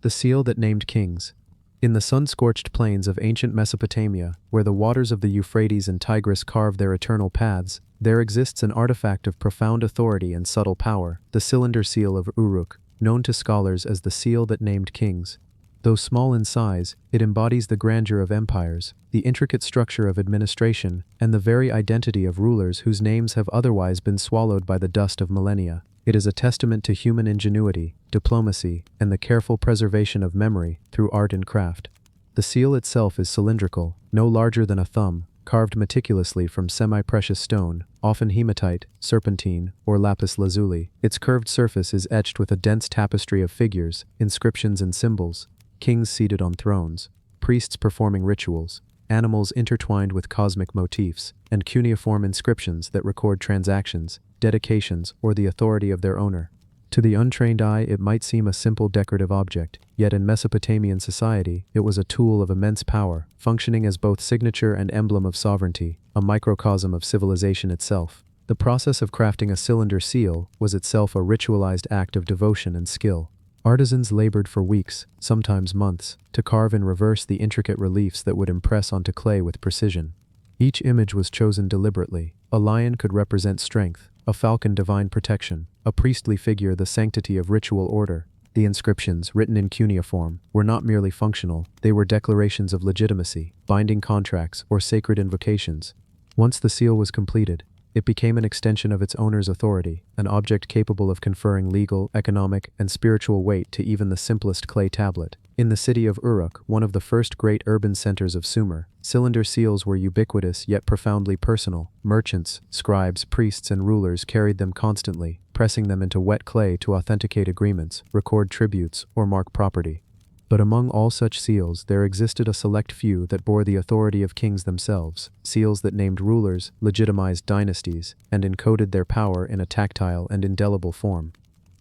The seal that named kings. In the sun-scorched plains of ancient Mesopotamia, where the waters of the Euphrates and Tigris carve their eternal paths, there exists an artifact of profound authority and subtle power, the cylinder seal of Uruk, known to scholars as the seal that named kings. Though small in size, it embodies the grandeur of empires, the intricate structure of administration, and the very identity of rulers whose names have otherwise been swallowed by the dust of millennia. It is a testament to human ingenuity, diplomacy, and the careful preservation of memory through art and craft. The seal itself is cylindrical, no larger than a thumb, carved meticulously from semi-precious stone, often hematite, serpentine, or lapis lazuli. Its curved surface is etched with a dense tapestry of figures, inscriptions, and symbols. Kings seated on thrones, priests performing rituals, animals intertwined with cosmic motifs, and cuneiform inscriptions that record transactions, dedications, or the authority of their owner. To the untrained eye, it might seem a simple decorative object, yet in Mesopotamian society, it was a tool of immense power, functioning as both signature and emblem of sovereignty, a microcosm of civilization itself. The process of crafting a cylinder seal was itself a ritualized act of devotion and skill. Artisans labored for weeks, sometimes months, to carve in reverse the intricate reliefs that would impress onto clay with precision. Each image was chosen deliberately. A lion could represent strength, a falcon divine protection, a priestly figure the sanctity of ritual order. The inscriptions, written in cuneiform, were not merely functional, they were declarations of legitimacy, binding contracts, or sacred invocations. Once the seal was completed, it became an extension of its owner's authority, an object capable of conferring legal, economic, and spiritual weight to even the simplest clay tablet. In the city of Uruk, one of the first great urban centers of Sumer, cylinder seals were ubiquitous yet profoundly personal. Merchants, scribes, priests, and rulers carried them constantly, pressing them into wet clay to authenticate agreements, record tributes, or mark property. But among all such seals, there existed a select few that bore the authority of kings themselves, seals that named rulers, legitimized dynasties, and encoded their power in a tactile and indelible form.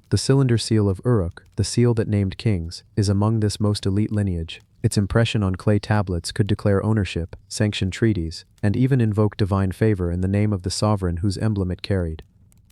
The cylinder seal of Uruk, the seal that named kings, is among this most elite lineage. Its impression on clay tablets could declare ownership, sanction treaties, and even invoke divine favor in the name of the sovereign whose emblem it carried.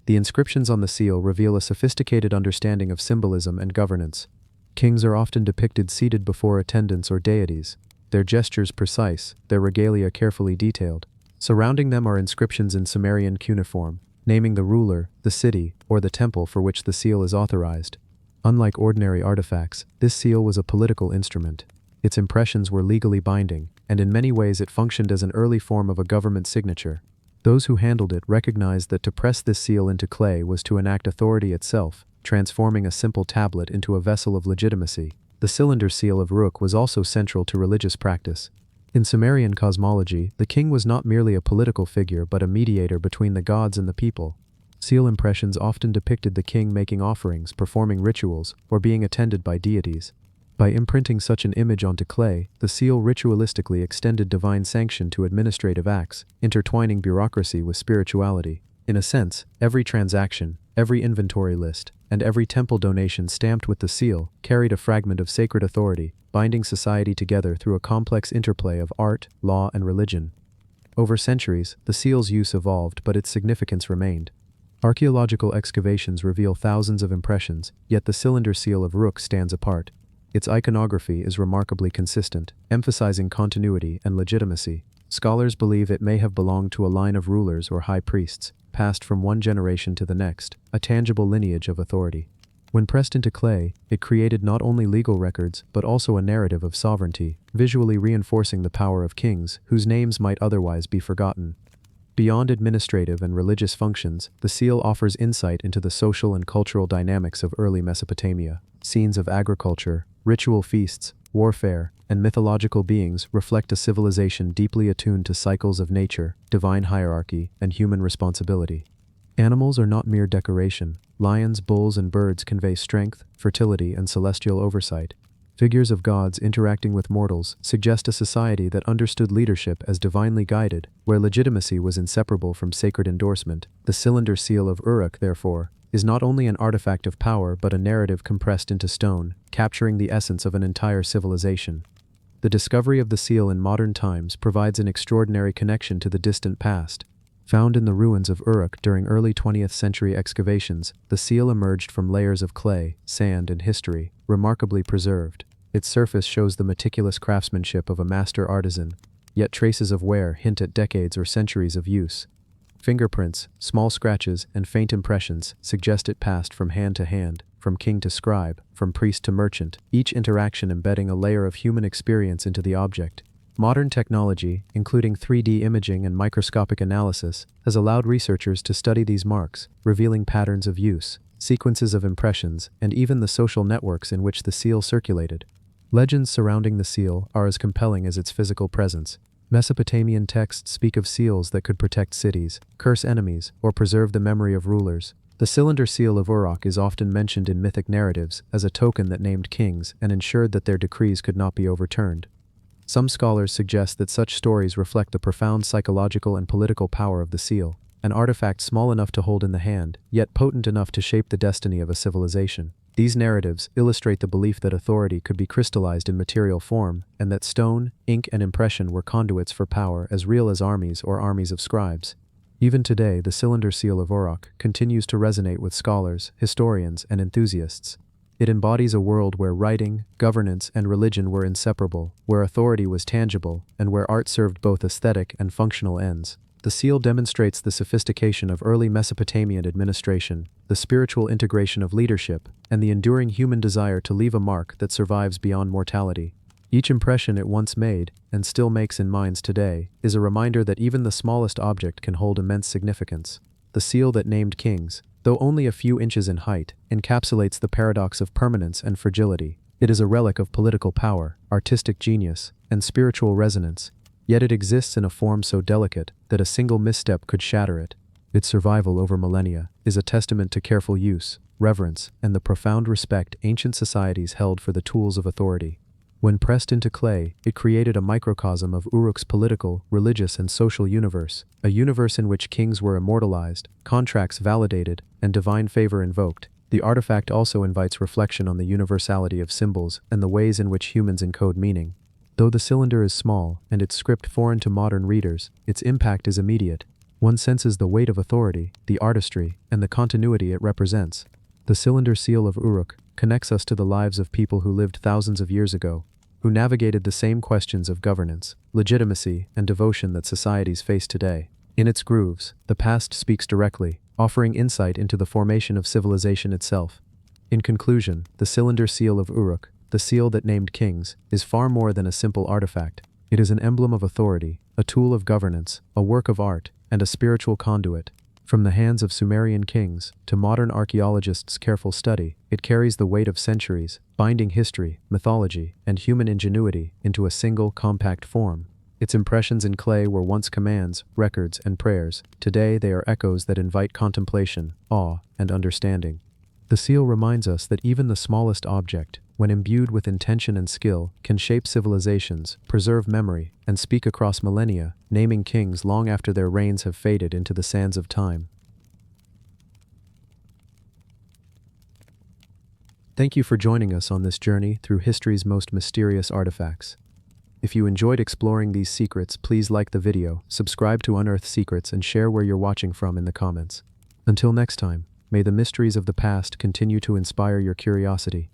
The inscriptions on the seal reveal a sophisticated understanding of symbolism and governance. Kings are often depicted seated before attendants or deities, their gestures precise, their regalia carefully detailed. Surrounding them are inscriptions in Sumerian cuneiform, naming the ruler, the city, or the temple for which the seal is authorized. Unlike ordinary artifacts, this seal was a political instrument. Its impressions were legally binding, and in many ways it functioned as an early form of a government signature. Those who handled it recognized that to press this seal into clay was to enact authority itself, transforming a simple tablet into a vessel of legitimacy. The cylinder seal of Uruk was also central to religious practice. In Sumerian cosmology, the king was not merely a political figure but a mediator between the gods and the people. Seal impressions often depicted the king making offerings, performing rituals, or being attended by deities. By imprinting such an image onto clay, the seal ritualistically extended divine sanction to administrative acts, intertwining bureaucracy with spirituality. In a sense, every transaction, every inventory list, and every temple donation stamped with the seal carried a fragment of sacred authority, binding society together through a complex interplay of art, law, and religion. Over centuries, the seal's use evolved, but its significance remained. Archaeological excavations reveal thousands of impressions, yet the cylinder seal of Uruk stands apart. Its iconography is remarkably consistent, emphasizing continuity and legitimacy. Scholars believe it may have belonged to a line of rulers or high priests, passed from one generation to the next, a tangible lineage of authority. When pressed into clay, it created not only legal records but also a narrative of sovereignty, visually reinforcing the power of kings whose names might otherwise be forgotten. Beyond administrative and religious functions, the seal offers insight into the social and cultural dynamics of early Mesopotamia. Scenes of agriculture, ritual feasts, warfare, and mythological beings reflect a civilization deeply attuned to cycles of nature, divine hierarchy, and human responsibility. Animals are not mere decoration. Lions, bulls, and birds convey strength, fertility, and celestial oversight. Figures of gods interacting with mortals suggest a society that understood leadership as divinely guided, where legitimacy was inseparable from sacred endorsement. The cylinder seal of Uruk, therefore, is not only an artifact of power but a narrative compressed into stone, capturing the essence of an entire civilization. The discovery of the seal in modern times provides an extraordinary connection to the distant past. Found in the ruins of Uruk during early 20th century excavations, the seal emerged from layers of clay, sand, and history, remarkably preserved. Its surface shows the meticulous craftsmanship of a master artisan, yet traces of wear hint at decades or centuries of use. Fingerprints, small scratches, and faint impressions suggest it passed from hand to hand, from king to scribe, from priest to merchant, each interaction embedding a layer of human experience into the object. Modern technology, including 3D imaging and microscopic analysis, has allowed researchers to study these marks, revealing patterns of use, sequences of impressions, and even the social networks in which the seal circulated. Legends surrounding the seal are as compelling as its physical presence. Mesopotamian texts speak of seals that could protect cities, curse enemies, or preserve the memory of rulers. The cylinder seal of Uruk is often mentioned in mythic narratives as a token that named kings and ensured that their decrees could not be overturned. Some scholars suggest that such stories reflect the profound psychological and political power of the seal, an artifact small enough to hold in the hand, yet potent enough to shape the destiny of a civilization. These narratives illustrate the belief that authority could be crystallized in material form, and that stone, ink, and impression were conduits for power as real as armies or armies of scribes. Even today, the cylinder seal of Uruk continues to resonate with scholars, historians, and enthusiasts. It embodies a world where writing, governance, and religion were inseparable, where authority was tangible, and where art served both aesthetic and functional ends. The seal demonstrates the sophistication of early Mesopotamian administration, the spiritual integration of leadership, and the enduring human desire to leave a mark that survives beyond mortality. Each impression it once made, and still makes in minds today, is a reminder that even the smallest object can hold immense significance. The seal that named kings, though only a few inches in height, encapsulates the paradox of permanence and fragility. It is a relic of political power, artistic genius, and spiritual resonance, yet it exists in a form so delicate that a single misstep could shatter it. Its survival over millennia is a testament to careful use, reverence, and the profound respect ancient societies held for the tools of authority. When pressed into clay, it created a microcosm of Uruk's political, religious, and social universe, a universe in which kings were immortalized, contracts validated, and divine favor invoked. The artifact also invites reflection on the universality of symbols and the ways in which humans encode meaning. Though the cylinder is small and its script foreign to modern readers, its impact is immediate. One senses the weight of authority, the artistry, and the continuity it represents. The cylinder seal of Uruk connects us to the lives of people who lived thousands of years ago, who navigated the same questions of governance, legitimacy, and devotion that societies face today. In its grooves, the past speaks directly, offering insight into the formation of civilization itself. In conclusion, the cylinder seal of Uruk, the seal that named kings, is far more than a simple artifact. It is an emblem of authority, a tool of governance, a work of art, and a spiritual conduit. From the hands of Sumerian kings to modern archaeologists' careful study, it carries the weight of centuries, binding history, mythology, and human ingenuity into a single, compact form. Its impressions in clay were once commands, records, and prayers. Today they are echoes that invite contemplation, awe, and understanding. The seal reminds us that even the smallest object, when imbued with intention and skill, can shape civilizations, preserve memory, and speak across millennia, naming kings long after their reigns have faded into the sands of time. Thank you for joining us on this journey through history's most mysterious artifacts. If you enjoyed exploring these secrets, please like the video, subscribe to Unearthed Secrets, and share where you're watching from in the comments. Until next time, may the mysteries of the past continue to inspire your curiosity.